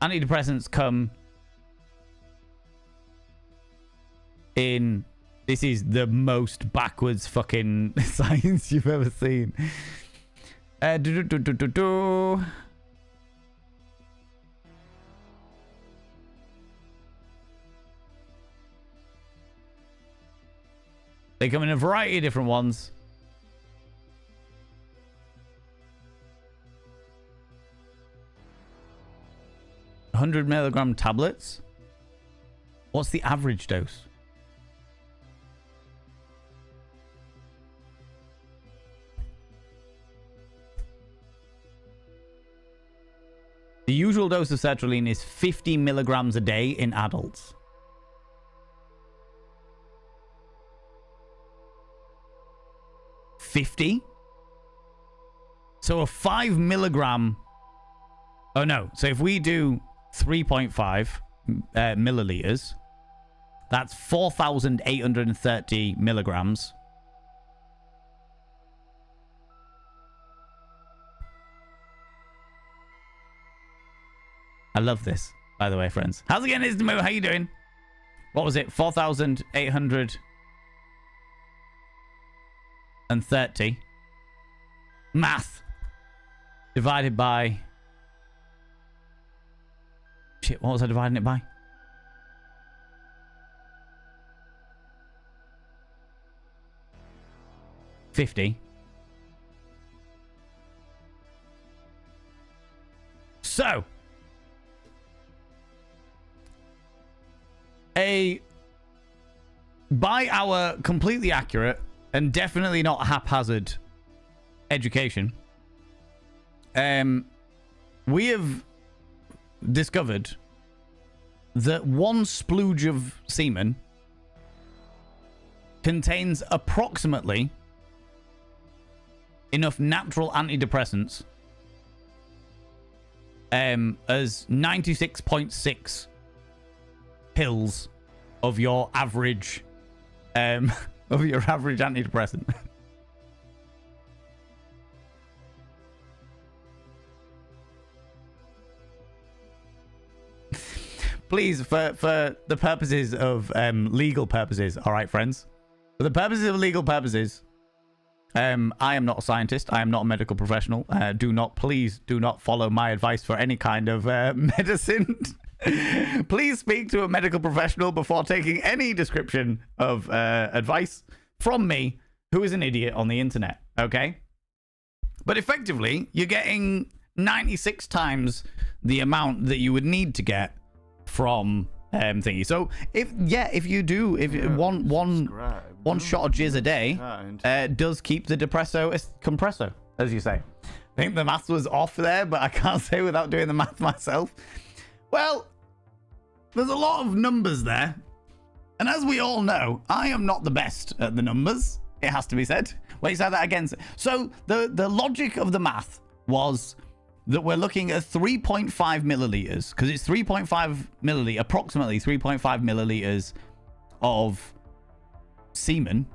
Antidepressants come in... This is the most backwards fucking science you've ever seen. They come in a variety of different ones. $100 milligram tablets. What's the average dose? The usual dose of sertraline is 50 milligrams a day in adults. $50? So a 5 milligram... Oh no, so if we do 3.5 milliliters, that's 4,830 milligrams. I love this, by the way, friends. How's it going, Isdemo? How you doing? What was it? 4,830. Math. Divided by... Shit, what was I dividing it by? $50. So... by our completely accurate and definitely not haphazard education, we have discovered that 1 splooge of semen contains approximately enough natural antidepressants as 96.6 pills of your average antidepressant. Please, for the purposes of legal purposes, all right, friends. For the purposes of legal purposes, I am not a scientist. I am not a medical professional. Please do not follow my advice for any kind of medicine. Please speak to a medical professional before taking any description of advice from me, who is an idiot on the internet, okay? But effectively, you're getting 96 times the amount that you would need to get from thingy. So if one shot of jizz a day does keep the depresso compresso, as you say. I think the math was off there, but I can't say without doing the math myself. Well, there's a lot of numbers there, and as we all know, I am not the best at the numbers. It has to be said. Wait, say that again. So the logic of the math was that we're looking at 3.5 milliliters, because it's 3.5 milliliter, approximately 3.5 milliliters of semen.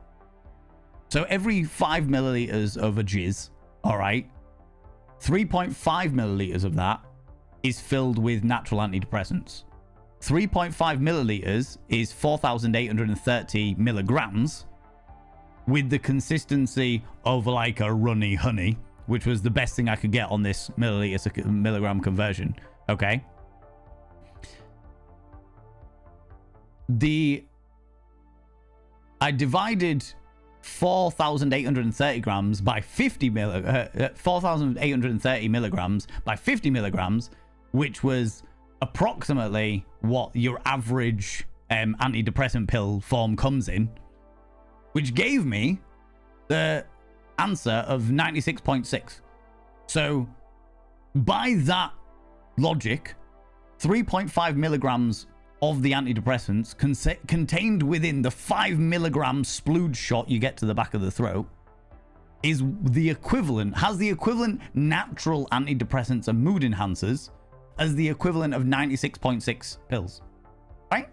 So every 5 milliliters of a jizz, all right, 3.5 milliliters of that is filled with natural antidepressants. 3.5 milliliters is 4,830 milligrams, with the consistency of like a runny honey, which was the best thing I could get on this milliliter to milligram conversion. Okay. I divided 4,830 grams by 4,830 milligrams by 50 milligrams, which was approximately what your average antidepressant pill form comes in, which gave me the answer of 96.6. So by that logic, 3.5 milligrams of the antidepressants contained within the 5 milligram splooge shot you get to the back of the throat has the equivalent natural antidepressants and mood enhancers as the equivalent of 96.6 pills, right?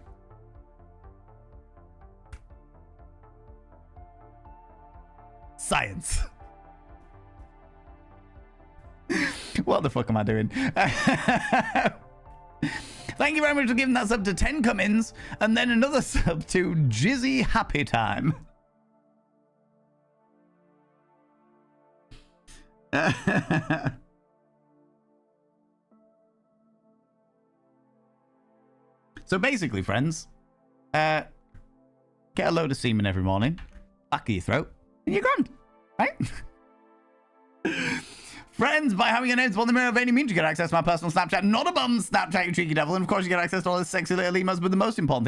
Science. What the fuck am I doing? Thank you very much for giving that sub to 10 come-ins, and then another sub to Jizzy Happy Time. So basically, friends, get a load of semen every morning, back of your throat, and you're grand, right? Friends, by having your names upon the mirror of any means, you get access to my personal Snapchat. Not a bum Snapchat, you cheeky devil. And of course, you get access to all the sexy little emos. But the most important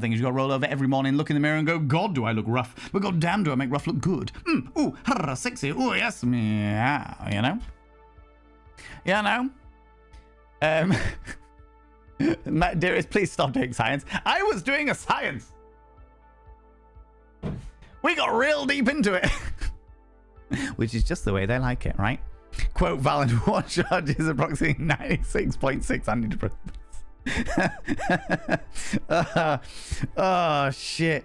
thing is you got to roll over every morning, look in the mirror and go, God, do I look rough? But God damn, do I make rough look good? Ooh, sexy. Ooh, yes. Yeah, you know? Yeah, no? My dearest, please stop doing science. I was doing a science. We got real deep into it. Which is just the way they like it, right? Quote, valid one charge is approximately 96.6 antidepressants. Oh, shit.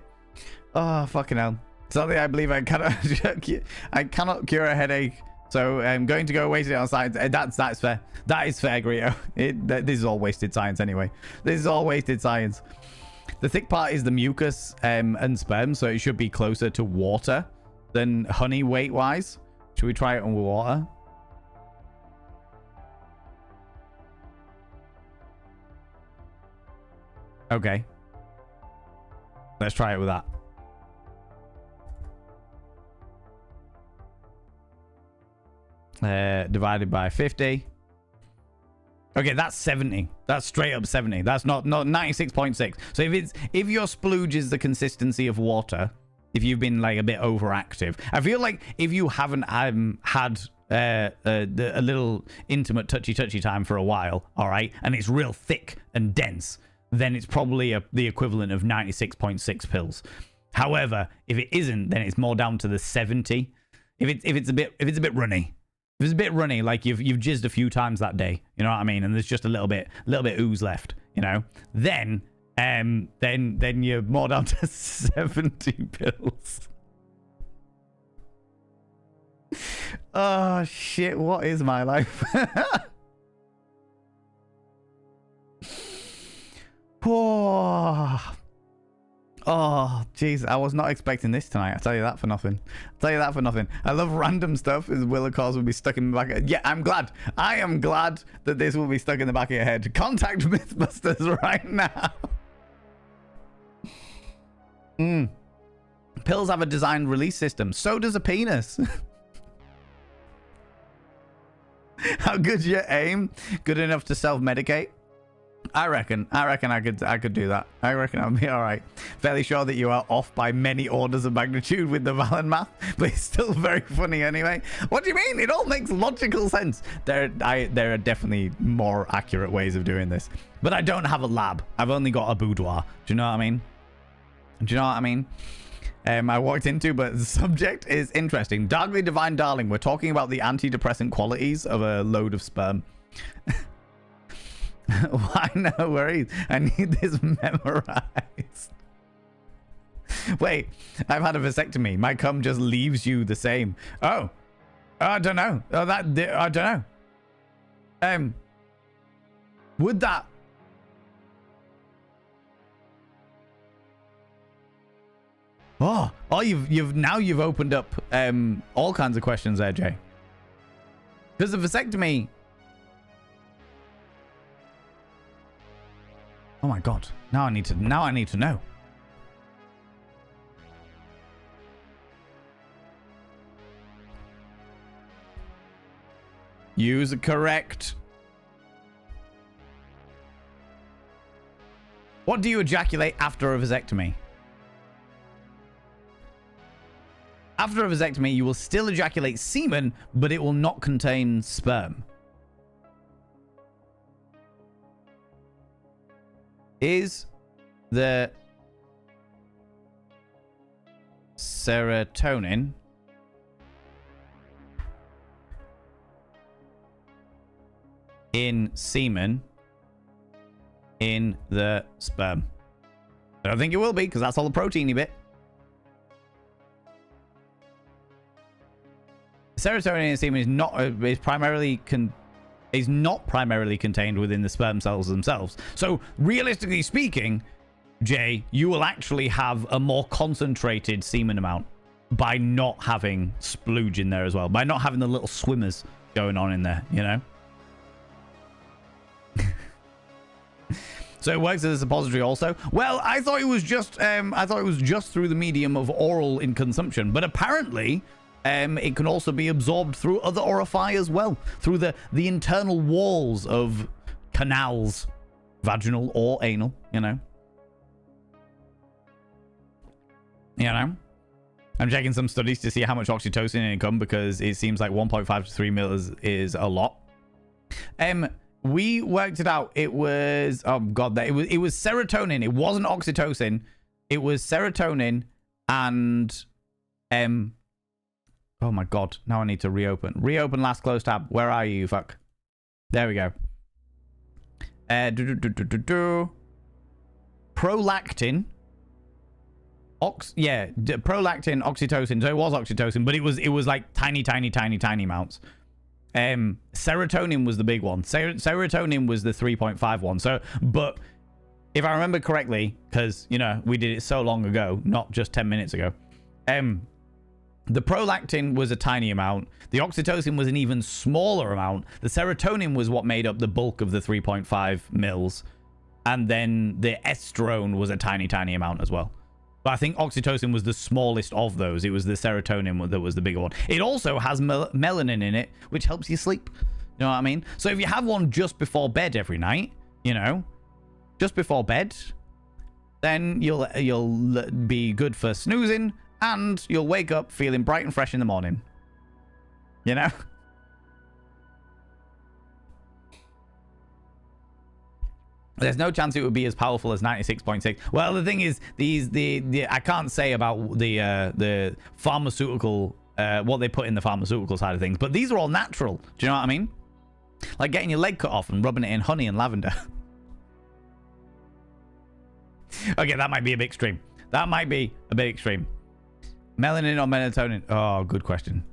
Oh, fucking hell. Sadly, I believe I cannot cure a headache. So I'm going to go waste it on science. That's fair. That is fair, Grio. This is all wasted science anyway. This is all wasted science. The thick part is the mucus and sperm, so it should be closer to water than honey weight-wise. Should we try it on water? Okay. Let's try it with that. Divided by 50. Okay, that's 70. That's straight up 70. That's not 96.6. So if your splooge is the consistency of water, if you've been like a bit overactive, I feel like if you haven't had a little intimate touchy time for a while, all right, and it's real thick and dense, then it's probably the equivalent of 96.6 pills. However, if it isn't, then it's more down to the 70. if it's a bit runny. If it's a bit runny, like you've jizzed a few times that day, you know what I mean, and there's just a little bit ooze left, you know, then you're more down to 70 pills. Oh shit, what is my life? Oh, jeez, I was not expecting this tonight. I'll tell you that for nothing. I love random stuff. As will, of course, will be stuck in the back. Yeah, I'm glad. I am glad that this will be stuck in the back of your head. Contact Mythbusters right now. Pills have a designed release system. So does a penis. How good's your aim? Good enough to self-medicate? I reckon I could do that. I reckon I'll be all right. Fairly sure that you are off by many orders of magnitude with the Valen math, but it's still very funny anyway. What do you mean? It all makes logical sense. There are definitely more accurate ways of doing this, but I don't have a lab. I've only got a boudoir. Do you know what I mean? I walked into, but the subject is interesting. Darkly Divine Darling, we're talking about the antidepressant qualities of a load of sperm. Why no worries? I need this memorized. Wait, I've had a vasectomy. My cum just leaves you the same. Oh, I don't know. I don't know. Would that? Oh, you've opened up all kinds of questions there, Jay. Because the vasectomy. Oh my god. Now I need to know. Use correct. What do you ejaculate after a vasectomy? After a vasectomy, you will still ejaculate semen, but it will not contain sperm. Is the serotonin in semen in the sperm? I don't think it will be, because that's all the proteiny bit. Serotonin in semen is not primarily contained within the sperm cells themselves. So realistically speaking, Jay, you will actually have a more concentrated semen amount by not having splooge in there as well, by not having the little swimmers going on in there, you know? So it works as a suppository also. Well, I thought it was just through the medium of oral in consumption, but apparently it can also be absorbed through other orifice as well, through the internal walls of canals, vaginal or anal, you know. I'm checking some studies to see how much oxytocin in cum, because it seems like 1.5 to 3 mil is a lot. We worked it out. It was, oh god, it was serotonin. It wasn't oxytocin. It was serotonin and oh my god, now I need to reopen last close tab. Where are you, fuck? There we go. Prolactin, prolactin, oxytocin. So it was oxytocin, but it was like tiny amounts. Serotonin was the big one. Serotonin was the 3.5 one. So, but if I remember correctly, because you know we did it so long ago, not just 10 minutes ago. The prolactin was a tiny amount. The oxytocin was an even smaller amount. The serotonin was what made up the bulk of the 3.5 mils, and then the estrone was a tiny amount as well. But I think oxytocin was the smallest of those. It was the serotonin that was the bigger one. It also has melanin in it, which helps you sleep. You know what I mean? So if you have one just before bed every night, you know, just before bed, then you'll be good for snoozing, and you'll wake up feeling bright and fresh in the morning. You know? There's no chance it would be as powerful as 96.6. Well, the thing is, I can't say about the pharmaceutical what they put in the pharmaceutical side of things. But these are all natural. Do you know what I mean? Like getting your leg cut off and rubbing it in honey and lavender. Okay, that might be a bit extreme. That might be a bit extreme. Melanin or melatonin? Oh, good question.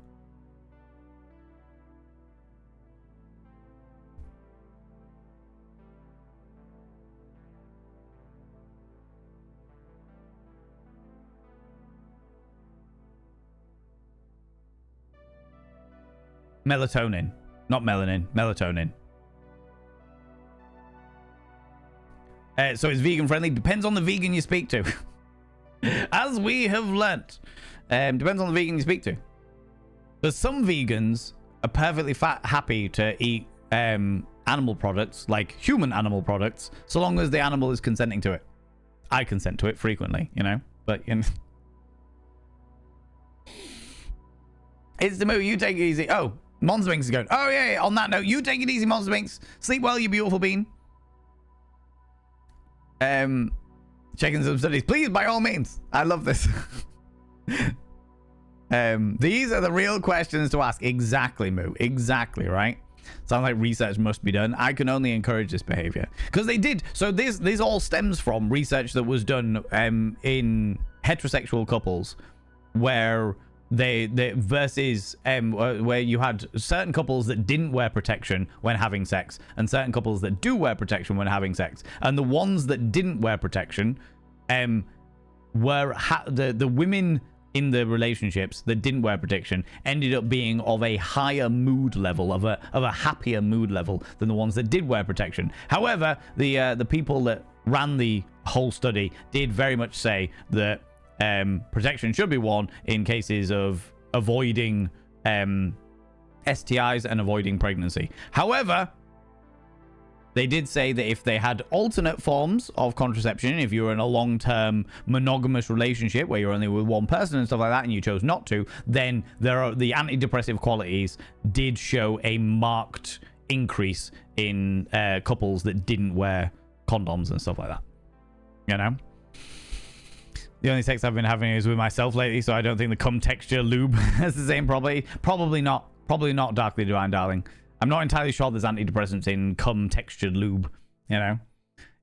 Melatonin. Not melanin. Melatonin. So it's vegan friendly. Depends on the vegan you speak to. As we have learnt. Depends on the vegan you speak to. But some vegans are perfectly happy to eat animal products, like human animal products, so long as the animal is consenting to it. I consent to it frequently, you know. But you know. It's the movie. You take it easy. Oh, Monster Minx is going. Oh yeah. On that note, you take it easy, Monster Minx. Sleep well, you beautiful bean. Checking some studies, please, by all means. I love this. These are the real questions to ask. Exactly, Moo. Exactly, right? Sounds like research must be done. I can only encourage this behavior because they did. So this all stems from research that was done in heterosexual couples, where they versus where you had certain couples that didn't wear protection when having sex and certain couples that do wear protection when having sex, and the ones that didn't wear protection were the women in the relationships that didn't wear protection ended up being of a higher mood level, of a happier mood level than the ones that did wear protection. However, the people that ran the whole study did very much say that protection should be worn in cases of avoiding STIs and avoiding pregnancy. However, they did say that if they had alternate forms of contraception, if you were in a long-term monogamous relationship where you're only with one person and stuff like that, and you chose not to, then the antidepressive qualities did show a marked increase in couples that didn't wear condoms and stuff like that. You know? The only sex I've been having is with myself lately, so I don't think the cum texture lube is the same. Probably not Darkly Divine, darling. I'm not entirely sure there's antidepressants in cum textured lube. You know,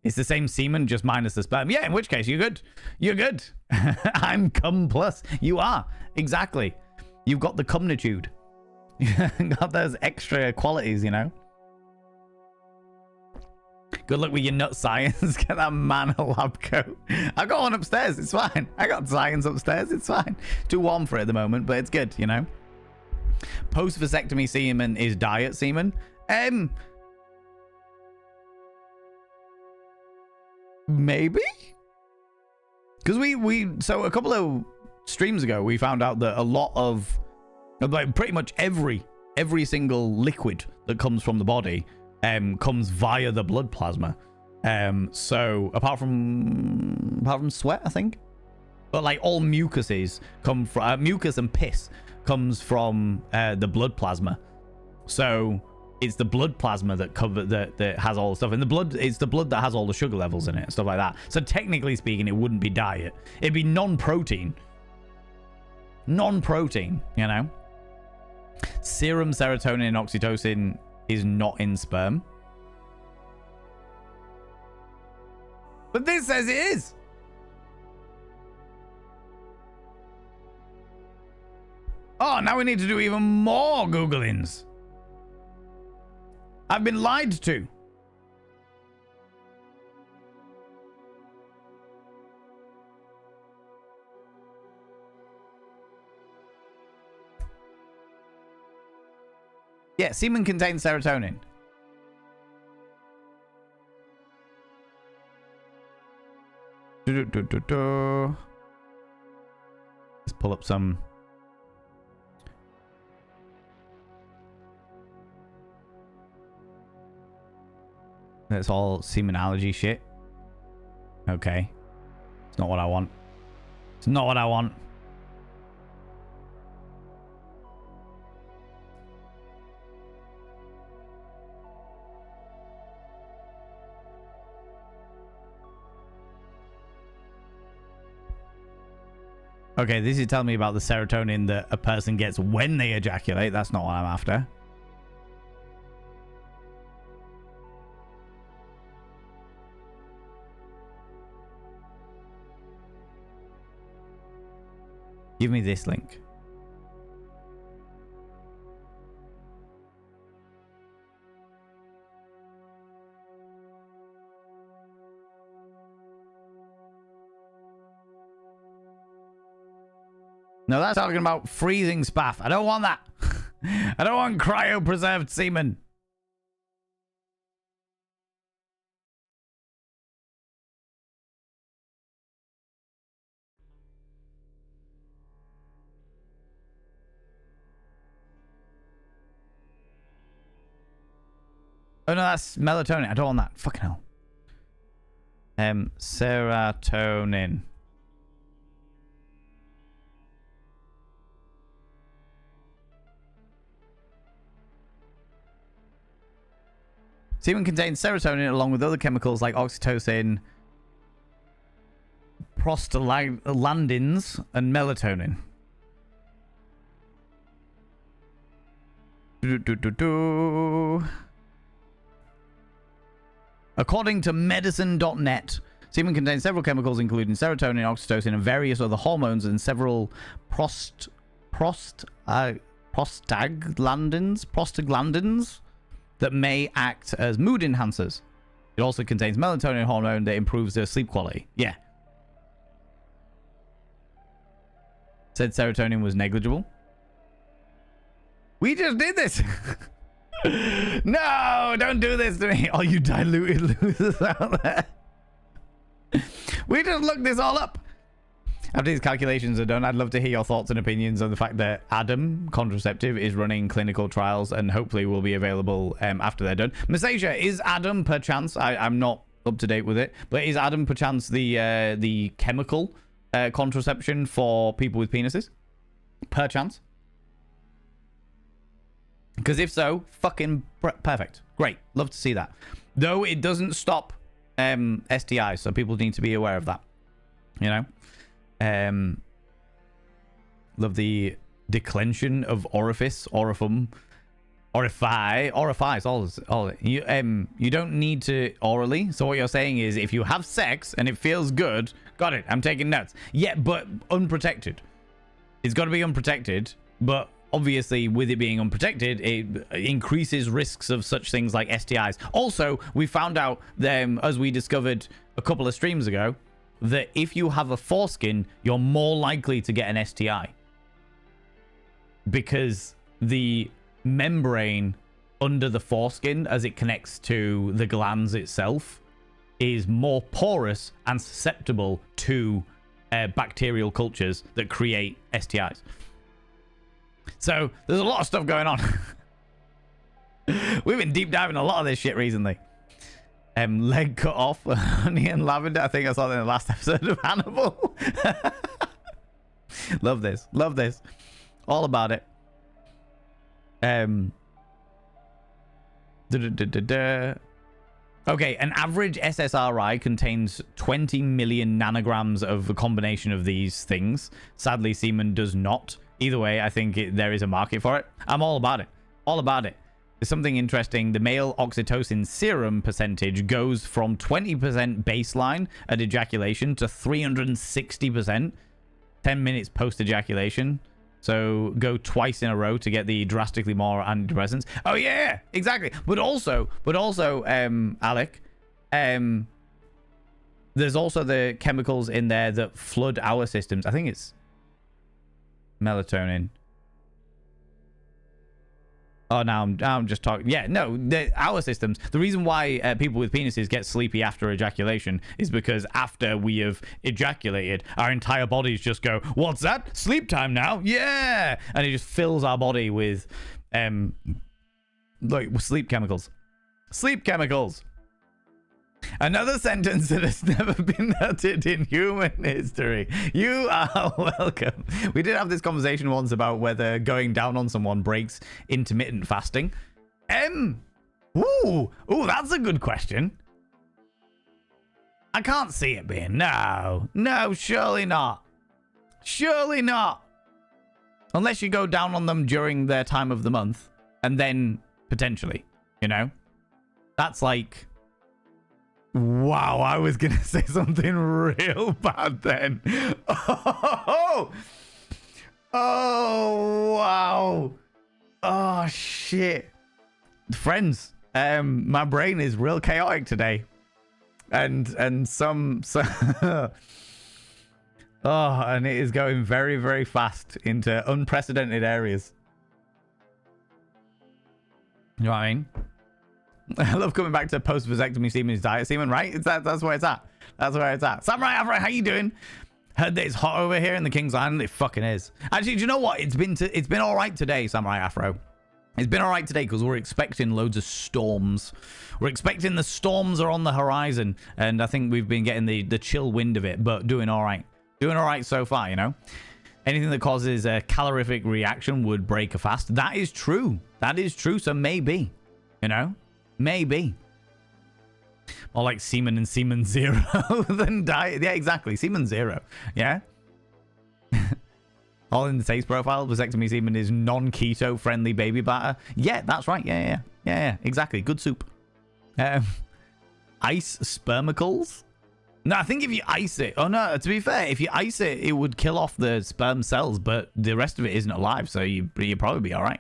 it's the same semen, just minus the sperm. Yeah, in which case you're good. You're good. I'm cum plus. You are exactly. You've got the cumnitude. Got those extra qualities, you know. Good luck with your nut science. Get that man a lab coat. I've got one upstairs. It's fine. I got science upstairs. It's fine. Too warm for it at the moment, but it's good, you know. Post vasectomy semen is diet semen. Maybe, because so a couple of streams ago we found out that a lot of, like, pretty much every single liquid that comes from the body comes via the blood plasma. So apart from sweat, I think, but like all mucuses come from mucus, and piss comes from the blood plasma. So it's the blood plasma that that has all the stuff, and it's the blood that has all the sugar levels in it and stuff like that. So technically speaking, it wouldn't be diet. It'd be non-protein, you know. Serum serotonin and oxytocin is not in sperm, but this says it is. Oh, now we need to do even more Googlings. I've been lied to. Yeah, semen contains serotonin. Let's pull up some. That's all semenology shit. Okay. It's not what I want. It's not what I want. Okay, this is telling me about the serotonin that a person gets when they ejaculate. That's not what I'm after. Give me this link. No, that's talking about freezing spaff. I don't want that. I don't want cryopreserved semen. Oh no, that's melatonin. I don't want that. Fucking hell. Serotonin. Semen contains serotonin along with other chemicals like oxytocin, prostaglandins, and melatonin. According to medicine.net, semen contains several chemicals including serotonin, oxytocin, and various other hormones, and several prostaglandins that may act as mood enhancers. It also contains melatonin hormone that improves their sleep quality. Yeah. Said serotonin was negligible. We just did this. No, don't do this to me. All you diluted losers out there. We just looked this all up. After these calculations are done, I'd love to hear your thoughts and opinions on the fact that Adam Contraceptive is running clinical trials and hopefully will be available after they're done. Masasia, is Adam perchance, I'm not up to date with it, but is Adam perchance the chemical contraception for people with penises? Perchance? Because if so, fucking perfect. Great. Love to see that. Though it doesn't stop STIs, so people need to be aware of that. You know? Love the declension of orifice, orifum, orifice, all you don't need to orally. So what you're saying is if you have sex and it feels good, got it, I'm taking notes. Yeah, but unprotected. It's got to be unprotected, but obviously with it being unprotected, it increases risks of such things like STIs. Also, we found out, as we discovered a couple of streams ago, that if you have a foreskin, you're more likely to get an STI. Because the membrane under the foreskin, as it connects to the glands itself, is more porous and susceptible to bacterial cultures that create STIs. So there's a lot of stuff going on. We've been deep diving a lot of this shit recently. Leg cut off, honey and lavender. I think I saw that in the last episode of Hannibal. Love this. Love this. All about it. Okay, an average SSRI contains 20 million nanograms of a combination of these things. Sadly, semen does not. Either way, I think there is a market for it. I'm all about it. All about it. There's something interesting. The male oxytocin serum percentage goes from 20% baseline at ejaculation to 360% 10 minutes post-ejaculation. So go twice in a row to get the drastically more antidepressants. Oh yeah, exactly. But also, Alec, there's also the chemicals in there that flood our systems. I think it's melatonin. Oh, now I'm just talking. Yeah, no, our systems. The reason why people with penises get sleepy after ejaculation is because after we have ejaculated, our entire bodies just go, "What's that? Sleep time now? Yeah!" And it just fills our body with, sleep chemicals. Sleep chemicals. Another sentence that has never been uttered in human history. You are welcome. We did have this conversation once about whether going down on someone breaks intermittent fasting. Ooh, that's a good question. I can't see it being. No, surely not. Surely not. Unless you go down on them during their time of the month. And then, potentially, you know? That's like... Wow, I was going to say something real bad then. Oh, wow. Oh, shit. Friends, my brain is real chaotic today. And some oh, and it is going very, very fast into unprecedented areas. You know what I mean? I love coming back to post-vasectomy semen diet semen, right? That's where it's at. That's where it's at. Samurai Afro, how you doing? Heard that it's hot over here in the King's Island. It fucking is. Actually, do you know what? It's been all right today, Samurai Afro. It's been all right today because we're expecting loads of storms. We're expecting the storms are on the horizon, and I think we've been getting the chill wind of it, but doing all right. Doing all right so far, you know? Anything that causes a calorific reaction would break a fast. That is true. That is true. So maybe, you know? Maybe. Or like semen and semen zero than diet. Yeah, exactly. Semen zero. Yeah. All in the taste profile. Vasectomy semen is non-keto friendly baby batter. Yeah, that's right. Yeah. Exactly. Good soup. Ice spermicles. No, I think if you ice it. Oh no, to be fair, if you ice it, it would kill off the sperm cells, but the rest of it isn't alive, so you'd probably be all right.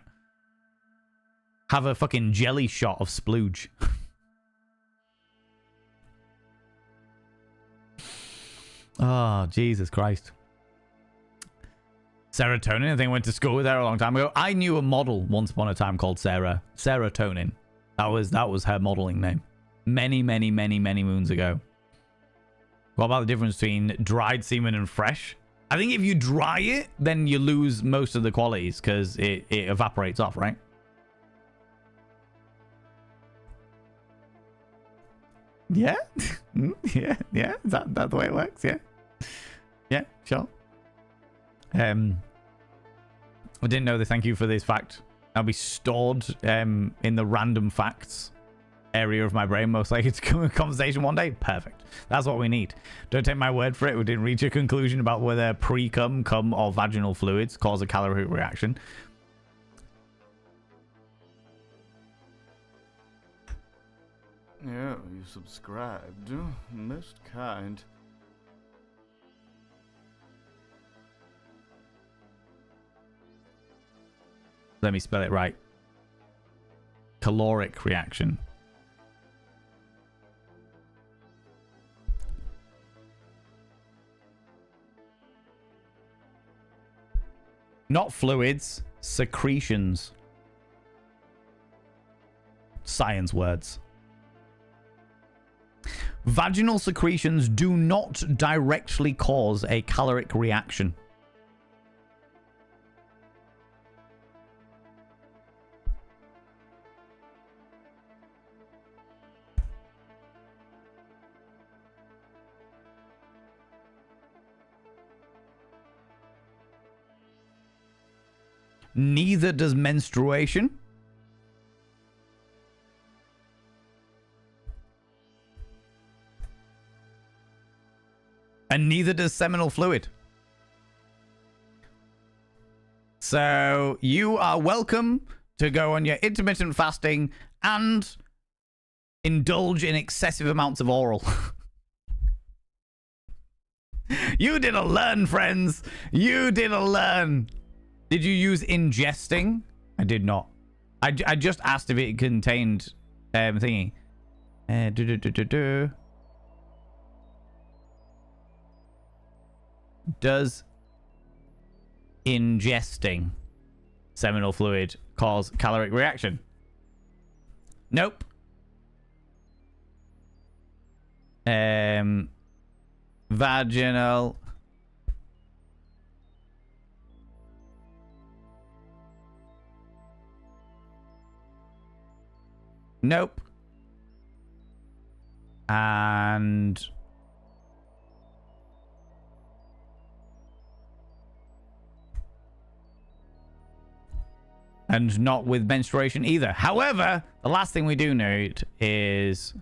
Have a fucking jelly shot of splooge. Oh, Jesus Christ. Serotonin, I think I went to school with her a long time ago. I knew a model once upon a time called Sarah. Serotonin. That was her modeling name. Many moons ago. What about the difference between dried semen and fresh? I think if you dry it, then you lose most of the qualities because it evaporates off, right? Yeah? Yeah. Is that the way it works? Yeah, sure. I didn't know this. Thank you for this fact. I'll be stored in the random facts area of my brain, most likely to come a conversation one day. Perfect. That's what we need. Don't take my word for it. We didn't reach a conclusion about whether pre-cum, cum, or vaginal fluids cause a calorific reaction.
Yeah, you subscribed. Most kind.
Let me spell it right. Caloric reaction. Not fluids, secretions. Science words. Vaginal secretions do not directly cause a caloric reaction. Neither does menstruation. And neither does seminal fluid. So you are welcome to go on your intermittent fasting and indulge in excessive amounts of oral. You did a learn, friends. You did a learn. Did you use ingesting? I did not. I just asked if it contained thingy. Does ingesting seminal fluid cause caloric reaction? Nope. Vaginal. Nope. And not with menstruation either. However, the last thing we do note is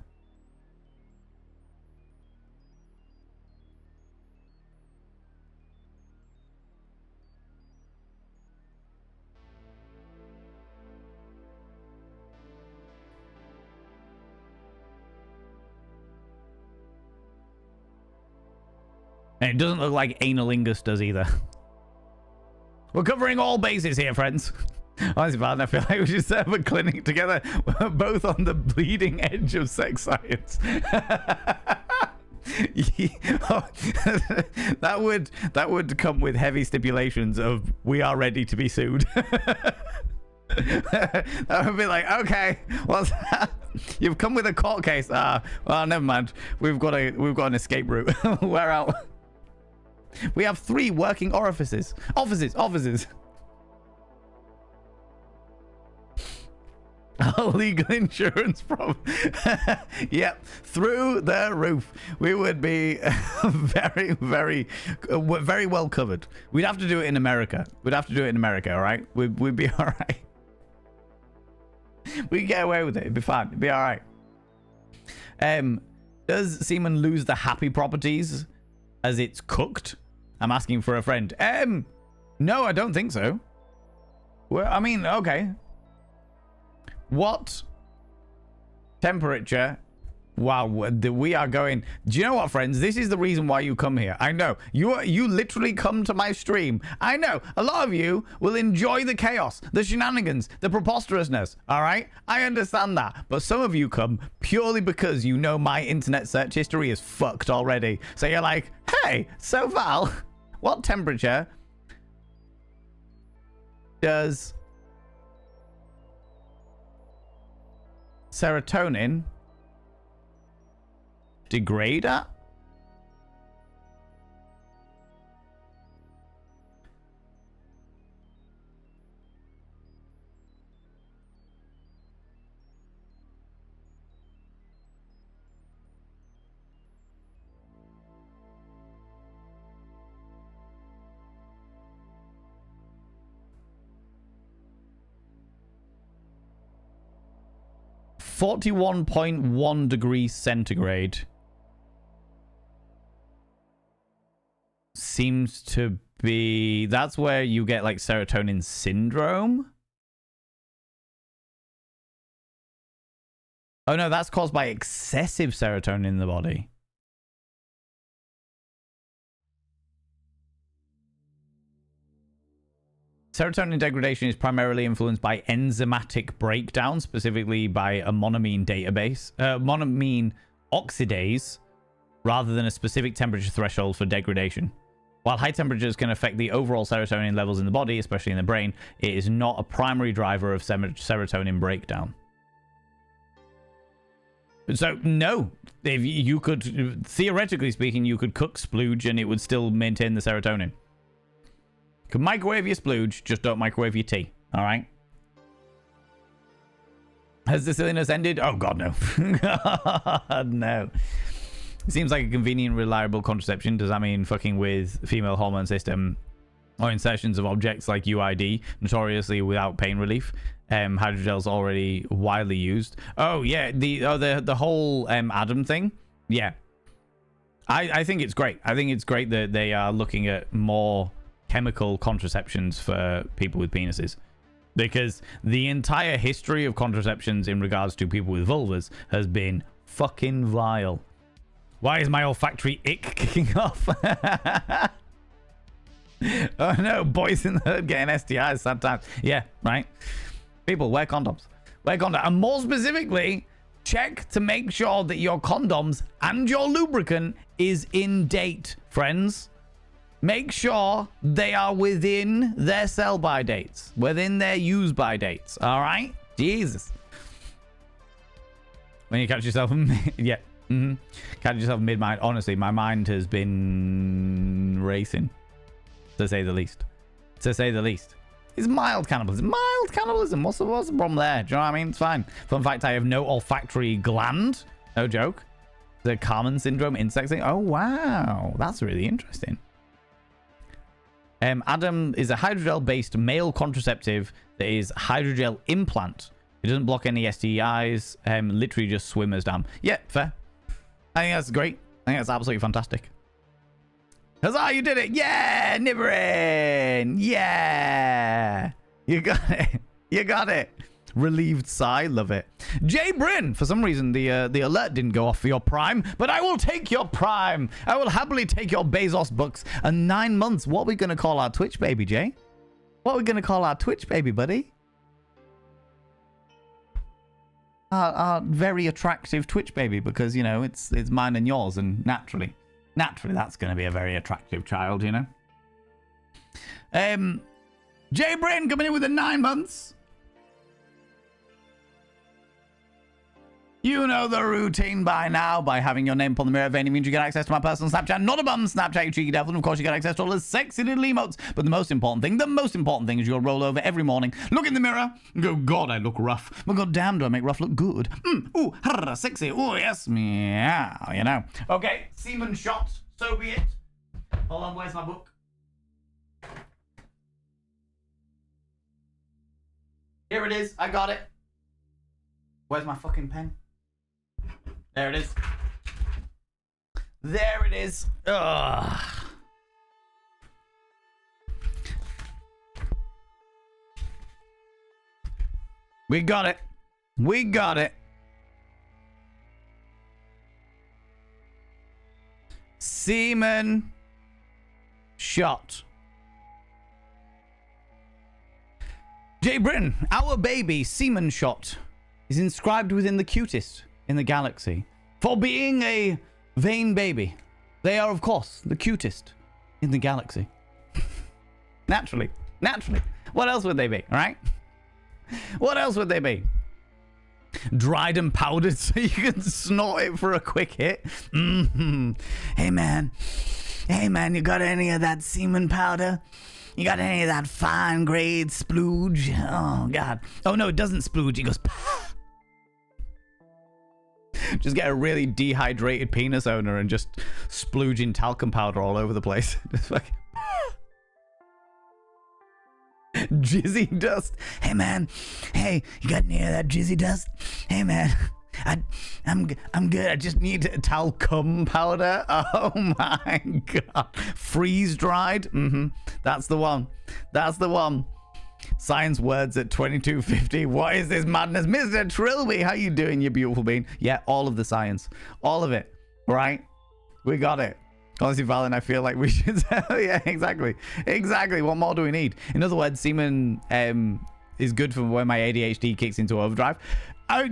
And it doesn't look like analingus does either. We're covering all bases here, friends. Honestly, man, I feel like we should set up a clinic together. We're both on the bleeding edge of sex science. that would come with heavy stipulations of we are ready to be sued. That would be like, okay, what's that? You've come with a court case. Well, never mind. We've got an escape route. We're out. We have 3 working orifices. Offices. Legal insurance problem. Yep, through the roof. We would be very well covered. We'd have to do it in America. All right? We'd be all right. We can get away with it. It'd be fine. It'd be all right. Does semen lose the happy properties as it's cooked? I'm asking for a friend. No, I don't think so. Well, I mean, okay. What temperature? Wow, we are going. Do you know what, friends? This is the reason why you come here. I know you literally come to my stream. I know a lot of you will enjoy the chaos, the shenanigans, the preposterousness. All right, I understand that, but some of you come purely because you know my internet search history is fucked already. So you're like, hey, so Val, what temperature does serotonin degrade at? (41.1 degrees centigrade) seems to be, that's where you get like serotonin syndrome. Oh no, that's caused by excessive serotonin in the body. Serotonin degradation is primarily influenced by enzymatic breakdown, specifically by a monoamine monoamine oxidase, rather than a specific temperature threshold for degradation. While high temperatures can affect the overall serotonin levels in the body, especially in the brain, it is not a primary driver of serotonin breakdown. So, no. If you could, theoretically speaking, you could cook splooge and it would still maintain the serotonin. You can microwave your splooge, just don't microwave your tea. All right? Has the silliness ended? Oh, God, no. God, no. It seems like a convenient, reliable contraception. Does that mean fucking with female hormone system or insertions of objects like UID, notoriously without pain relief? Hydrogel's already widely used. Oh, yeah. The whole Adam thing. Yeah. I think it's great. I think it's great that they are looking at more chemical contraceptions for people with penises, because the entire history of contraceptions in regards to people with vulvas has been fucking vile. Why is my olfactory ick kicking off? Oh no, boys in the hood getting STIs sometimes. Yeah, right. People, wear condoms. Wear condoms. And more specifically, check to make sure that your condoms and your lubricant is in date, friends. Make sure they are within their sell-by dates, within their use-by dates. All right? Jesus. When you catch yourself, yeah, catch yourself mid-mind. Honestly, my mind has been racing, to say the least. To say the least. It's mild cannibalism. Mild cannibalism. What's the problem there? Do you know what I mean? It's fine. Fun fact: I have no olfactory gland. No joke. The Carmen syndrome, insect thing. Oh wow, that's really interesting. Adam is a hydrogel-based male contraceptive that is hydrogel implant. It doesn't block any STIs. Literally just swimmers damn. Yeah, fair. I think that's great. I think that's absolutely fantastic. Huzzah, you did it! Yeah, Nibbering! Yeah! You got it. You got it. Relieved sigh. Love it. Jay Bryn. For some reason, the alert didn't go off for your Prime, but I will take your Prime. I will happily take your Bezos bucks. And 9 months. What are we going to call our Twitch baby, Jay? What are we going to call our Twitch baby, buddy? Our very attractive Twitch baby, because, you know, it's mine and yours, and naturally that's going to be a very attractive child, you know. Jay Bryn coming in with the 9 months. You know the routine by now. By having your name upon the mirror vein means you get access to my personal Snapchat. Not a bum Snapchat, you cheeky devil. And of course, you get access to all the sexy little emotes. But the most important thing is you'll roll over every morning, look in the mirror, and go, God, I look rough. But god damn, do I make rough look good. Ooh, sexy. Ooh, yes, meow, you know. Okay, semen shot. So be it. Hold on, where's my book? Here it is. I got it. Where's my fucking pen? There it is. There it is. Ugh. We got it. We got it. Semen shot. Jay Britton, our baby semen shot is inscribed within the cutest in the galaxy. For being a vain baby, they are, of course, the cutest in the galaxy. Naturally. What else would they be, right? What else would they be? Dried and powdered so you can snort it for a quick hit? Mm-hmm. Hey, man, you got any of that semen powder? You got any of that fine grade splooge? Oh, God. Oh, no, it doesn't splooge. It goes... Just get a really dehydrated penis owner and just splooging talcum powder all over the place. Just like... Jizzy dust. Hey, man. Hey, you got any of that jizzy dust? Hey, man. I'm good. I just need talcum powder. Oh my god. Freeze dried. That's the one. Science words at 2250. What is this madness? Mr. Trilby, how you doing, you beautiful being? Yeah, all of the science. All of it. Right? We got it. Honestly, Valen, I feel like we should... yeah, exactly. What more do we need? In other words, semen is good for when my ADHD kicks into overdrive.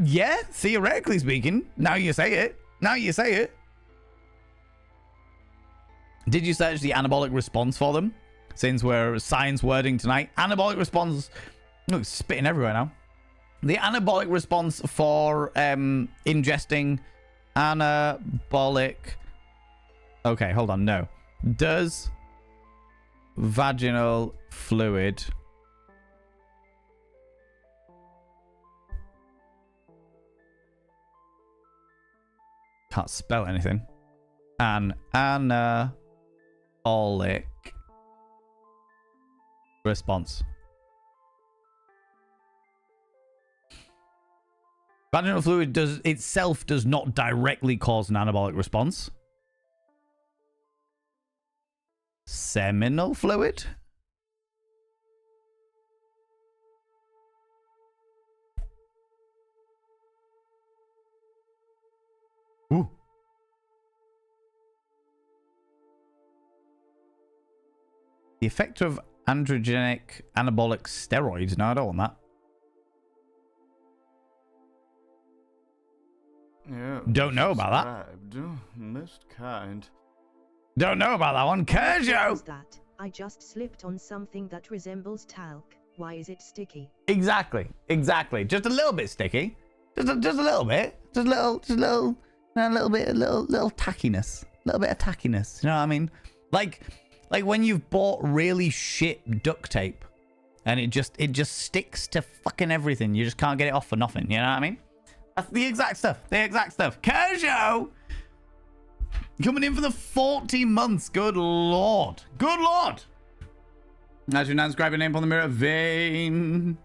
Yeah, theoretically speaking. Now you say it. Did you search the anabolic response for them? Since we're science wording tonight. Anabolic response... Look, it's spitting everywhere now. The anabolic response for ingesting anabolic... Okay, hold on. No. Does vaginal fluid... Can't spell anything. An anabolic response. Vaginal fluid does not directly cause an anabolic response. Seminal fluid? Ooh. The effect of androgenic anabolic steroids. No, I don't want that.
Yeah,
don't know about that.
Most kind.
Don't know about that one. Kerjo!
What is that? I just slipped on something that resembles talc. Why is it sticky?
Exactly. Just a little bit sticky. Just a little bit. Just a little bit, a little tackiness. A little bit of tackiness. You know what I mean? Like when you've bought really shit duct tape and it just sticks to fucking everything. You just can't get it off for nothing. You know what I mean? That's the exact stuff. Kerjo! Coming in for the 40 months. Good lord. As you now inscribe your name upon the mirror vein.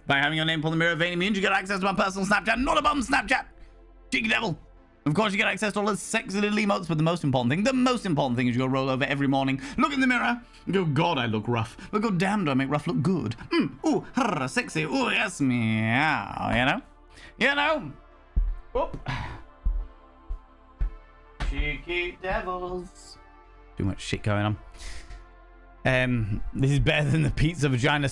By having your name upon the mirror vein, it means you get access to my personal Snapchat. Not a bum Snapchat. Cheeky devil. Of course, you get access to all the sexy little emotes, but the most important thing is you'll roll over every morning, look in the mirror, and go, God, I look rough. But God damn, do I make rough look good. Ooh, sexy. Ooh, yes, meow, you know? Whoop. Cheeky devils. Too much shit going on. This is better than the pizza vagina.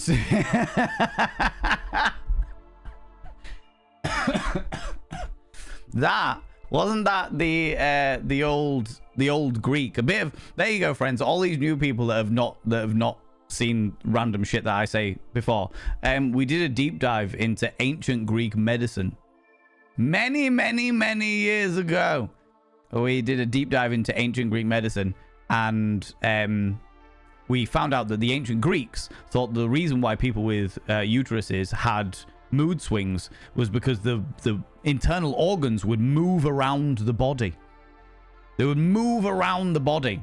That wasn't that the old Greek. A bit of, there you go, friends. All these new people that have not seen random shit that I say before. We did a deep dive into ancient Greek medicine many years ago. We did a deep dive into ancient Greek medicine, and we found out that the ancient Greeks thought the reason why people with uteruses had mood swings was because the internal organs would move around the body. They would move around the body.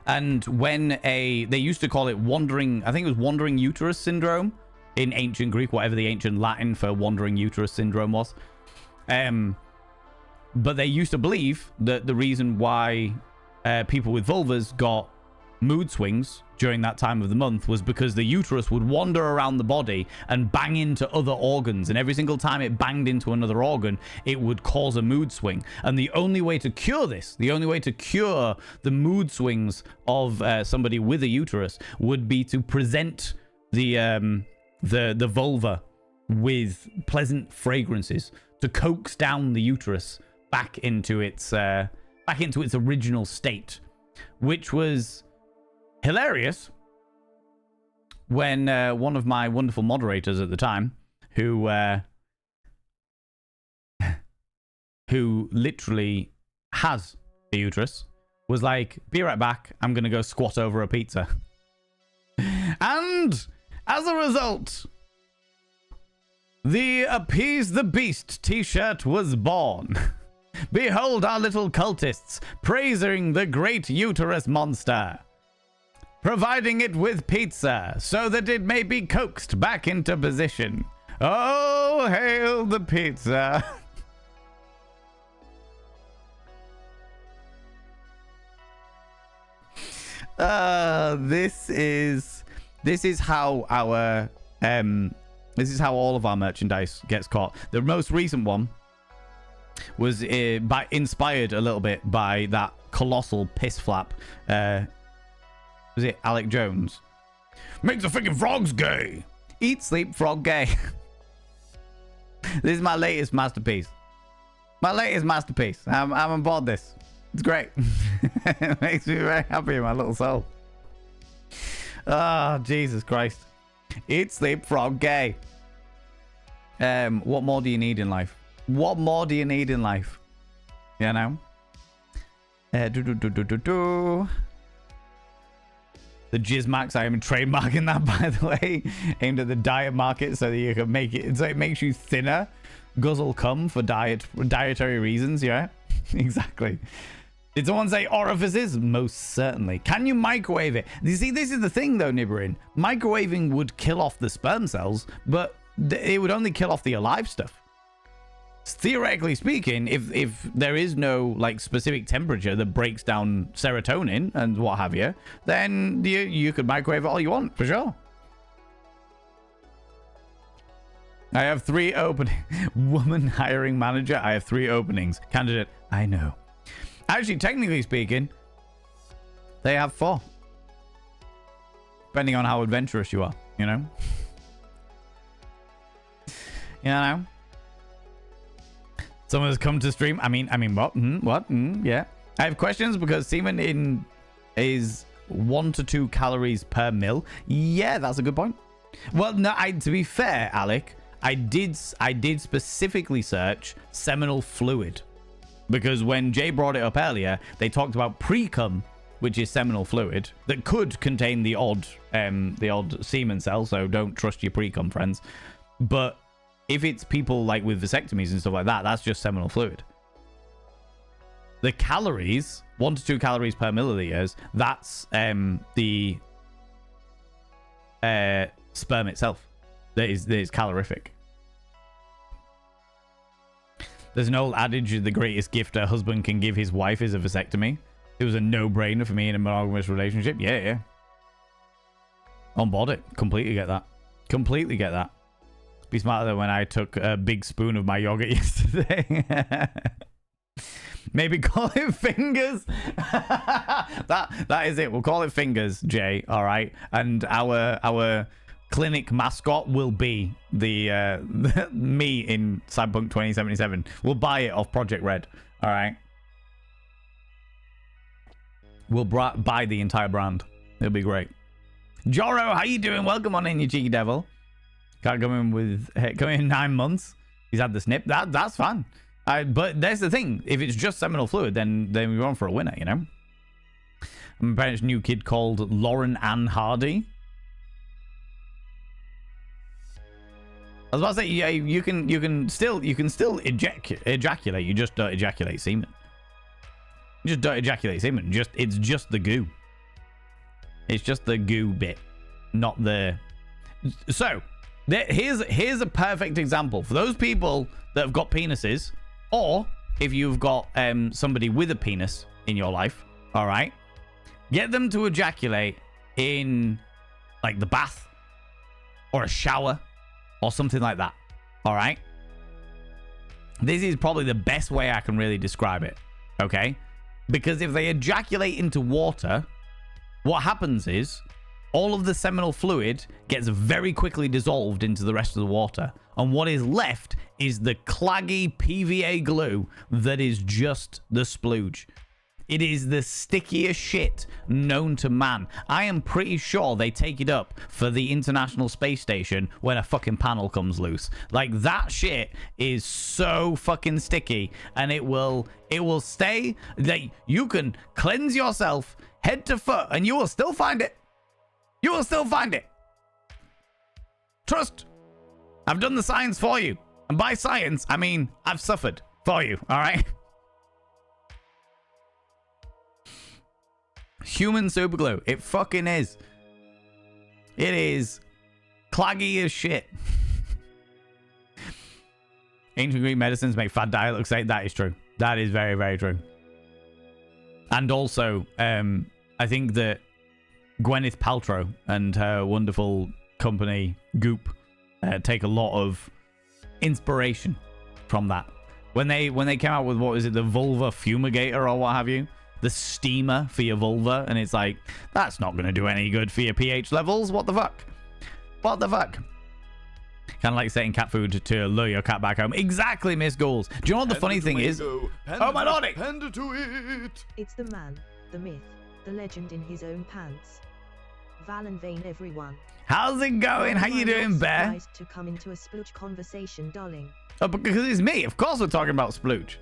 And when they used to call it wandering, I think it was wandering uterus syndrome in ancient Greek, whatever the ancient Latin for wandering uterus syndrome was. But they used to believe that the reason why people with vulvas got mood swings during that time of the month was because the uterus would wander around the body and bang into other organs, and every single time it banged into another organ, it would cause a mood swing. And the only way to cure this, the only way to cure the mood swings of somebody with a uterus would be to present the vulva with pleasant fragrances to coax down the uterus back into its original state, which was hilarious when one of my wonderful moderators at the time, who literally has a uterus, was like, be right back, I'm gonna go squat over a pizza. And as a result, the Appease the Beast t-shirt was born. Behold our little cultists praising the great uterus monster, providing it with pizza so that it may be coaxed back into position. Oh, hail the pizza. This is how our this is how all of our merchandise gets caught. The most recent one was inspired a little bit by that colossal piss flap. Was it Alec Jones? Makes the freaking frogs gay. Eat, sleep, frog gay. This is my latest masterpiece. I'm on board this. It's great. It makes me very happy in my little soul. Oh, Jesus Christ. Eat, sleep, frog gay. What more do you need in life? What more do you need in life? You know? The Jizzmax, I am trademarking that, by the way, aimed at the diet market so that you can make it so it makes you thinner. Guzzle cum for dietary reasons, yeah? Exactly. Did someone say orifices? Most certainly. Can you microwave it? You see, this is the thing though, Nibberin. Microwaving would kill off the sperm cells, but it would only kill off the alive stuff. Theoretically speaking, if there is no like specific temperature that breaks down serotonin and what have you, then you could microwave it all you want, for sure. I have 3 openings. Woman hiring manager. I have 3 openings. Candidate. I know. Actually, technically speaking, they have 4. Depending on how adventurous you are, you know? You know? Someone has come to stream. I mean, what? Yeah. I have questions because semen is 1 to 2 calories per mil. Yeah, that's a good point. Well, no, to be fair, Alec, I did specifically search seminal fluid because when Jay brought it up earlier, they talked about pre-cum, which is seminal fluid that could contain the odd semen cell. So don't trust your pre-cum friends, but if it's people like with vasectomies and stuff like that, that's just seminal fluid. The calories, 1 to 2 calories per milliliters, that's the sperm itself that is calorific. There's an old adage, the greatest gift a husband can give his wife is a vasectomy. It was a no-brainer for me in a monogamous relationship. Yeah, yeah. On board it. Completely get that. Completely get that. Be smarter than when I took a big spoon of my yogurt yesterday. Maybe call it fingers. that is it. We'll call it fingers, Jay. All right. And our clinic mascot will be the me in Cyberpunk 2077. We'll buy it off Project Red. All right. We'll buy the entire brand. It'll be great. Joro, how you doing? Welcome on in, you cheeky devil. Can't come in 9 months. He's had the snip. That's fine. But there's the thing. If it's just seminal fluid, then we're on for a winner, you know? My parents' new kid called Lauren Ann Hardy. I was about to say, yeah, you can still ejaculate. You just don't ejaculate semen. You just don't ejaculate semen. It's just the goo. It's just the goo bit, not the. So here's a perfect example for those people that have got penises, or if you've got somebody with a penis in your life. All right, get them to ejaculate in like the bath or a shower or something like that. All right, this is probably the best way I can really describe it. Okay, because if they ejaculate into water, what happens is all of the seminal fluid gets very quickly dissolved into the rest of the water. And what is left is the claggy PVA glue that is just the splooge. It is the stickiest shit known to man. I am pretty sure they take it up for the International Space Station when a fucking panel comes loose. Like, that shit is so fucking sticky, and it will stay. Like, you can cleanse yourself head to foot and you will still find it. You will still find it. Trust. I've done the science for you. And by science, I mean I've suffered for you, all right? Human superglue. It fucking is. It is claggy as shit. Ancient Greek medicines make fad diet look safe. That is true. That is very, very true. And also, I think that Gwyneth Paltrow and her wonderful company Goop take a lot of inspiration from that. When they came out with, what was it, the vulva fumigator or what have you, the steamer for your vulva, and it's like, that's not going to do any good for your pH levels. What the fuck? What the fuck? Kind of like saying cat food to lure your cat back home. Exactly, Miss Ghouls. Do you know what the funny thing is? Oh my lordy!
Panda to it!
It's the man, the myth, the legend in his own pants. Valen Vane, everyone.
How's it going? How you doing, Bear?
Surprised to come into a splooch conversation, darling.
Oh, because it's me. Of course we're talking about splooch.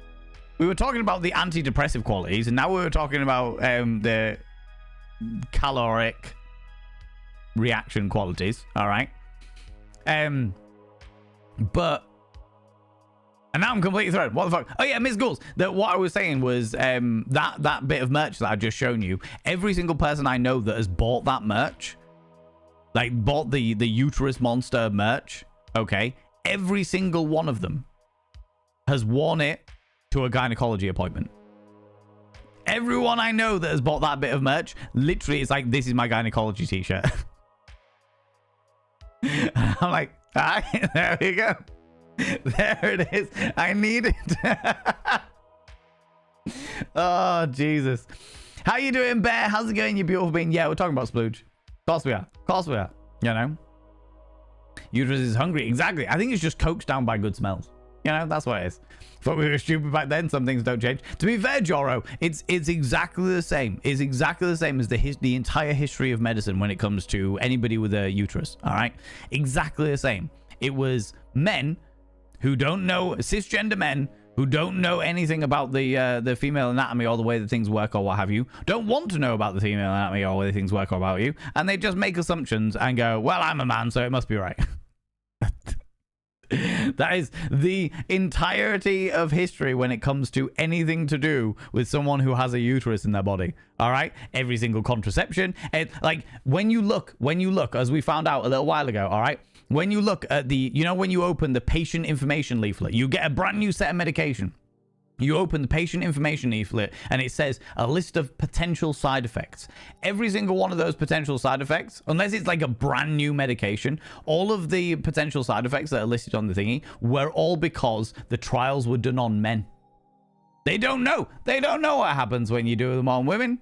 We were talking about the antidepressive qualities, and now we were talking about the caloric reaction qualities. All right. But and now I'm completely thrown. What the fuck? Oh yeah, Miss Ghouls. What I was saying was that bit of merch that I've just shown you. Every single person I know that has bought that merch, like bought the uterus monster merch, okay, every single one of them has worn it to a gynecology appointment. Everyone I know that has bought that bit of merch, literally, it's like, this is my gynecology t-shirt. I'm like, all right, there we go. There it is. I need it. Oh, Jesus. How you doing, Bear? How's it going, you beautiful being? Yeah, we're talking about splooge. Of course we are. Of course we are. You know? Uterus is hungry. Exactly. I think it's just coaxed down by good smells. You know, that's what it is. Thought we were stupid back then. Some things don't change. To be fair, Joro, it's exactly the same. It's exactly the same as the entire history of medicine when it comes to anybody with a uterus. All right? Exactly the same. It was men who don't know, cisgender men who don't know anything about the female anatomy or the way that things work or what have you, don't want to know about the female anatomy or the way things work or about you, and they just make assumptions and go, well, I'm a man, so it must be right. That is the entirety of history when it comes to anything to do with someone who has a uterus in their body. All right, every single contraception, like when you look, as we found out a little while ago, all right, when you look at the, when you open the patient information leaflet, you get a brand new set of medication. You open the patient information leaflet and it says a list of potential side effects. Every single one of those potential side effects, unless it's like a brand new medication, all of the potential side effects that are listed on the thingy were all because the trials were done on men. They don't know. They don't know what happens when you do them on women.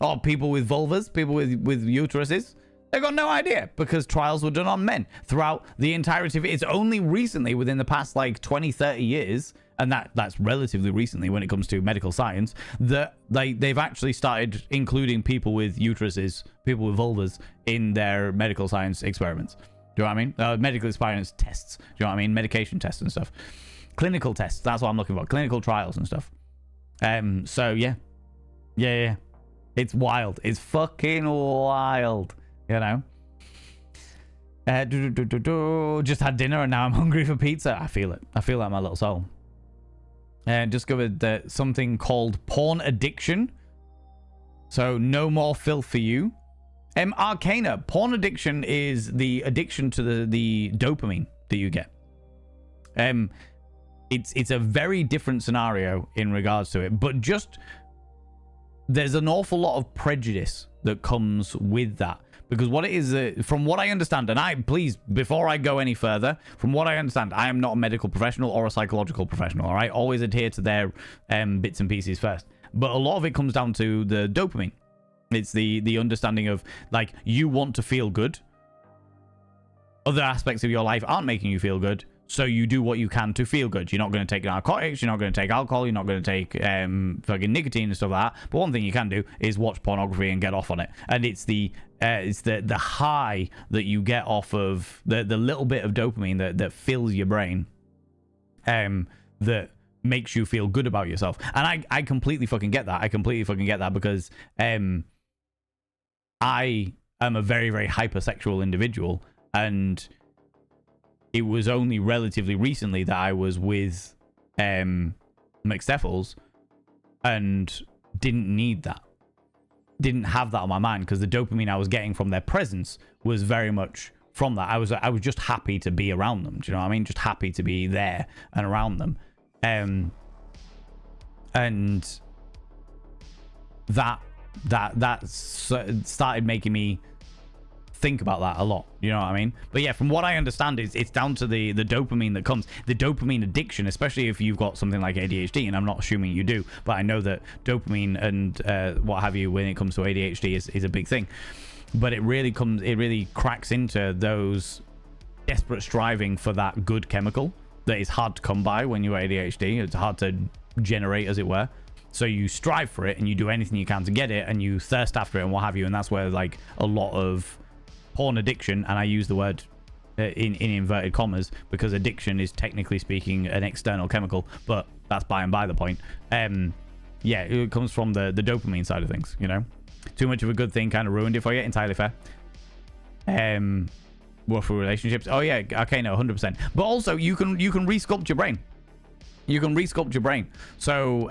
Or people with vulvas, people with uteruses. They've got no idea because trials were done on men throughout the entirety of it. It's only recently, within the past like 20, 30 years, and that's relatively recently when it comes to medical science, that they've actually started including people with uteruses, people with vulvas in their medical science experiments. Do you know what I mean? Medical experience tests. Do you know what I mean? Medication tests and stuff. Clinical tests. That's what I'm looking for. Clinical trials and stuff. So yeah. Yeah. It's wild. It's fucking wild. You know? Just had dinner and now I'm hungry for pizza. I feel it. I feel that in my little soul. Discovered something called porn addiction. So no more filth for you. Arcana. Porn addiction is the addiction to the dopamine that you get. It's a very different scenario in regards to it, but just there's an awful lot of prejudice that comes with that. Because what it is, from what I understand, and please, before I go any further, from what I understand, I am not a medical professional or a psychological professional, all right? Always adhere to their bits and pieces first. But a lot of it comes down to the dopamine. It's the understanding of, like, you want to feel good. Other aspects of your life aren't making you feel good, so you do what you can to feel good. You're not going to take narcotics, you're not going to take alcohol, you're not going to take fucking nicotine and stuff like that. But one thing you can do is watch pornography and get off on it. And it's the high that you get off of the little bit of dopamine that fills your brain, that makes you feel good about yourself. And I completely fucking get that. I completely fucking get that because I am a very, very hypersexual individual, and it was only relatively recently that I was with McSteffels and didn't need that. Didn't have that on my mind because the dopamine I was getting from their presence was very much from that. I was just happy to be around them. Do you know what I mean? Just happy to be there and around them. And that started making me think about that a lot, you know what I mean? But yeah, from what I understand, it's down to the dopamine that comes, the dopamine addiction, especially if you've got something like ADHD, and I'm not assuming you do, but I know that dopamine and what have you when it comes to ADHD is a big thing. But it really cracks into those desperate striving for that good chemical that is hard to come by when you're ADHD. It's hard to generate, as it were. So you strive for it and you do anything you can to get it, and you thirst after it and what have you, and that's where like a lot of porn addiction, and I use the word in inverted commas because addiction is technically speaking an external chemical, but that's by and by the point. Yeah, it comes from the dopamine side of things, you know. Too much of a good thing kind of ruined it for you. Entirely fair. Work for relationships. Oh yeah, okay, no, 100%. But also you can re-sculpt your brain. You can re-sculpt your brain. So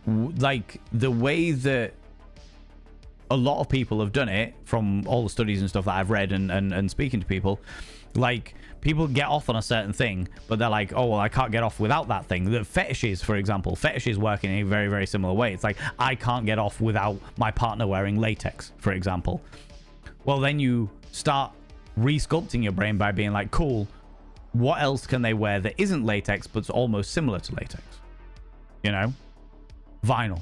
like the way that a lot of people have done it, from all the studies and stuff that I've read and speaking to people, like people get off on a certain thing, but they're like, oh, well, I can't get off without that thing. The fetishes, for example, fetishes work in a very, very similar way. It's like, I can't get off without my partner wearing latex, for example. Well, then you start re-sculpting your brain by being like, cool, what else can they wear that isn't latex but's almost similar to latex? You know? Vinyl.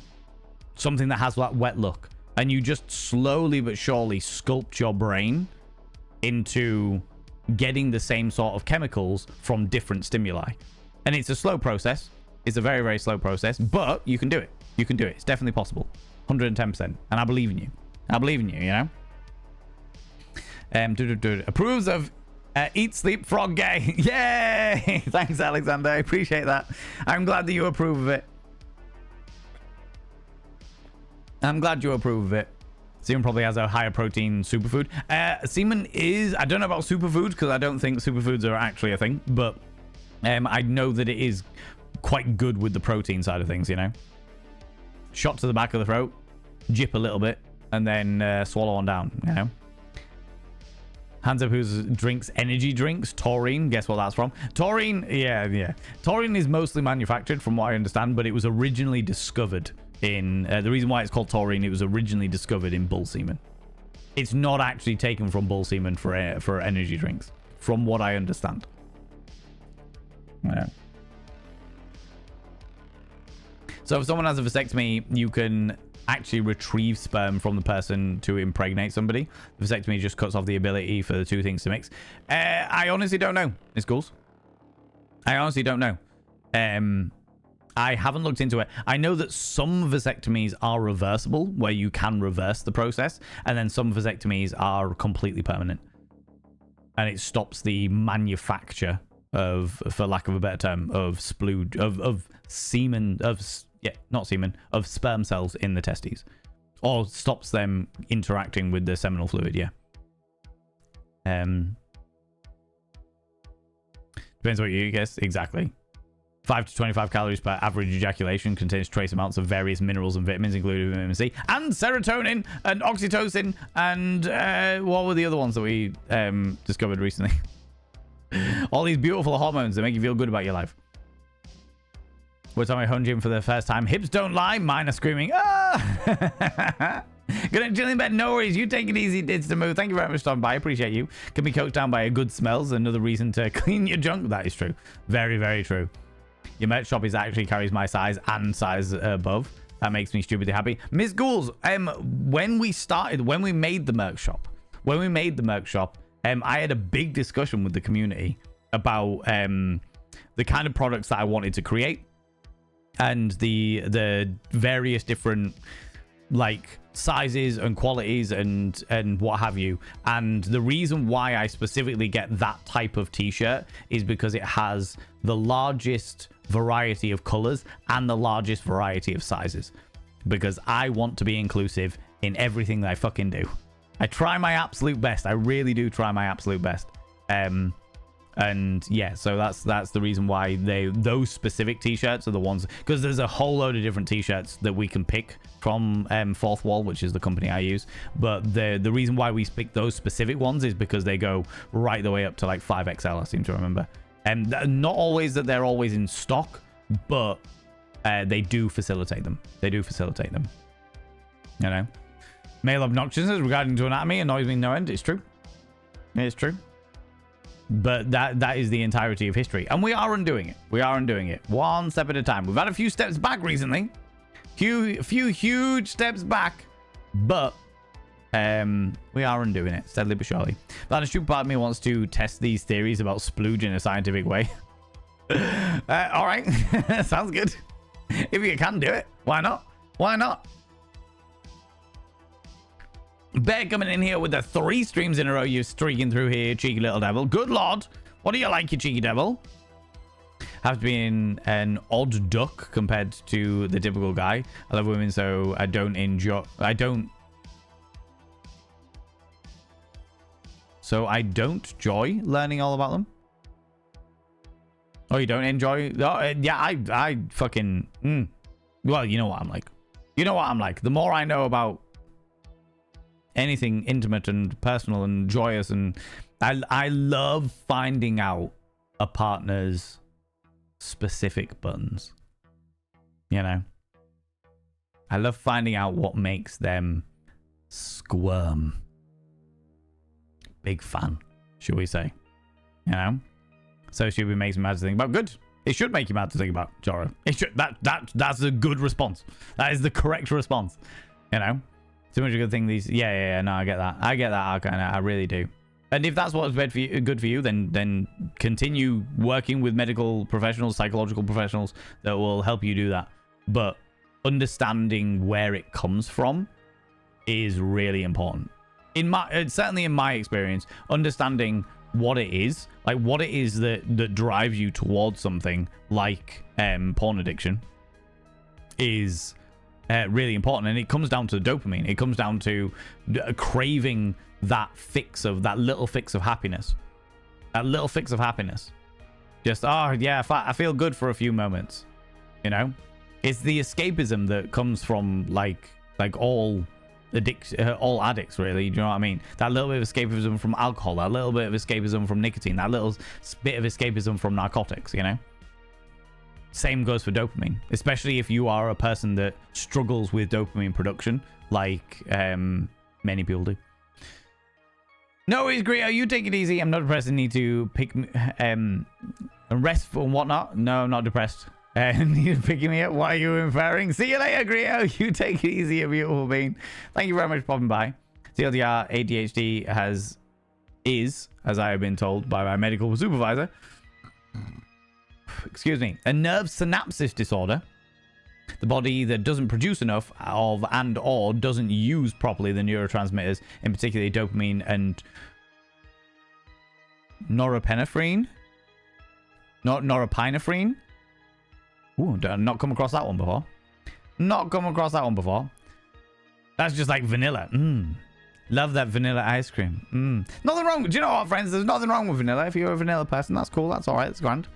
Something that has that wet look. And you just slowly but surely sculpt your brain into getting the same sort of chemicals from different stimuli. And it's a slow process. It's a very, very slow process, but you can do it. You can do it. It's definitely possible. 110%. And I believe in you. I believe in you, you know? Approves of Eat, Sleep, Frog Gay. Yay! Thanks, Alexander. I appreciate that. I'm glad that you approve of it. I'm glad you approve of it. Semen probably has a higher protein superfood. Semen is... I don't know about superfoods because I don't think superfoods are actually a thing. But I know that it is quite good with the protein side of things, you know? Shot to the back of the throat. Jip a little bit. And then swallow on down, you know? Hands up who drinks energy drinks. Taurine. Guess what that's from? Taurine. Yeah. Taurine is mostly manufactured from what I understand, but it was originally discovered in... the reason why it's called taurine, it was originally discovered in bull semen. It's not actually taken from bull semen for energy drinks, from what I understand. Yeah. So if someone has a vasectomy, you can actually retrieve sperm from the person to impregnate somebody. The vasectomy just cuts off the ability for the two things to mix. I honestly don't know, Miss Ghouls. I honestly don't know. I haven't looked into it. I know that some vasectomies are reversible, where you can reverse the process, and then some vasectomies are completely permanent. And it stops the manufacture of, for lack of a better term, of splooge, of semen, of sperm cells in the testes. Or stops them interacting with the seminal fluid, yeah. Depends what you guess, exactly. 5 to 25 calories per average ejaculation, contains trace amounts of various minerals and vitamins, including vitamin C, and serotonin, and oxytocin, and what were the other ones that we discovered recently? All these beautiful hormones that make you feel good about your life. We're talking about home gym for the first time. Hips don't lie. Mine are screaming. Ah! Gonna chill in bed. No worries. You take it easy. It's the move. Thank you very much for stopping by. I appreciate you. Can be coached down by a good smells. Another reason to clean your junk. That is true. Very, very true. Your merch shop is actually carries my size and size above. That makes me stupidly happy. Miss Ghouls, when we made the merch shop, I had a big discussion with the community about the kind of products that I wanted to create and the various different like sizes and qualities and what have you. And the reason why I specifically get that type of t-shirt is because it has the largest variety of colors and the largest variety of sizes, because I want to be inclusive in everything that I fucking do. I try my absolute best. I really do try my absolute best. And yeah, so that's the reason why those specific t-shirts are the ones, because there's a whole load of different t-shirts that we can pick from Fourth Wall, which is the company I use. But the reason why we pick those specific ones is because they go right the way up to like 5XL, I seem to remember. And not always that they're always in stock, but they do facilitate them. They do facilitate them. You know, male obnoxiousness regarding to anatomy annoys me no end. It's true. It's true. But that is the entirety of history, and we are undoing it. We are undoing it one step at a time. We've had a few steps back recently, few huge steps back, but we are undoing it steadily but surely. But a stupid part of me wants to test these theories about splooge in a scientific way. All right, sounds good. If you can do it, why not? Why not? Bear coming in here with the 3 streams in a row. You're streaking through here, cheeky little devil. Good lord. What do you like, you cheeky devil? Have to be an odd duck compared to the typical guy. I love women, so I don't enjoy... So I don't joy learning all about them. Oh, you don't enjoy... Oh, yeah, I fucking... Well, you know what I'm like. You know what I'm like. The more I know about anything intimate and personal and joyous, and I love finding out a partner's specific buttons. You know, I love finding out what makes them squirm. Big fan, should we say? You know, so stupid makes me mad to think about. Good. It should make you mad to think about, Joro. It should. That's a good response. That is the correct response. You know. Too much a good thing. These, yeah. No, I get that. I really do. And if that's what's good for you, then continue working with medical professionals, psychological professionals that will help you do that. But understanding where it comes from is really important. Certainly in my experience, understanding what it is, like what it is that drives you towards something like porn addiction, is really important. And it comes down to dopamine. It comes down to craving that little fix of happiness. Just, oh yeah, I feel good for a few moments. You know, it's the escapism that comes from like all all addicts, really. Do you know what I mean? That little bit of escapism from alcohol, that little bit of escapism from nicotine, that little bit of escapism from narcotics, you know? Same goes for dopamine, especially if you are a person that struggles with dopamine production, like many people do. No worries, Grio. You take it easy. I'm not depressed. I need to pick rest and whatnot. No, I'm not depressed. You're picking me up. What are you inferring? See you later, Grio. You take it easy, a beautiful being. Thank you very much for popping by. TLDR, ADHD is, as I have been told by my medical supervisor, excuse me, a nerve synapses disorder. The body that doesn't produce enough of and or doesn't use properly the neurotransmitters, in particular dopamine and norepinephrine. Norepinephrine. Ooh, not come across that one before. Not come across that one before. That's just like vanilla. Love that vanilla ice cream. Nothing wrong. Do you know what, friends? There's nothing wrong with vanilla. If you're a vanilla person, that's cool. That's all right. That's grand.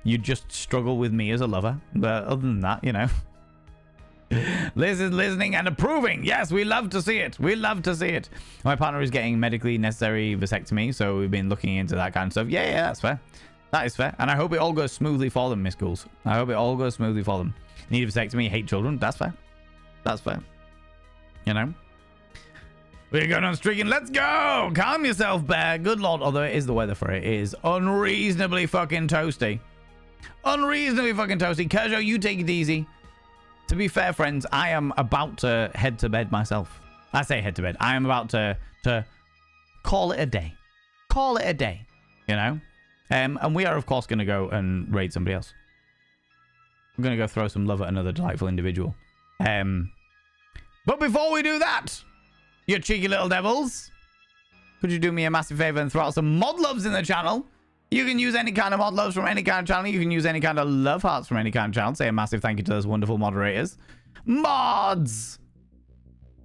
You just struggle with me as a lover. But other than that, you know. Liz is listening and approving. Yes, we love to see it. We love to see it. My partner is getting medically necessary vasectomy, so we've been looking into that kind of stuff. Yeah, that's fair. That is fair. And I hope it all goes smoothly for them, Miss Ghouls. I hope it all goes smoothly for them. Need a vasectomy, hate children. That's fair. That's fair. You know? We're going on streaking. Let's go. Calm yourself, Bear. Good lord. Although it is the weather for it. It is unreasonably fucking toasty. Unreasonably fucking toasty. Kerjo, you take it easy. To be fair, friends, I am about to head to bed myself. I say head to bed. I am about to call it a day. Call it a day. You know? And we are, of course, going to go and raid somebody else. I'm going to go throw some love at another delightful individual. But before we do that, you cheeky little devils, could you do me a massive favor and throw out some mod loves in the channel? You can use any kind of mod loves from any kind of channel. You can use any kind of love hearts from any kind of channel. Say a massive thank you to those wonderful moderators. Mods!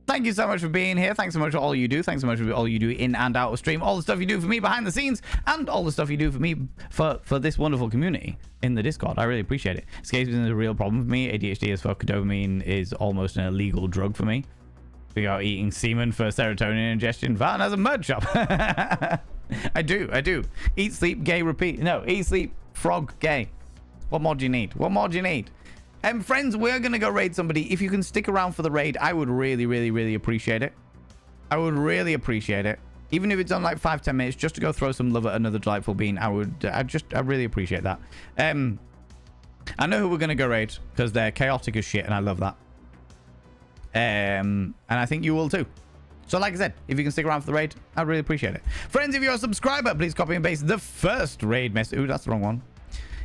Thank you so much for being here. Thanks so much for all you do. Thanks so much for all you do in and out of stream. All the stuff you do for me behind the scenes. And all the stuff you do for me for this wonderful community in the Discord. I really appreciate it. Escapism is a real problem for me. ADHD as fuck. Dopamine is almost an illegal drug for me. We are eating semen for serotonin ingestion. Van has a merch shop. I do. Eat, sleep, gay, repeat. No, eat, sleep, frog, gay. What more do you need? What more do you need? Friends, we're going to go raid somebody. If you can stick around for the raid, I would really, really, really appreciate it. I would really appreciate it. Even if it's on like 5-10 minutes, just to go throw some love at another delightful being, I really appreciate that. I know who we're going to go raid because they're chaotic as shit and I love that. And I think you will too. So like I said, if you can stick around for the raid, I'd really appreciate it. Friends, if you're a subscriber, please copy and paste the first raid message. Ooh, that's the wrong one.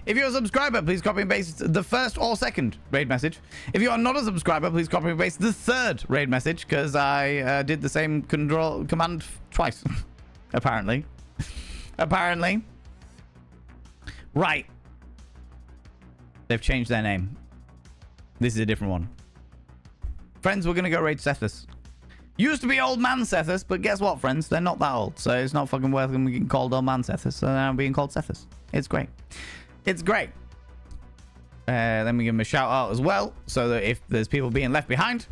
If you're a subscriber, please copy and paste the first or second raid message. If you are not a subscriber, please copy and paste the third raid message, because I did the same command twice, apparently. Apparently. Right. They've changed their name. This is a different one. Friends, we're going to go raid Sethus. Used to be Old Man Sethus, but guess what, friends? They're not that old, so it's not fucking worth them being called Old Man Sethus, so they're now being called Sethus. It's great. It's great. Then we give them a shout out as well, so that if there's people being left behind.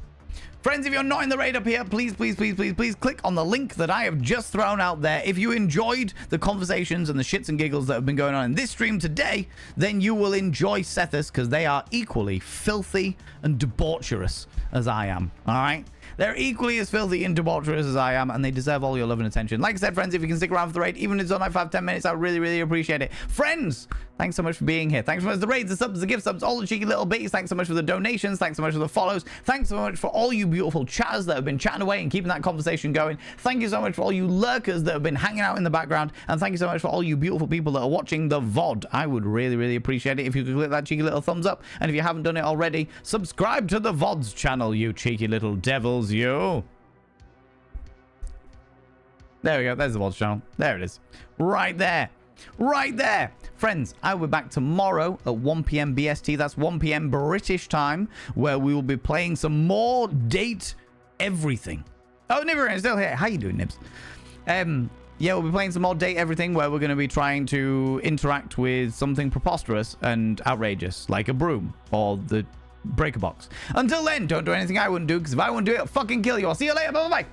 Friends, if you're not in the raid up here, please click on the link that I have just thrown out there. If you enjoyed the conversations and the shits and giggles that have been going on in this stream today, then you will enjoy Sethus, because they are equally filthy and debaucherous as I am. All right? They're equally as filthy and debaucherous as I am, and they deserve all your love and attention. Like I said, friends, if you can stick around for the raid, even if it's on like 5-10 minutes, I really, really appreciate it. Friends, thanks so much for being here. Thanks so much for the raids, the subs, the gift subs, all the cheeky little beats. Thanks so much for the donations. Thanks so much for the follows. Thanks so much for all you beautiful chatters that have been chatting away and keeping that conversation going. Thank you so much for all you lurkers that have been hanging out in the background. And thank you so much for all you beautiful people that are watching the VOD. I would really, really appreciate it if you could click that cheeky little thumbs up. And if you haven't done it already, subscribe to the VOD's channel, you cheeky little devils, you. There we go. There's the VOD's channel. There it is. Right there. Right there. Friends, I will be back tomorrow at 1 p.m. BST. That's 1 p.m. British time, where we will be playing some more Date Everything. Oh, Nibber is still here. How you doing, Nibs? Yeah, we'll be playing some more Date Everything, where we're going to be trying to interact with something preposterous and outrageous, like a broom or the break a box. Until then, don't do anything I wouldn't do, because if I wouldn't do it, I'll fucking kill you. I'll see you later. Bye-bye.